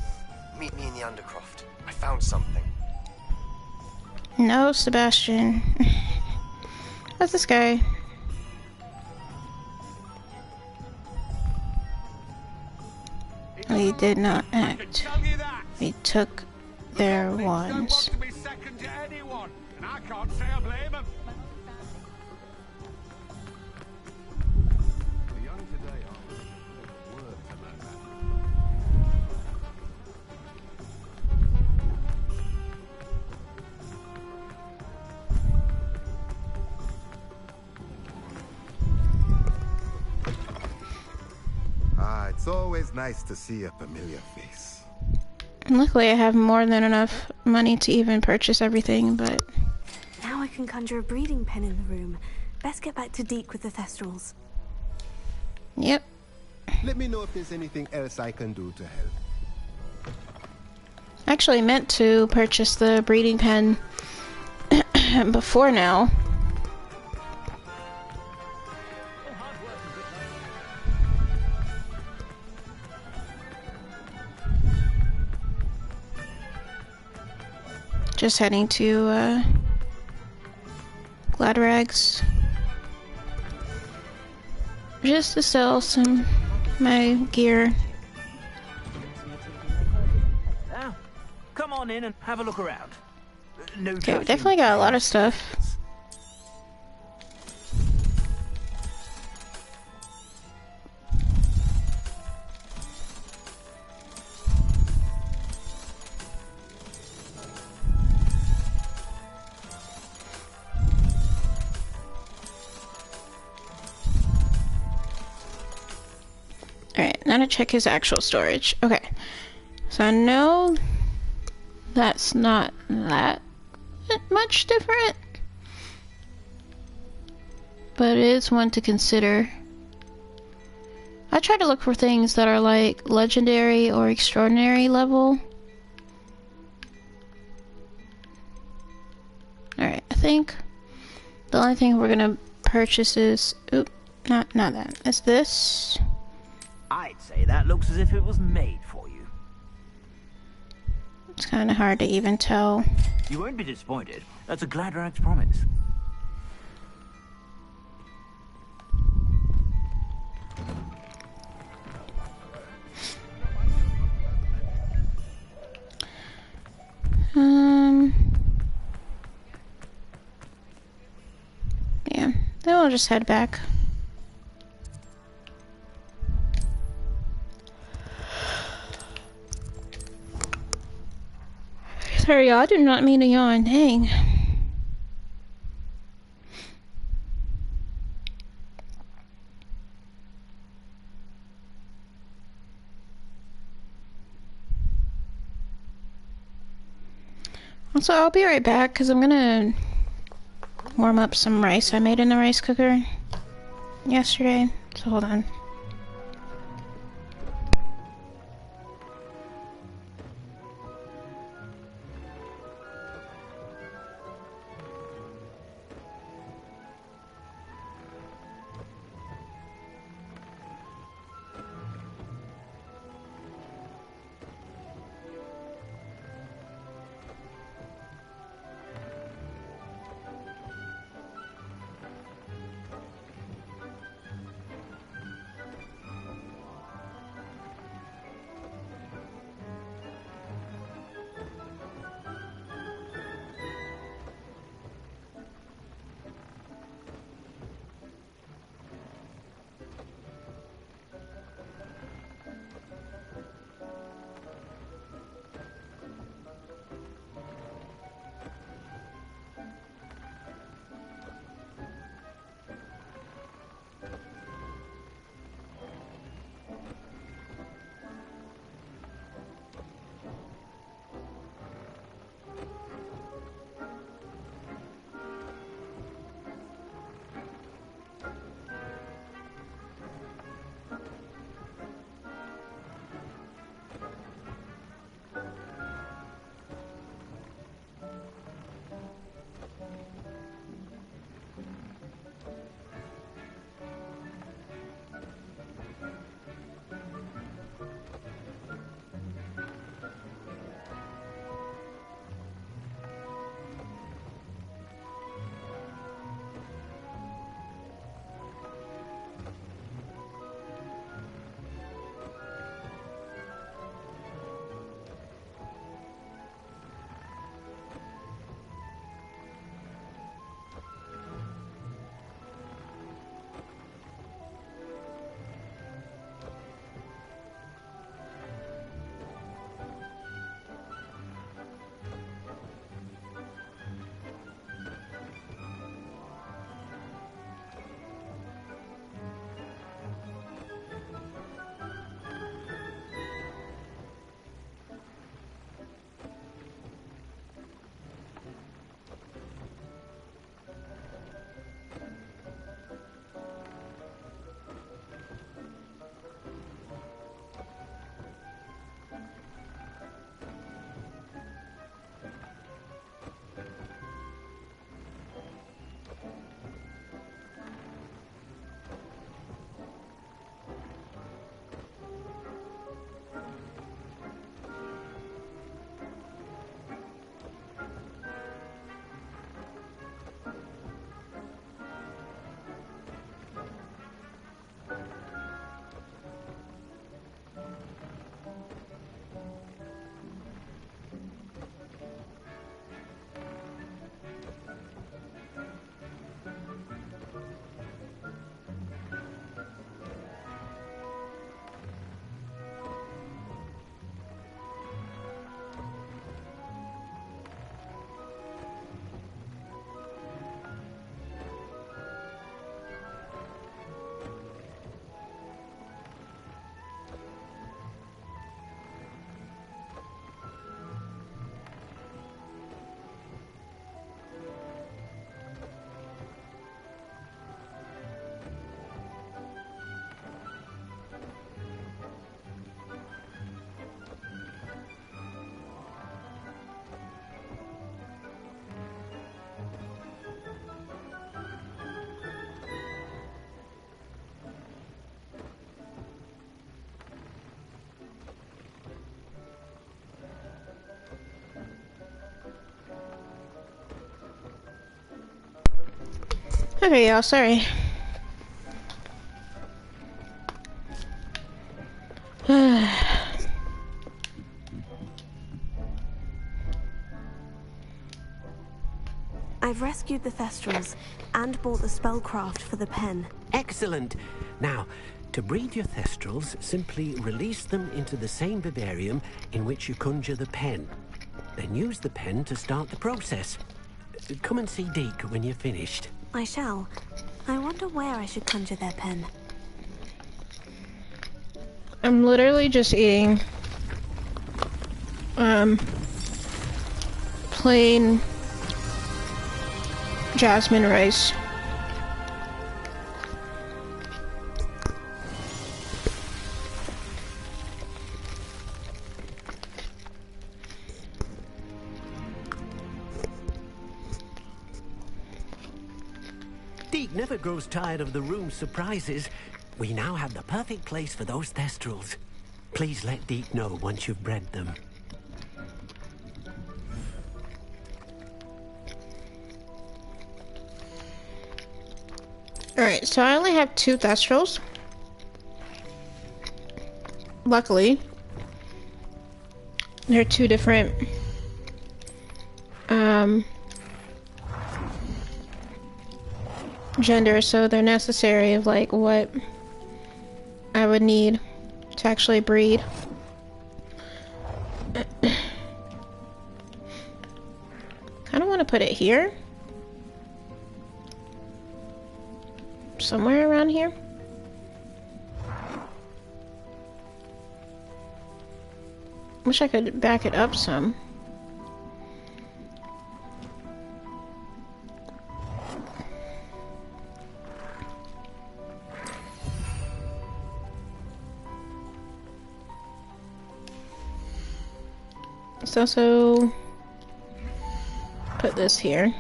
Meet me in the Undercroft. I found something. No, Sebastian. How's this guy? We did not act. We took their wands. It's always nice to see a familiar face. Luckily, I have more than enough money to even purchase everything, but... Now I can conjure a breeding pen in the room. Best get back to Deke with the Thestrals. Yep. Let me know if there's anything else I can do to help. I actually meant to purchase the breeding pen before now. Just heading to Gladrags just to sell some my gear. Come on in and have a look around. No Okay, we definitely got a lot of stuff. Alright, now to check his actual storage. Okay, so I know that's not that much different, but it is one to consider. I try to look for things that are like legendary or extraordinary level. Alright, I think the only thing we're gonna purchase is... Oop, not that. It's this. I'd say that looks as if it was made for you. It's kind of hard to even tell. You won't be disappointed. That's a Gladrag's promise. Yeah, then we'll just head back. Sorry, I did not mean to yawn. Dang. Also, I'll be right back because I'm gonna warm up some rice I made in the rice cooker yesterday. So hold on. Okay, y'all, sorry. I've rescued the Thestrals and bought the spellcraft for the pen. Excellent. Now, to breed your Thestrals, simply release them into the same vivarium in which you conjure the pen. Then use the pen to start the process. Come and see Deke when you're finished. I shall. I wonder where I should conjure their pen. I'm literally just eating plain jasmine rice. Deke never grows tired of the room's surprises. We now have the perfect place for those Thestrals. Please let Deke know once you've bred them. Alright, so I only have 2 Thestrals. Luckily. They're 2 different genders, so they're necessary of like what I would need to actually breed. Kinda wanna put it here. Somewhere around here. Wish I could back it up some. Let's also put this here.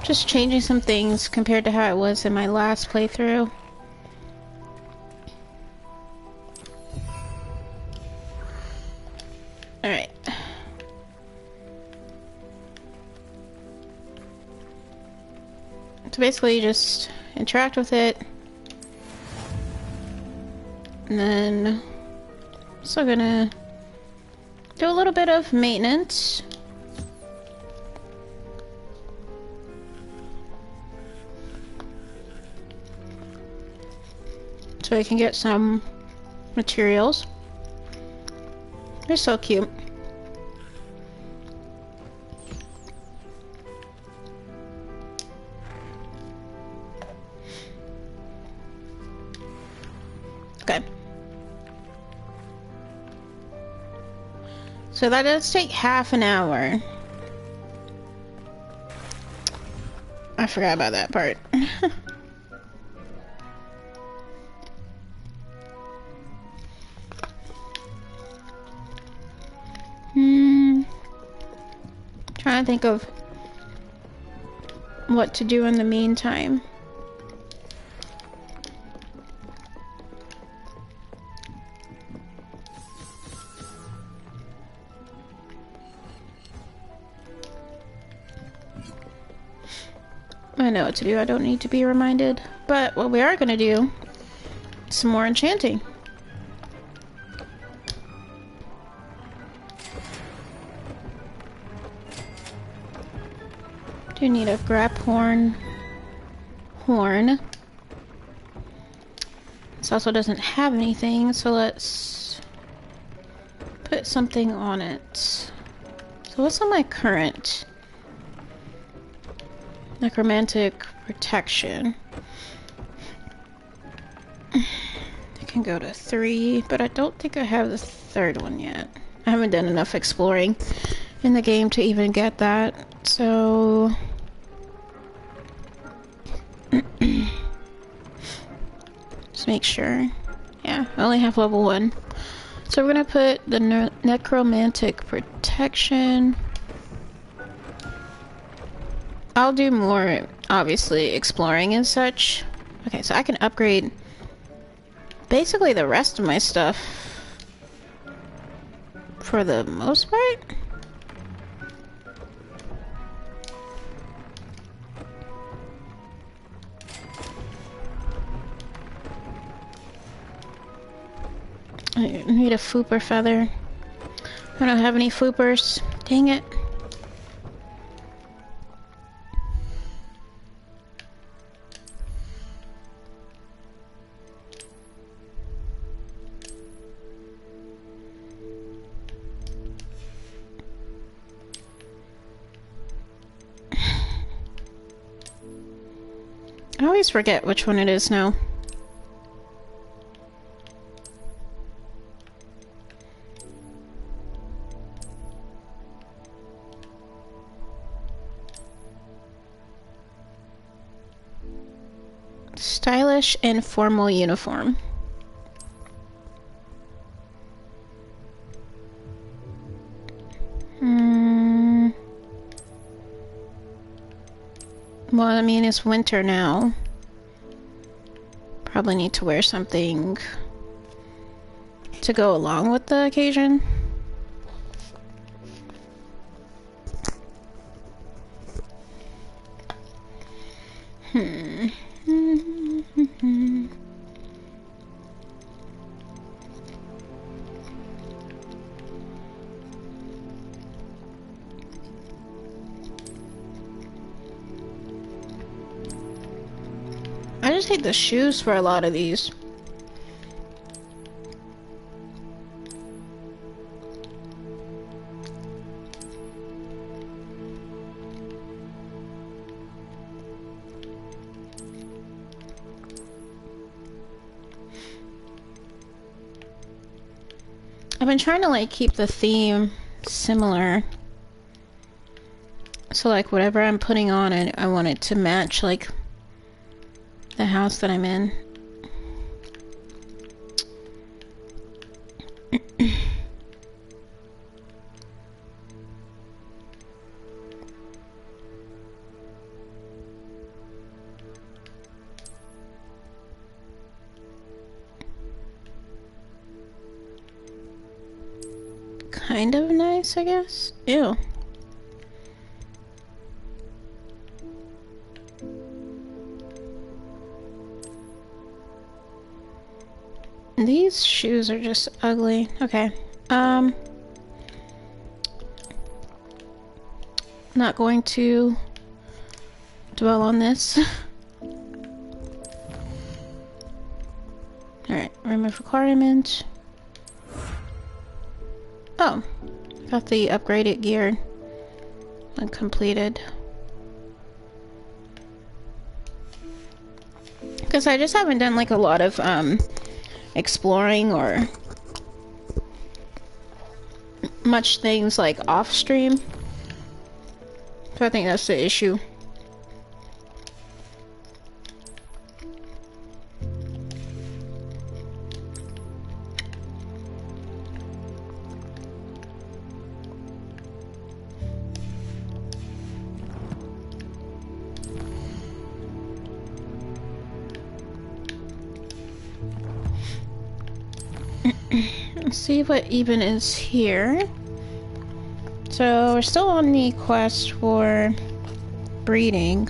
Just changing some things compared to how it was in my last playthrough. Alright. So basically you just interact with it. And then also gonna do a little bit of maintenance. So I can get some materials. They're so cute. Okay. So that does take half an hour. I forgot about that part. Trying to think of what to do in the meantime. I know what to do, I don't need to be reminded. But what we are gonna do, some more enchanting. Do need a Graphorn horn. This also doesn't have anything, so let's put something on it. So what's on my current? Necromantic protection. I can go to 3, but I don't think I have the 3rd one yet. I haven't done enough exploring in the game to even get that, so just make sure. Yeah, I only have level 1. So we're gonna put the necromantic protection. I'll do more, obviously, exploring and such. Okay, so I can upgrade basically the rest of my stuff for the most part. I need a fooper feather. I don't have any foopers. Dang it. I always forget which one it is now. Stylish and formal uniform. Well, I mean, it's winter now. Probably need to wear something to go along with the occasion. I just hate the shoes for a lot of these. I've been trying to like keep the theme similar. So like whatever I'm putting on, I want it to match like the house that I'm in. Kind of nice, I guess. Ew. These shoes are just ugly. Okay. Not going to dwell on this. Alright, remove requirement. Oh, got the upgraded gear completed. Because I just haven't done like a lot of exploring or much things like off stream, so I think that's the issue. Let's see what even is here. So we're still on the quest for breeding.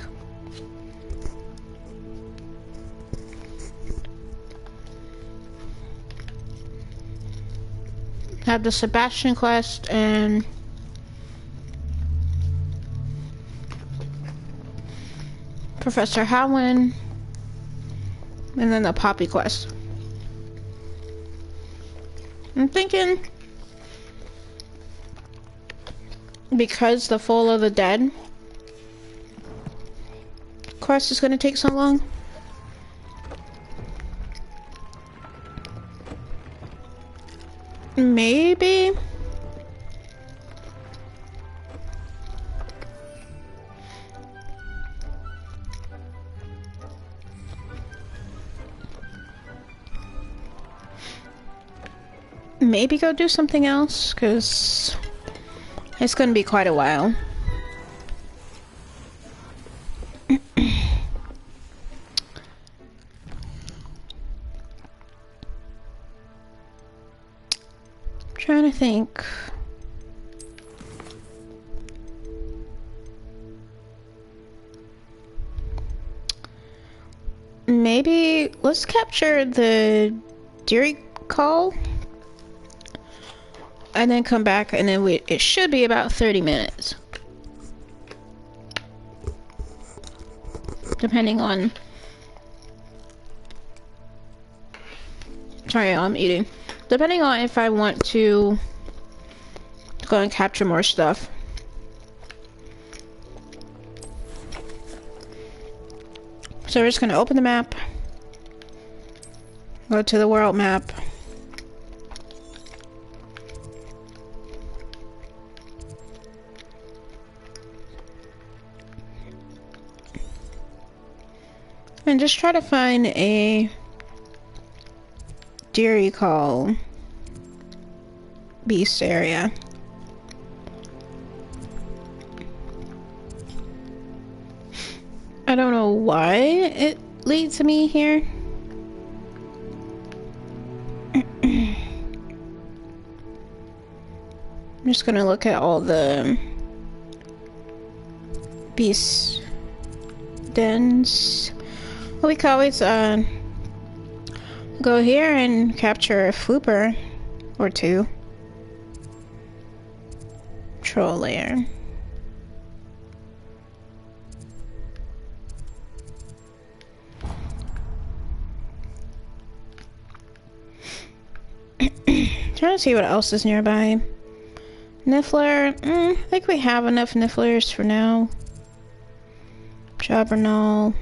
Have the Sebastian quest and Professor Howland, and then the Poppy quest. I'm thinking because the Fall of the Dead quest is going to take so long. Maybe. Maybe go do something else, because it's going to be quite a while. Trying to think. Maybe let's capture the Deary call and then come back, and then it should be about 30 minutes. Depending on... Sorry, I'm eating. Depending on if I want to go and capture more stuff. So we're just gonna open the map. Go to the world map. And just try to find a Deary call beast area. I don't know why it leads me here. I'm just gonna look at all the beast dens. We could always go here and capture a flooper or two. Troll lair. Trying to see what else is nearby. Niffler. I think we have enough Nifflers for now. Jobberknoll.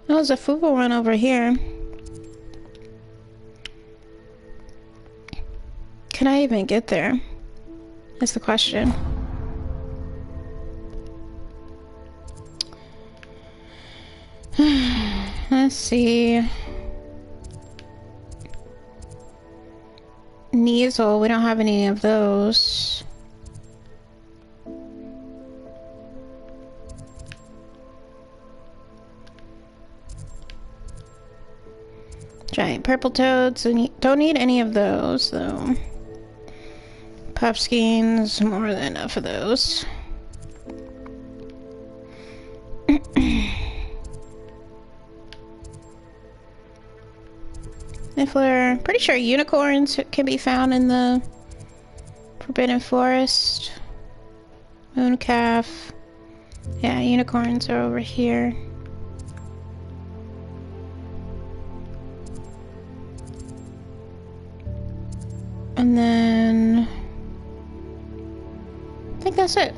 Oh, there's a Fubu one over here. Can I even get there? That's the question. Let's see. Neasel, we don't have any of those. Giant purple toads, don't need any of those though. Puffskeins, more than enough of those. Niffler, pretty sure unicorns can be found in the Forbidden Forest. Mooncalf. Yeah, unicorns are over here. And then I think that's it.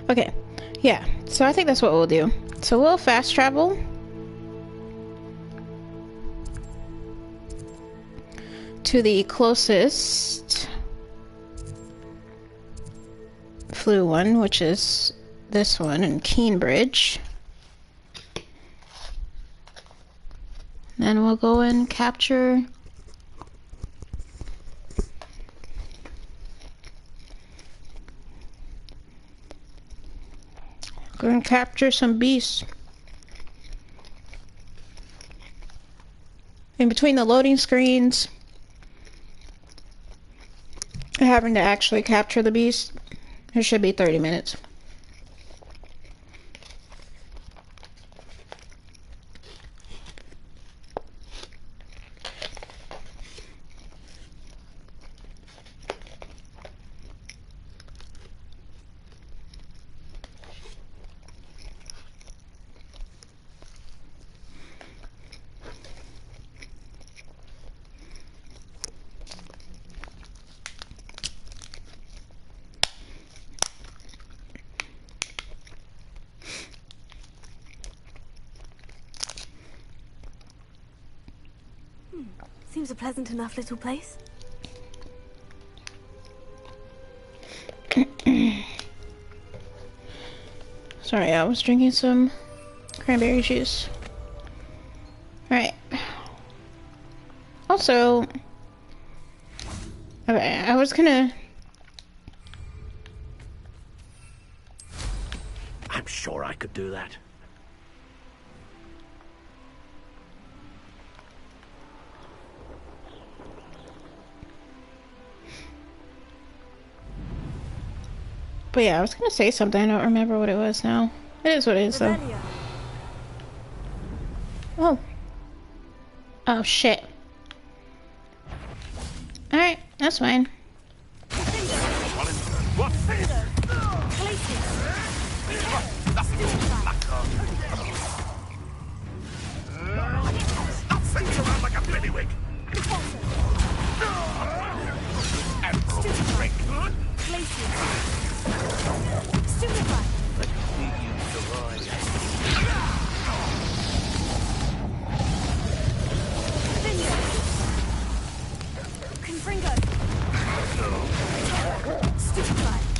Okay, yeah, so I think that's what we'll do. So we'll fast travel to the closest flu one, which is this one in Keenbridge. Then we'll go and capture some beasts. In between the loading screens, having to actually capture the beast, it should be 30 minutes. Seems a pleasant enough little place. Sorry, I was drinking some cranberry juice. Alright. Also, Okay, I was gonna... I'm sure I could do that. But yeah, I was gonna say something. I don't remember what it was now. It is what it is, though. Oh. Oh, shit. Alright, that's fine. Stop singing around like a billywig! Admirable trick.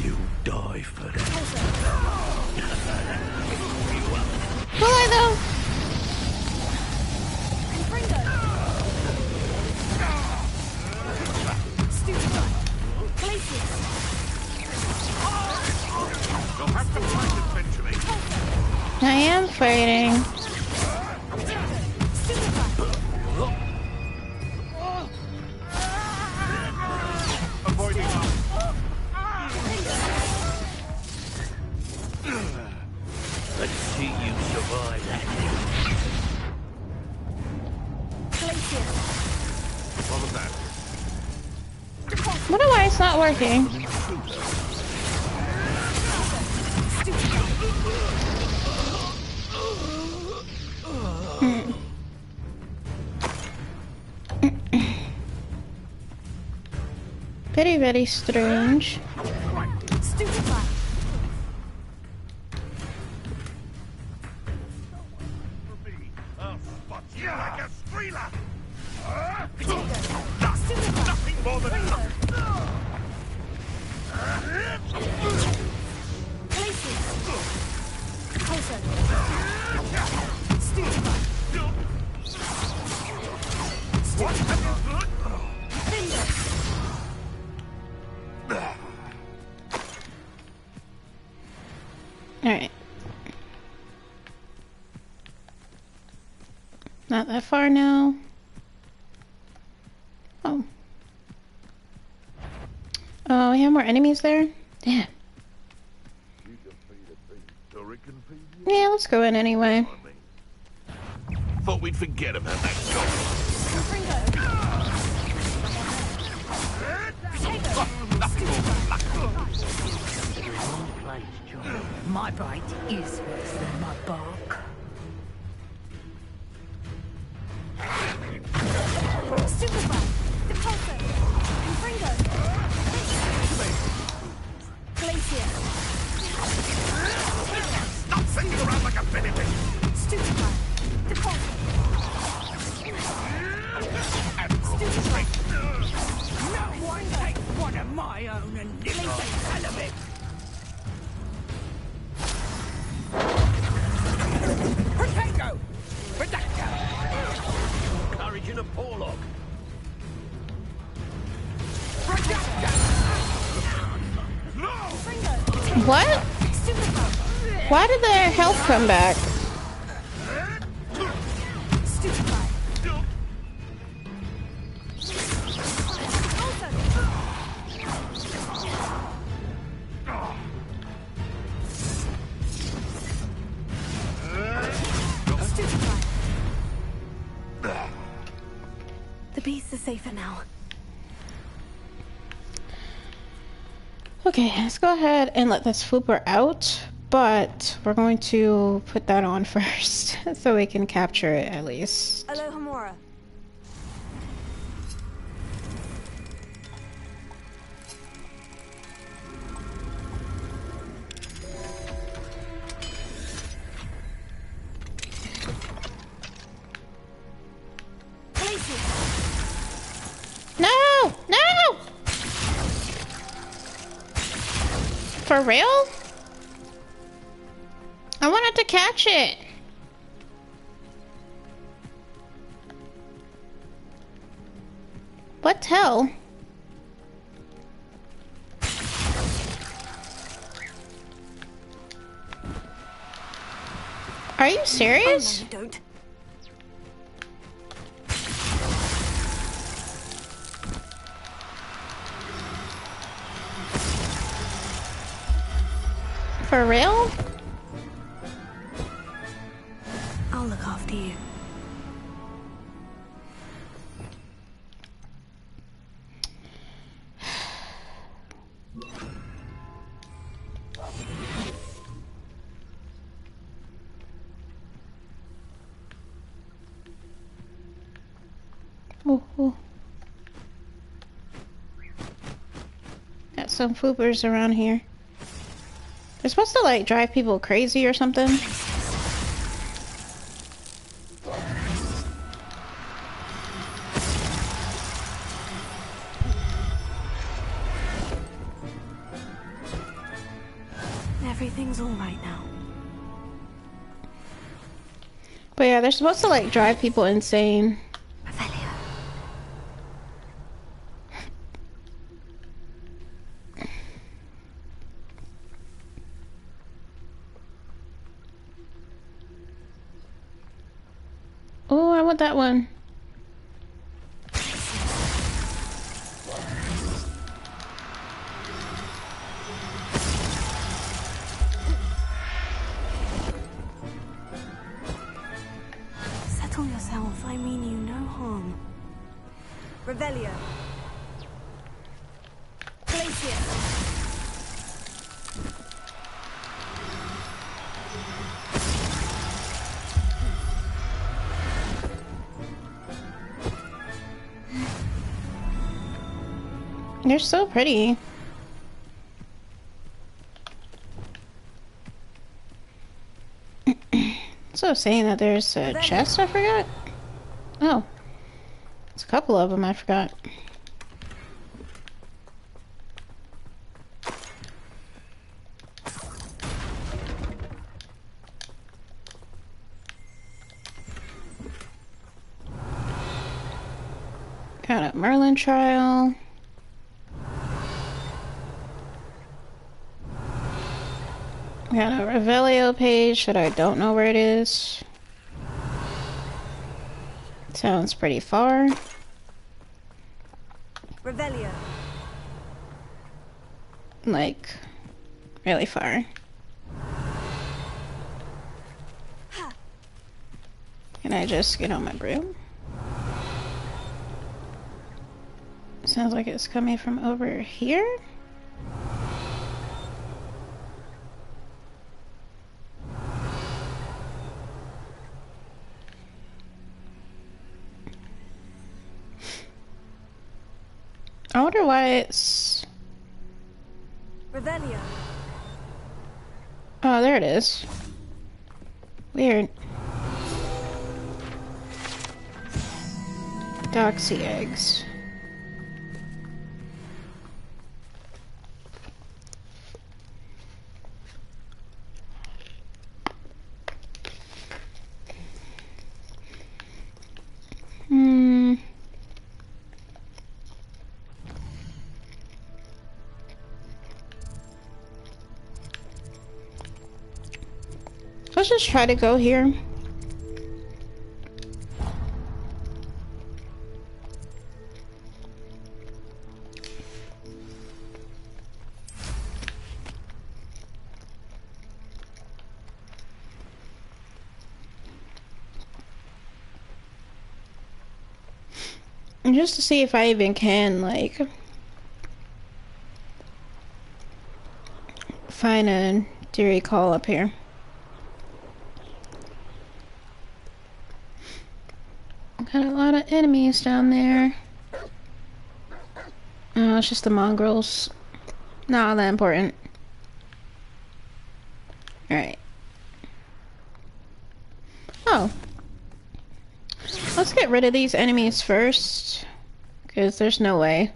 You die for that. Will I, though? You'll have to fight eventually. I am fighting. Avoiding Let's see you survive that. What was that? Wonder why it's not working. Very, very strange. I'll spot you like a streeler! Nothing more than luck! What have you done? Alright. Not that far now. Oh. Oh, we have more enemies there? Damn. Yeah, let's go in anyway. Thought we'd forget about that job. Nothing more than luck. My bite is worse than my bark. Superfly, Depulso, Confringo, Glacier. Stop singing around like a billywig! Superfly, Depulso. Admirable trick. No one takes one of my own and nips the hell of it. Protego! Protector! Courage in a porlock. What? Why did their health come back? The beasts are safer now. Okay, let's go ahead and let this flooper out, but we're going to put that on first so we can capture it at least. Aloha Mora. No! No! For real? I wanted to catch it. What the hell? Are you serious? Oh, no, you don't. For real? I'll look after you. Ooh. Got some foopers around here. They're supposed to like drive people crazy or something. Everything's all right now. But yeah, they're supposed to like drive people insane. Oh, I want that one. Settle yourself. I mean you no harm. Revelio. Glacier. They're so pretty. So saying that there's a chest I forgot? Oh. It's a couple of them I forgot. Got a Merlin trial. Got a Revelio page that I don't know where it is. Sounds pretty far. Revelio. Like, really far. Can I just get on my broom? Sounds like it's coming from over here. I wonder why it's... Revelio. Oh, there it is. Weird. Doxy eggs. Let's just try to go here. And just to see if I even can, like, find a Deary Call up here. Got a lot of enemies down there. Oh, it's just the mongrels. Not that important. Alright. Oh. Let's get rid of these enemies first. Because there's no way.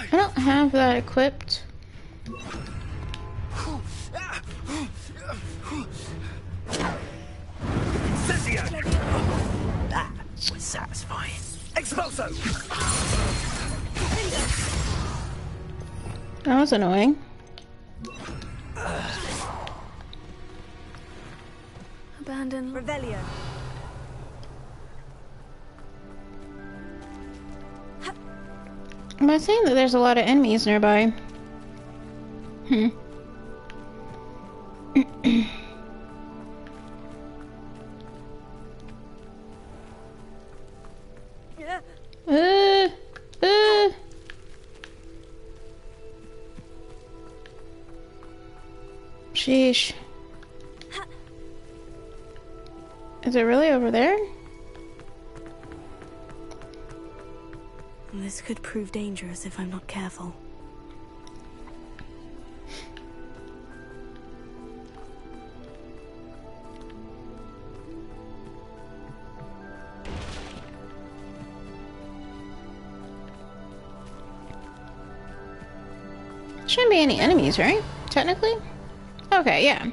I don't have that equipped. was satisfying. Expulso! That was annoying. Abandon. Revelio. Am I saying that there's a lot of enemies nearby? Hmm. Sheesh. Is it really over there? This could prove dangerous if I'm not careful. Shouldn't be any enemies, right? Technically? Okay, yeah.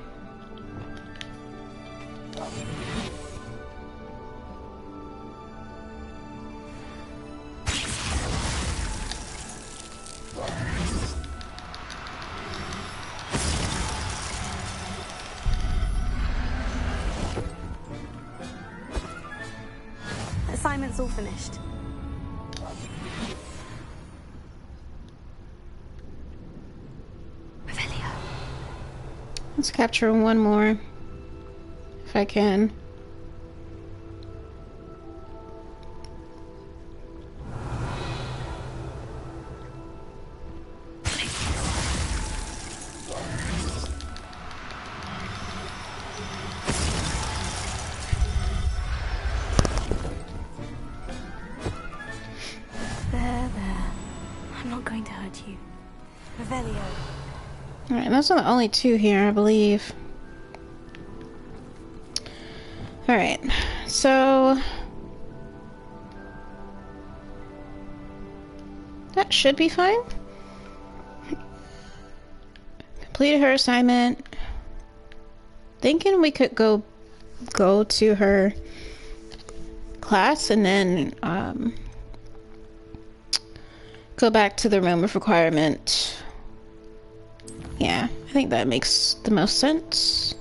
Assignment's all finished. Let's capture one more, if I can. There. I'm not going to hurt you. Revelio. Alright, those are the only two here, I believe. Alright, so... that should be fine. Completed her assignment. Thinking we could go to her class and then, go back to the room of requirement. Yeah, I think that makes the most sense.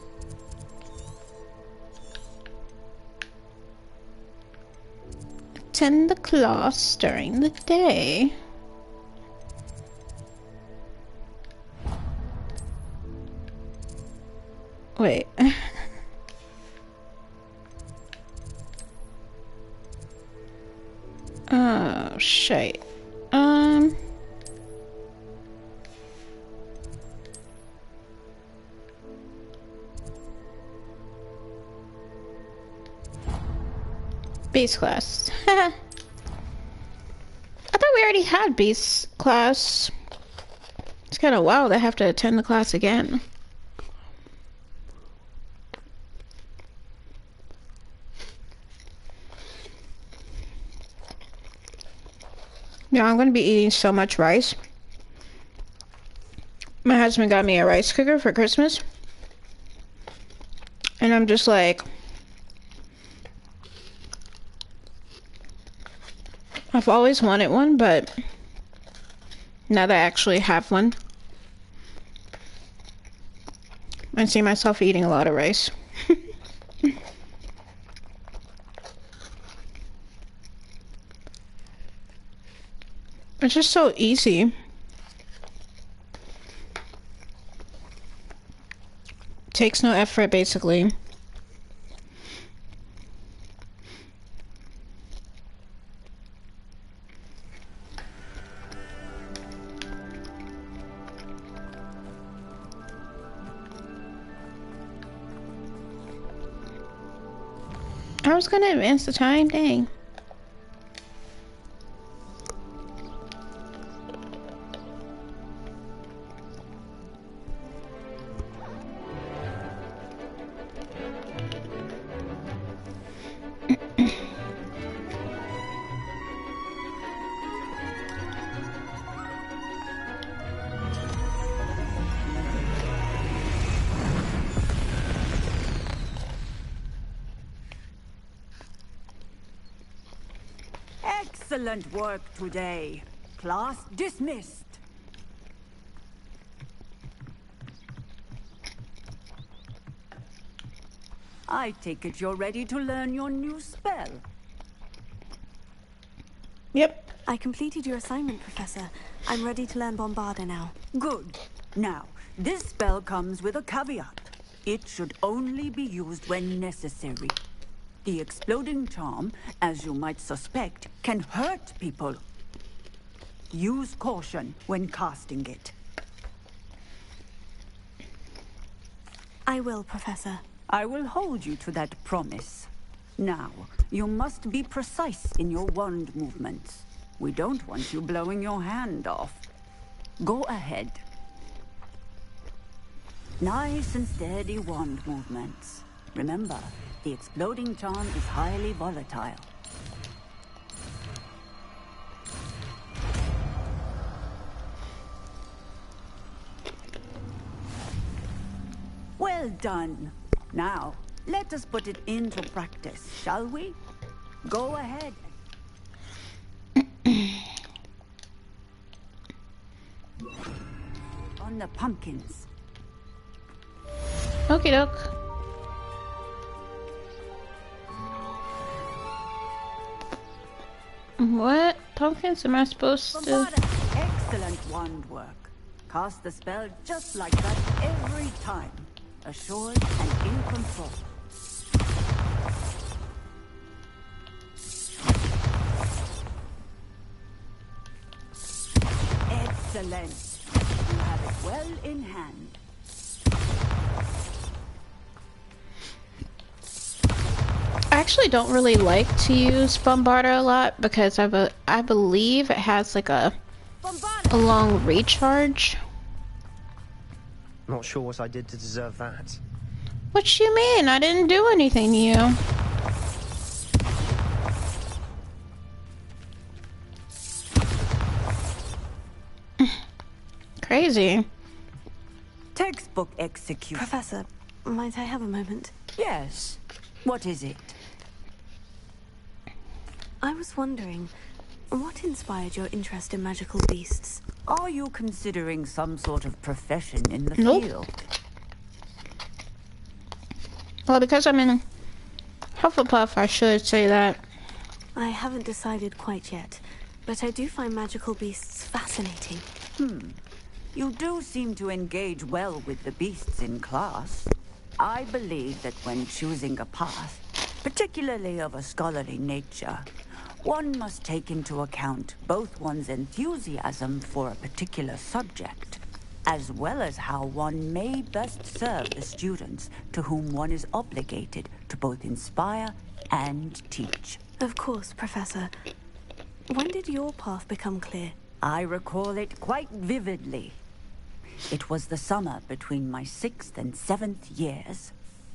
Attend the class during the day. Wait. Oh, shit. Base class. I thought we already had base class. It's kind of wild I have to attend the class again. Yeah, I'm gonna be eating so much rice. My husband got me a rice cooker for Christmas. And I'm just like... I've always wanted one, but now that I actually have one, I see myself eating a lot of rice. It's just so easy. Takes no effort, basically. I was gonna advance the time, dang. Excellent work today. Class dismissed. I take it you're ready to learn your new spell. Yep. I completed your assignment, Professor. I'm ready to learn Bombarda now. Good. Now, this spell comes with a caveat. It should only be used when necessary. The exploding charm, as you might suspect, can hurt people. Use caution when casting it. I will, Professor. I will hold you to that promise. Now, you must be precise in your wand movements. We don't want you blowing your hand off. Go ahead. Nice and steady wand movements. Remember, the exploding charm is highly volatile. Well done. Now, let us put it into practice, shall we? Go ahead. On the pumpkins. Okie doke. What pumpkins am I supposed to? Excellent wand work. Cast the spell just like that every time. Assured and in control. Excellent. You have it well in hand. I actually don't really like to use Bombarda a lot because I believe it has like a long recharge. Not sure what I did to deserve that. What you mean? I didn't do anything to you. Crazy. Textbook execute. Professor, might I have a moment? Yes. What is it? I was wondering, what inspired your interest in magical beasts? Are you considering some sort of profession in the Nope. field? Well, because I'm in Hufflepuff, I should say that. I haven't decided quite yet, but I do find magical beasts fascinating. You do seem to engage well with the beasts in class. I believe that when choosing a path, particularly of a scholarly nature, one must take into account both one's enthusiasm for a particular subject, as well as how one may best serve the students to whom one is obligated to both inspire and teach. Of course, Professor. When did your path become clear? I recall it quite vividly. It was the summer between my 6th and 7th years.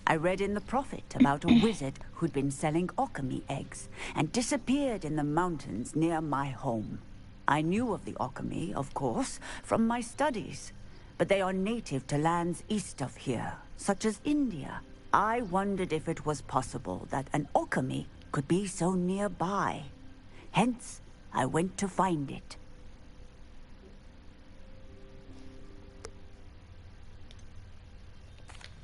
I read in the Prophet about a wizard who'd been selling alchemy eggs and disappeared in the mountains near my home. I knew of the alchemy, of course, from my studies, but they are native to lands east of here, such as India. I wondered if it was possible that an alchemy could be so nearby. Hence, I went to find it.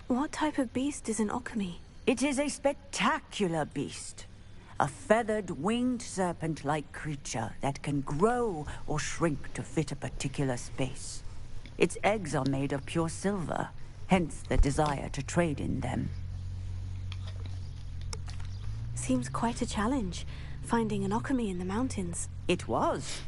What type of beast is an alchemy? It is a spectacular beast. A feathered, winged serpent-like creature that can grow or shrink to fit a particular space. Its eggs are made of pure silver, hence the desire to trade in them. Seems quite a challenge, finding an alchemy in the mountains. It was.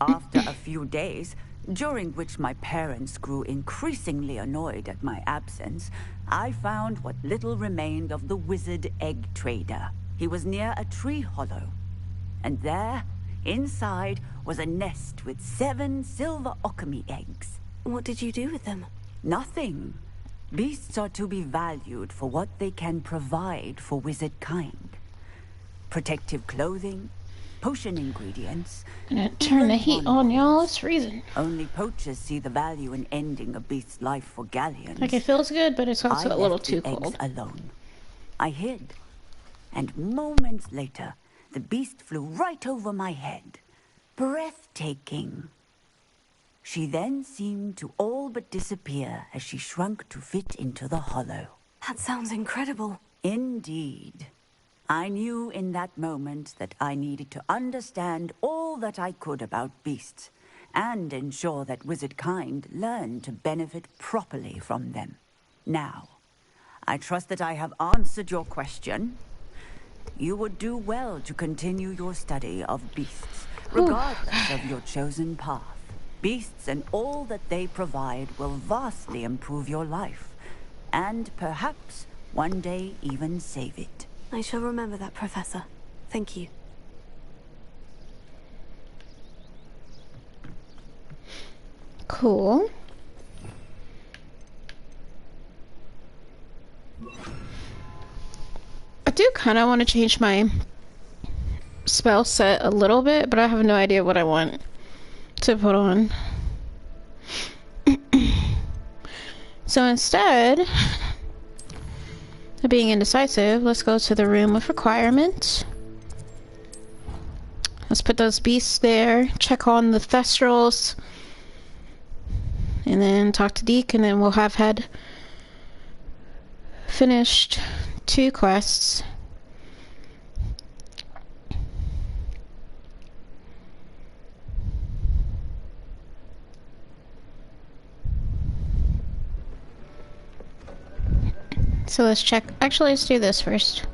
After a few days, during which my parents grew increasingly annoyed at my absence, I found what little remained of the wizard egg trader. He was near a tree hollow. And there, inside, was a nest with 7 silver alchemy eggs. What did you do with them? Nothing. Beasts are to be valued for what they can provide for wizard kind. Protective clothing, potion ingredients. Gonna turn the heat on, y'all. It's freezing. Only poachers see the value in ending a beast's life for galleons. Like, it feels good, but it's also a little too I left the cold. eggs alone. I hid. And moments later, the beast flew right over my head. Breathtaking. She then seemed to all but disappear as she shrunk to fit into the hollow. That sounds incredible. Indeed. I knew in that moment that I needed to understand all that I could about beasts and ensure that wizard kind learned to benefit properly from them. Now, I trust that I have answered your question. You would do well to continue your study of beasts, regardless of your chosen path. Beasts and all that they provide will vastly improve your life, and perhaps one day even save it. I shall remember that, Professor. Thank you. Cool. I do kind of want to change my spell set a little bit, but I have no idea what I want to put on. So instead of being indecisive, let's go to the room of requirements. Let's put those beasts there, check on the Thestrals, and then talk to Deke, and then we'll have had finished 2 quests. So let's check. Actually, let's do this first.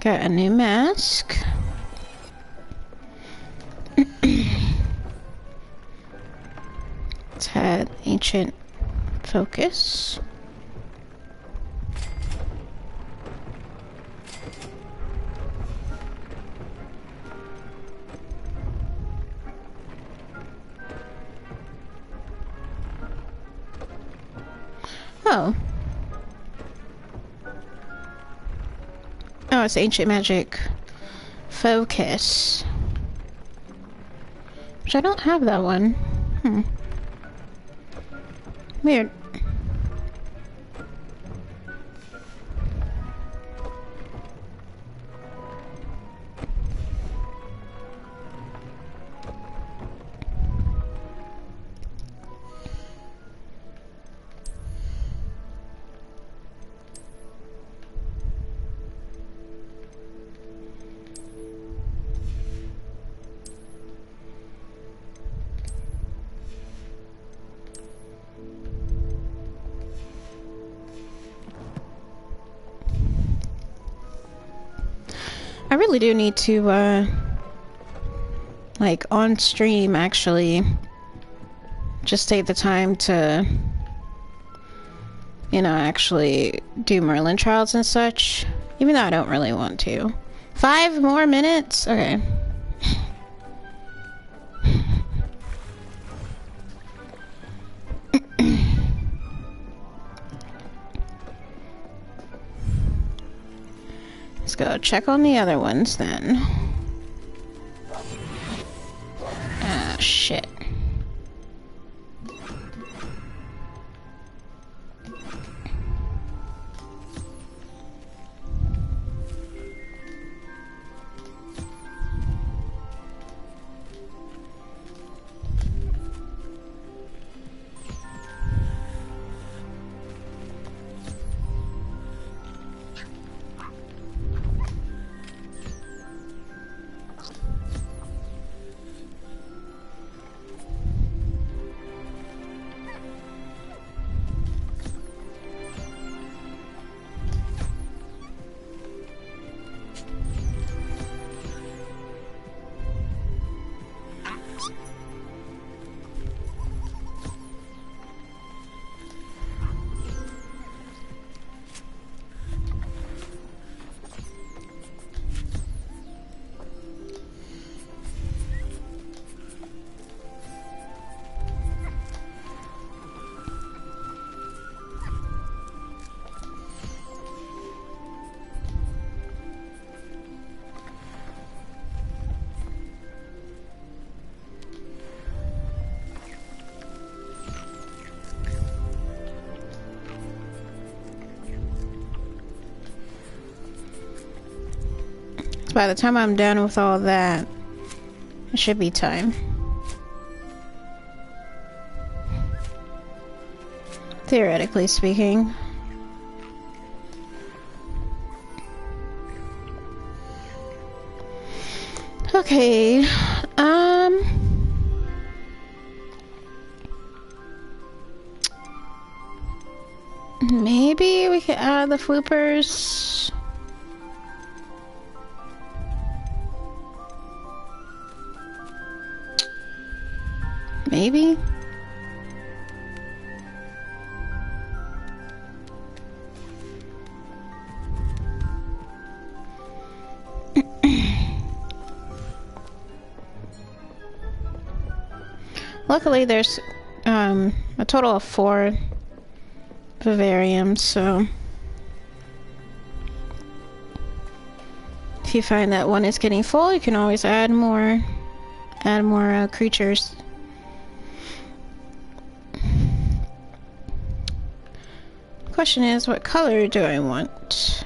Got a new mask. Let's have ancient focus. Oh. Oh, it's ancient magic focus. Which I don't have that one. Weird. I really do need to, like, on stream, actually, just take the time to, you know, actually do Merlin trials and such, even though I don't really want to. 5 more minutes? Okay. Let's go check on the other ones then. Ah, shit. So by the time I'm done with all that, it should be time. Theoretically speaking. Okay, maybe we could add the floopers. Maybe. Luckily, there's a total of 4 vivariums, so if you find that one is getting full, you can always add more creatures. Question is, what color do I want?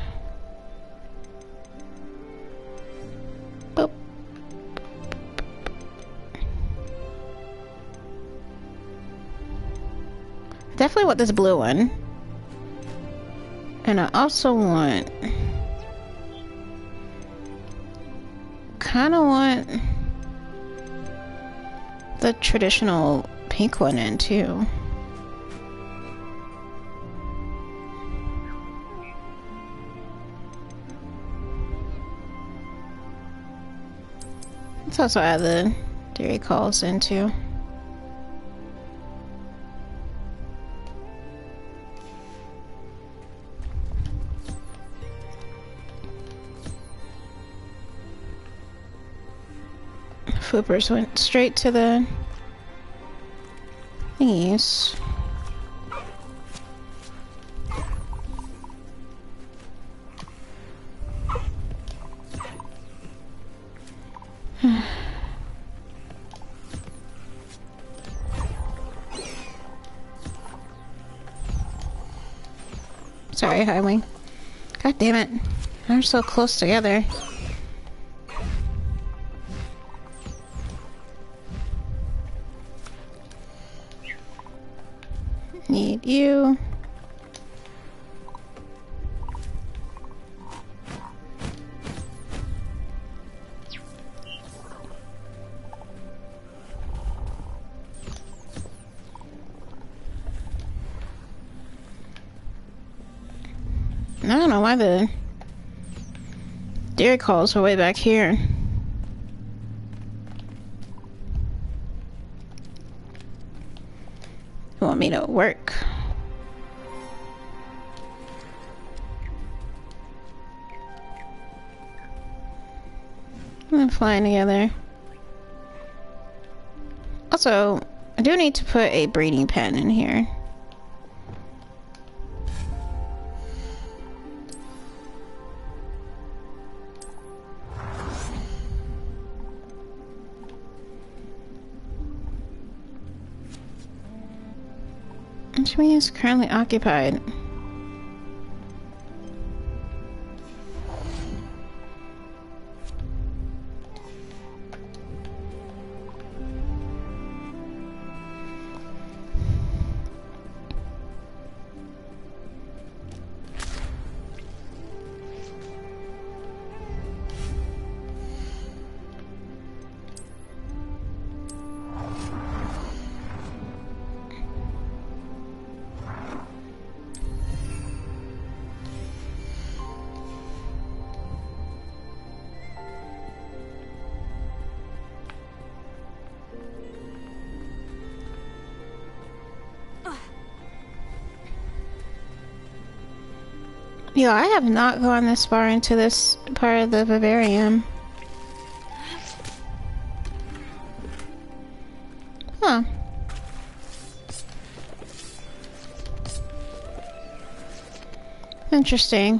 Boop. Definitely want this blue one. And I also want... kinda want the traditional pink one in too. Let's also add the dairy calls in too. Floopers went straight to the thingies. Sorry, Highway. God damn it. They're so close together. Need you. I don't know why the dairy calls are way back here. You want me to work? I'm flying together. Also, I do need to put a breeding pen in here. Which means it's currently occupied. Yo, I have not gone this far into this part of the vivarium. Huh. Interesting.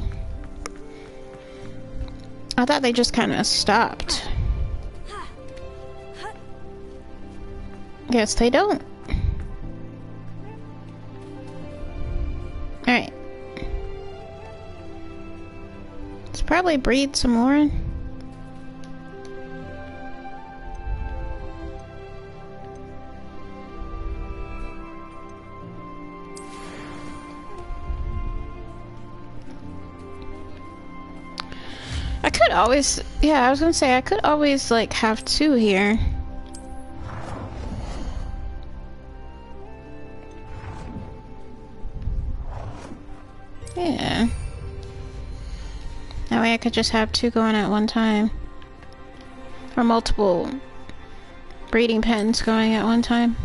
I thought they just kind of stopped. Guess they don't. Alright. Let's probably breed some more. I could always, yeah, I was gonna say I could always like have 2 here. Yeah. That way I could just have 2 going at one time. Or multiple breeding pens going at one time.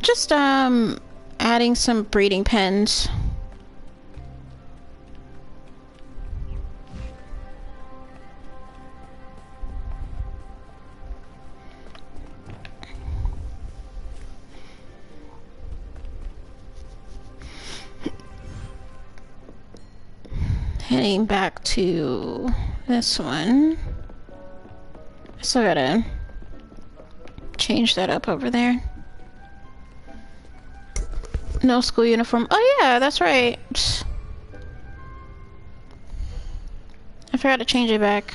Just adding some breeding pens. Heading back to this one. I still gotta change that up over there. No school uniform. Oh yeah, that's right. I forgot to change it back.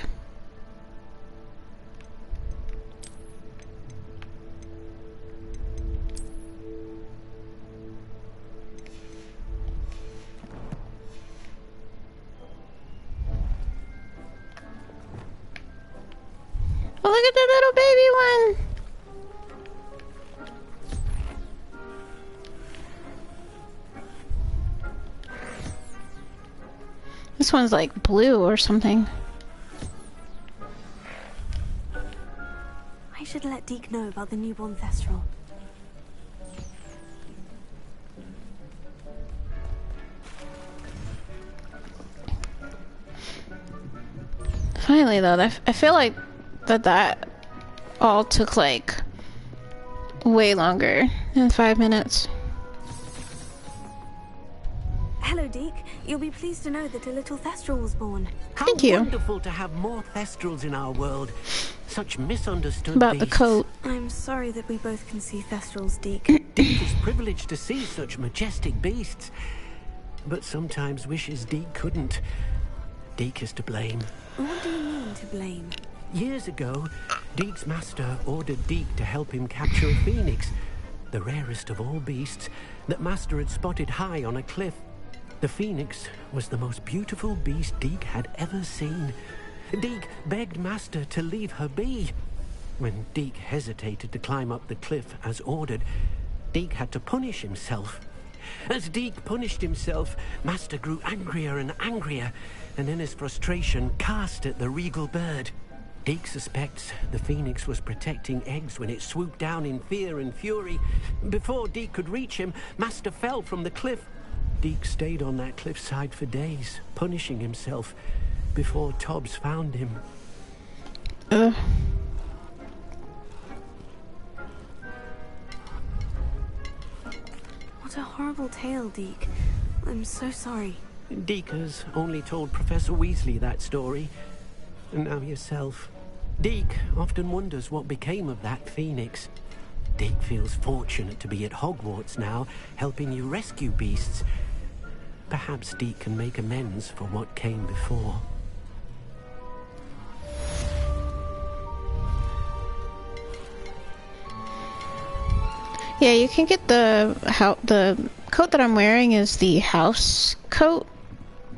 Oh, look at the little baby one. This one's like blue or something. I should let Deke know about the newborn Thestral. Finally though, I feel like that all took like way longer than 5 minutes. Hello, Deke. You'll be pleased to know that a little Thestral was born. Thank you. Wonderful to have more Thestrals in our world. Such misunderstood About the beasts. coat. I'm sorry that we both can see Thestrals, Deke. Deke is privileged to see such majestic beasts, but sometimes wishes Deke couldn't. Deke is to blame. What do you mean to blame? Years ago, Deke's master ordered Deke to help him capture a phoenix, the rarest of all beasts that master had spotted high on a cliff. The phoenix was the most beautiful beast Deke had ever seen. Deke begged master to leave her be. When Deke hesitated to climb up the cliff as ordered, Deke had to punish himself. As Deke punished himself, master grew angrier and angrier, and in his frustration cast at the regal bird. Deke suspects the phoenix was protecting eggs when it swooped down in fear and fury. Before Deke could reach him, master fell from the cliff. Deke stayed on that cliffside for days, punishing himself, before Tobbs found him. What a horrible tale, Deke. I'm so sorry. Deke has only told Professor Weasley that story, and now yourself. Deke often wonders what became of that phoenix. Deke feels fortunate to be at Hogwarts now, helping you rescue beasts. Perhaps Deke can make amends for what came before. Yeah, you can get the coat that I'm wearing is the house coat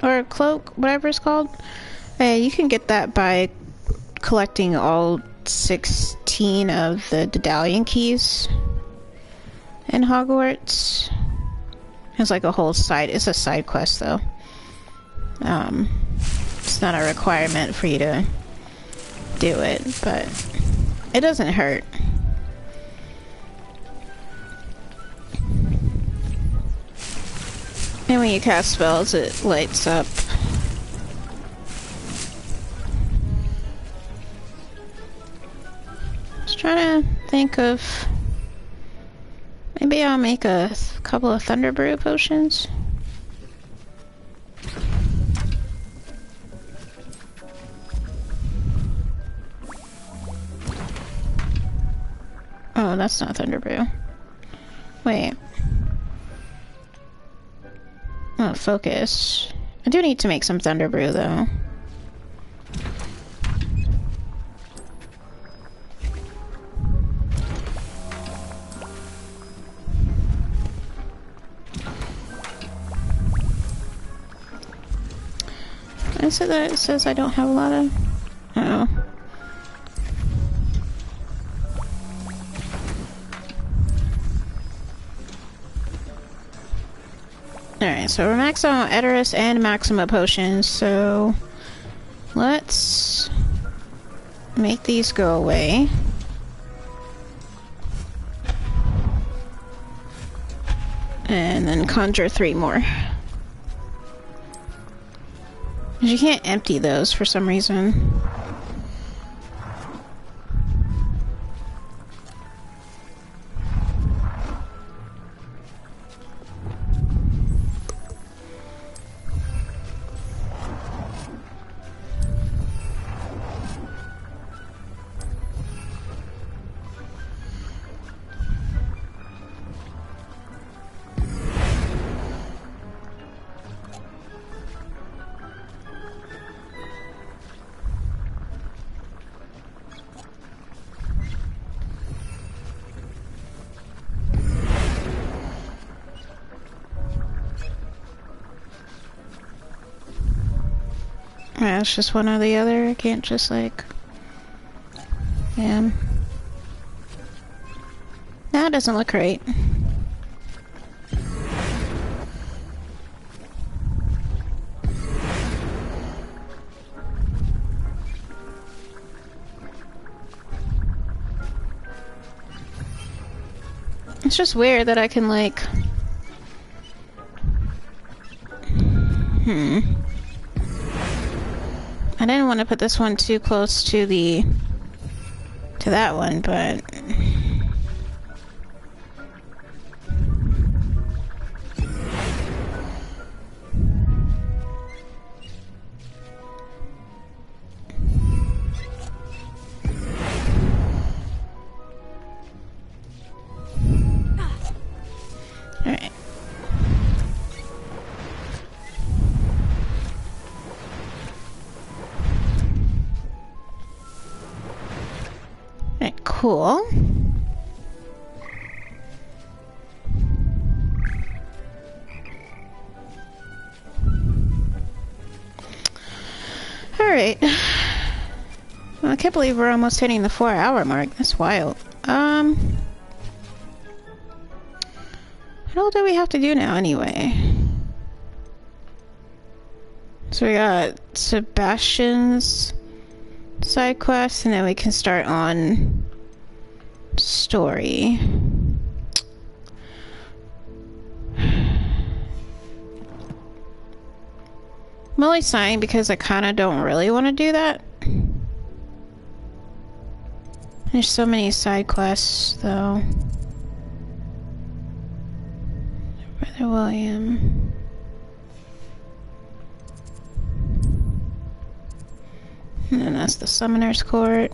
or cloak, whatever it's called. You can get that by collecting all 16 of the Daedalian keys in Hogwarts. It's like a whole side. It's a side quest though. It's not a requirement for you to do it, but it doesn't hurt. And when you cast spells, it lights up. Just trying to think of... Maybe I'll make a couple of Thunder Brew potions. Oh, that's not Thunder Brew. Wait. Oh, focus. I do need to make some Thunder Brew, though. Is it that it says I don't have a lot of... Oh. Alright, so we're maxed out on Edoras and Maxima potions, so let's make these go away. And then conjure 3 more. Because you can't empty those for some reason. Yeah, it's just one or the other. I can't just like... Damn. That doesn't look right. It's just weird that I can like... I didn't want to put this one too close to that one, but... Alright. Alright, cool. Alright. Well, I can't believe we're almost hitting the 4-hour mark. That's wild. What all do we have to do now anyway? So we got Sebastian's side quest, and then we can start on story. I'm only sighing because I kind of don't really want to do that. There's so many side quests, though. Brother William. And then that's the Summoner's Court.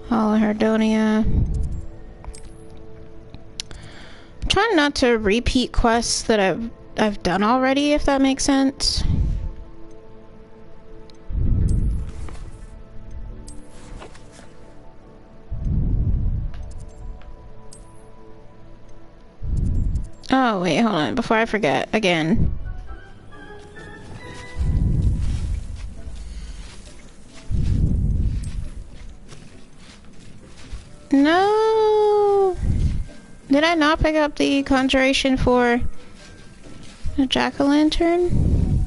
All of Hardonia. I'm trying not to repeat quests that I've done already, if that makes sense. Oh, wait, hold on. Before I forget, again. No! Did I not pick up the conjuration for a jack-o'-lantern?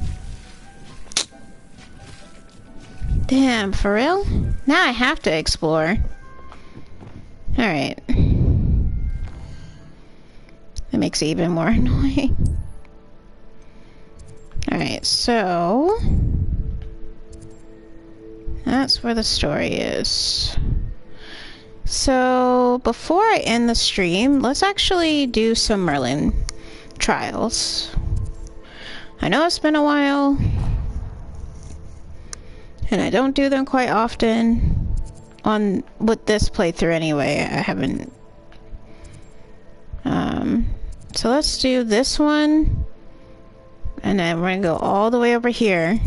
Damn, for real? Now I have to explore. Alright. That makes it even more annoying. Alright, so... that's where the story is. So, before I end the stream, let's actually do some Merlin trials. I know it's been a while, and I don't do them quite often with this playthrough anyway. I haven't. So let's do this one, and then we're gonna go all the way over here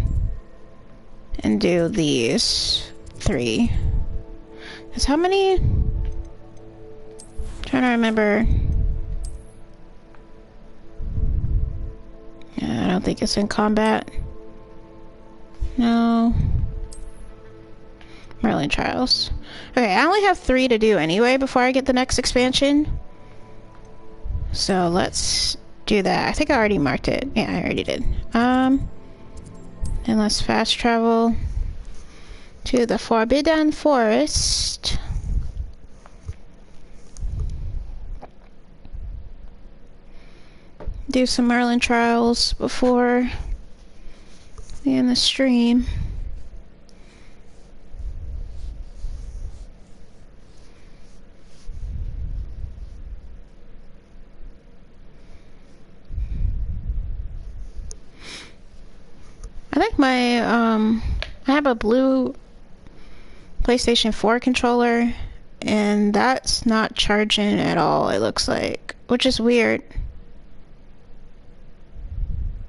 and do these 3. Cause how many? I'm trying to remember. Yeah, I don't think it's in combat. No. Merlin Trials. Okay, I only have 3 to do anyway before I get the next expansion. So let's do that. I think I already marked it. Yeah, I already did. And let's fast travel to the Forbidden Forest. Do some Merlin Trials before we end the stream. I think my, I have a blue PlayStation 4 controller, and that's not charging at all, it looks like, which is weird.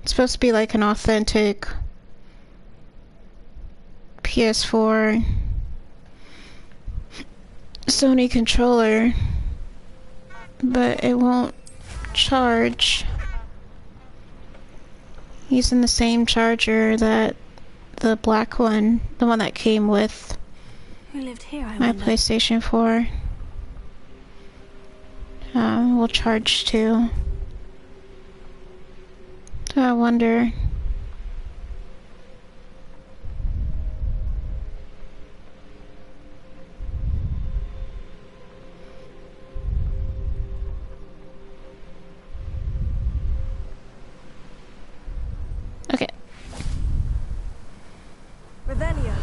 It's supposed to be like an authentic PS4 Sony controller, but it won't charge using the same charger that the black one, the one that came with Who lived here, I my wonder? PlayStation 4, will charge to. So I wonder. Okay. Revelio.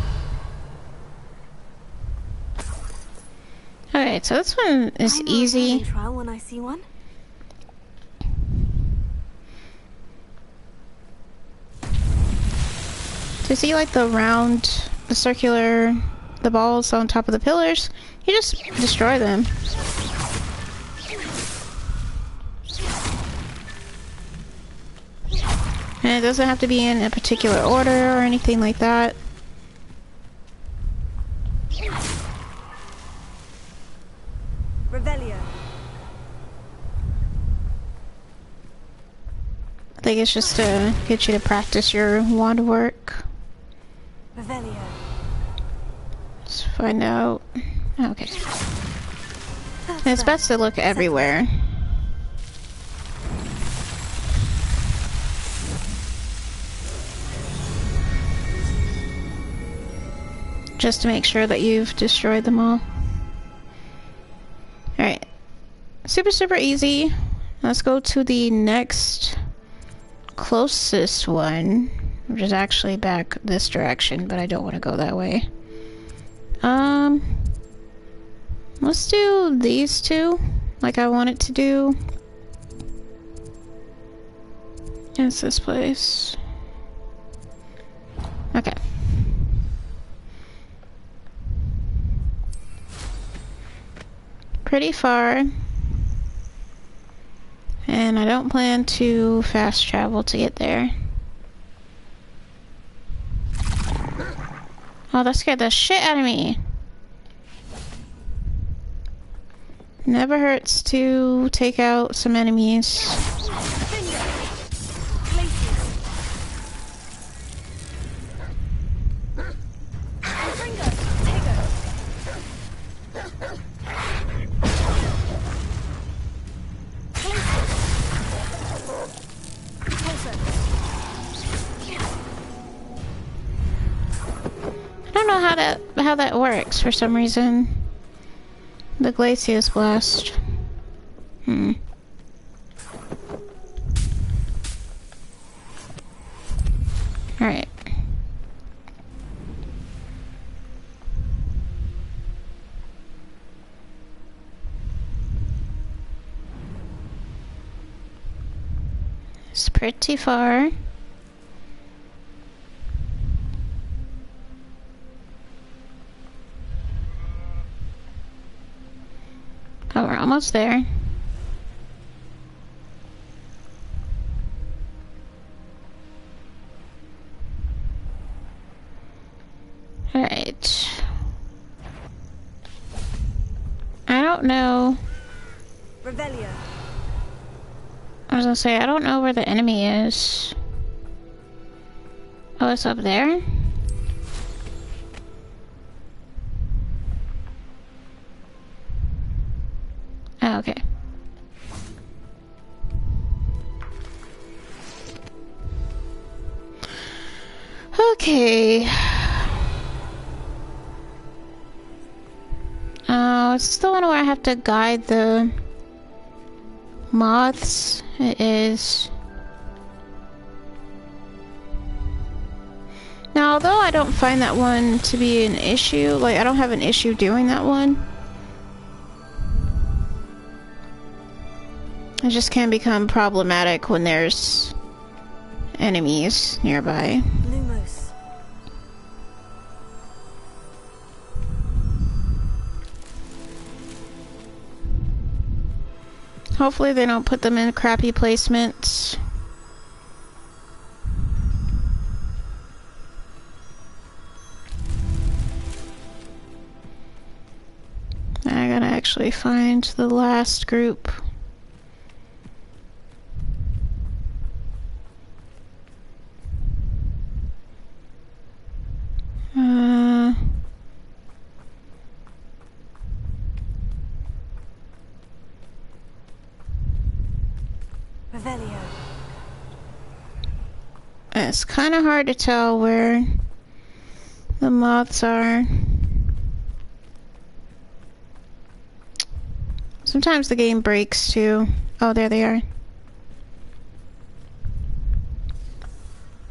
Alright, so this one is easy. Trial when I see one. To see like the round, the circular, the balls on top of the pillars, you just destroy them. And it doesn't have to be in a particular order or anything like that. Revelio. I think it's just to get you to practice your wand work. Revelio. Let's find out. Okay. And it's best to look everywhere. Just to make sure that you've destroyed them all. Alright. Super easy. Let's go to the next closest one, which is actually back this direction, but I don't want to go that way. Let's do these two, like I want it to do. It's this place. Okay. Pretty far. And I don't plan to fast travel to get there. Oh, that scared the shit out of me. Never hurts to take out some enemies. I don't know how that works for some reason. The Glacius Blast. Alright. It's pretty far. Oh, we're almost there. Alright. I don't know. Revelio. I was gonna say, I don't know where the enemy is. Oh, it's up there? Oh, okay. Okay. Oh, it's the one where I have to guide the moths. It is. Now, although I don't find that one to be an issue, like, I don't have an issue doing that one. It just can become problematic when there's enemies nearby. Lumos. Hopefully they don't put them in crappy placements. I gotta actually find the last group. Revelio. It's kind of hard to tell where the moths are. Sometimes the game breaks too. Oh, there they are.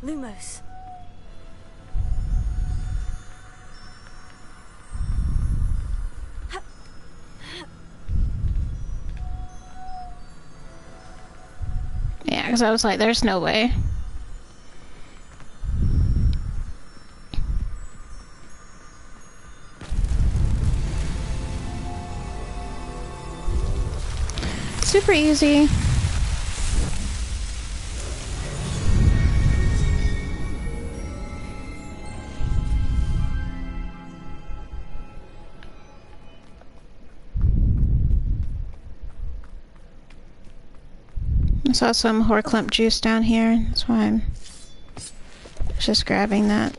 Lumos. Yeah, because I was like, there's no way. Super easy. I saw some Horklump juice down here. That's why I'm just grabbing that.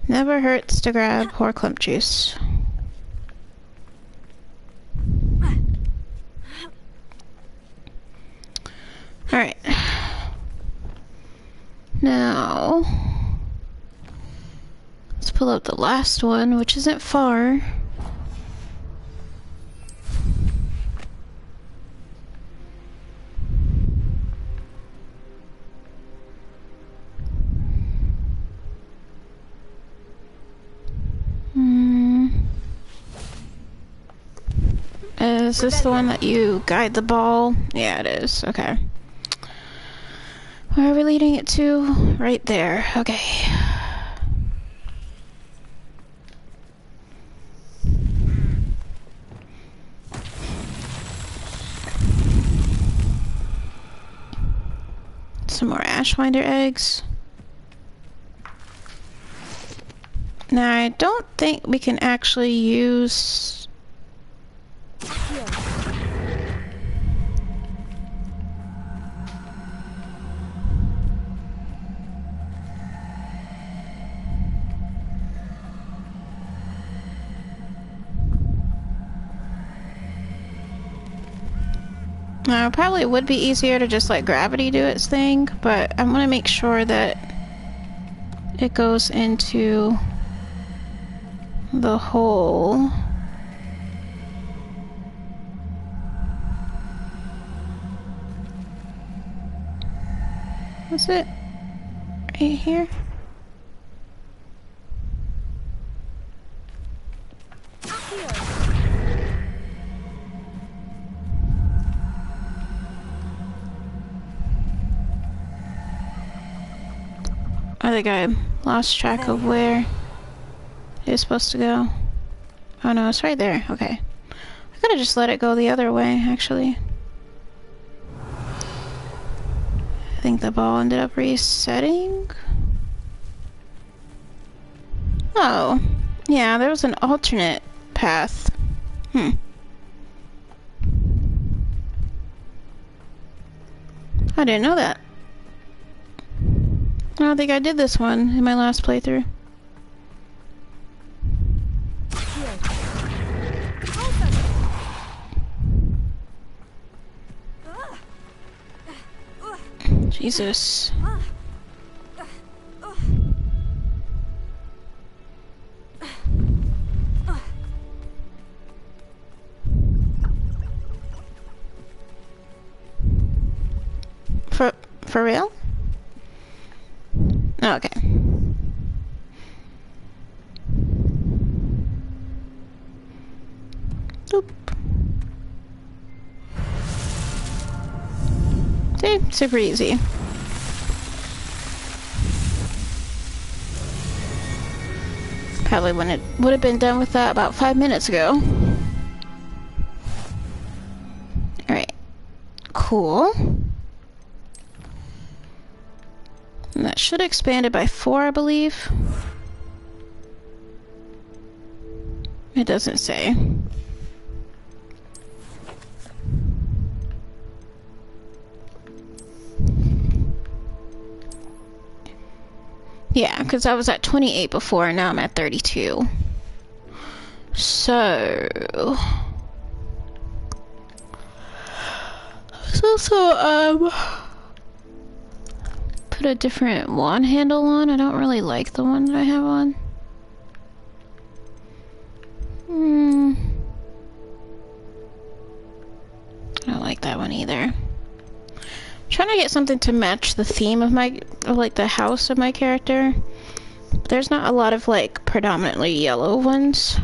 Never hurts to grab Horklump juice. Alright. Now, let's pull up the last one, which isn't far. Is this the one that you guide the ball? Yeah, it is. Okay. Where are we leading it to? Right there. Okay. Some more Ashwinder eggs. Now, I don't think we can actually use... Now, probably would be easier to just let gravity do its thing, but I want to make sure that it goes into the hole. What's it? Right here? I think I lost track of where it is supposed to go. Oh no, it's right there. Okay. I could have just let it go the other way, actually. I think the ball ended up resetting. Oh. Yeah, there was an alternate path. I didn't know that. I don't think I did this one in my last playthrough. Jesus. For real? Oh, okay. Oop. See, super easy. Probably when it would have been done with that about 5 minutes ago. Alright. Cool. And that should have expanded by 4, I believe. It doesn't say. Yeah, because I was at 28 before, and now I'm at 32. So... put a different wand handle on. I don't really like the one that I have on. I don't like that one either. Trying to get something to match the theme of my, like the house of my character. There's not a lot of like predominantly yellow ones.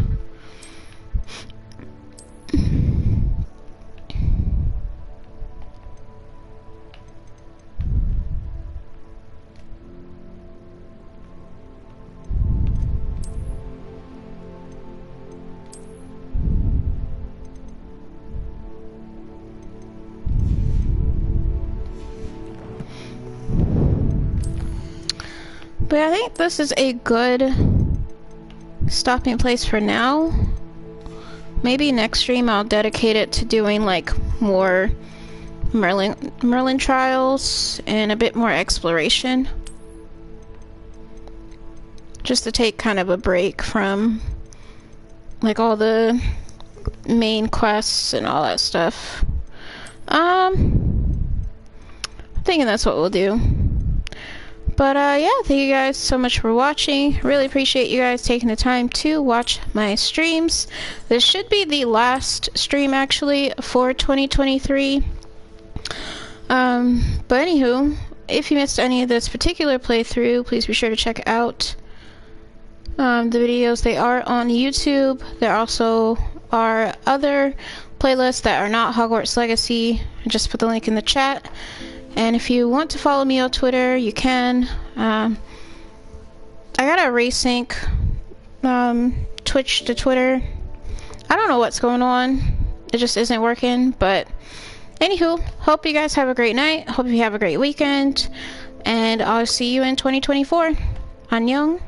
But I think this is a good stopping place for now. Maybe next stream I'll dedicate it to doing like more Merlin trials and a bit more exploration. Just to take kind of a break from like all the main quests and all that stuff. I'm thinking that's what we'll do. But yeah, thank you guys so much for watching. Really appreciate you guys taking the time to watch my streams. This should be the last stream actually for 2023. But anywho, if you missed any of this particular playthrough, please be sure to check out the videos. They are on YouTube. There also are other playlists that are not Hogwarts Legacy. I just put the link in the chat. And if you want to follow me on Twitter, you can. I gotta resync Twitch to Twitter. I don't know what's going on. It just isn't working. But anywho, hope you guys have a great night. Hope you have a great weekend. And I'll see you in 2024. Annyeong.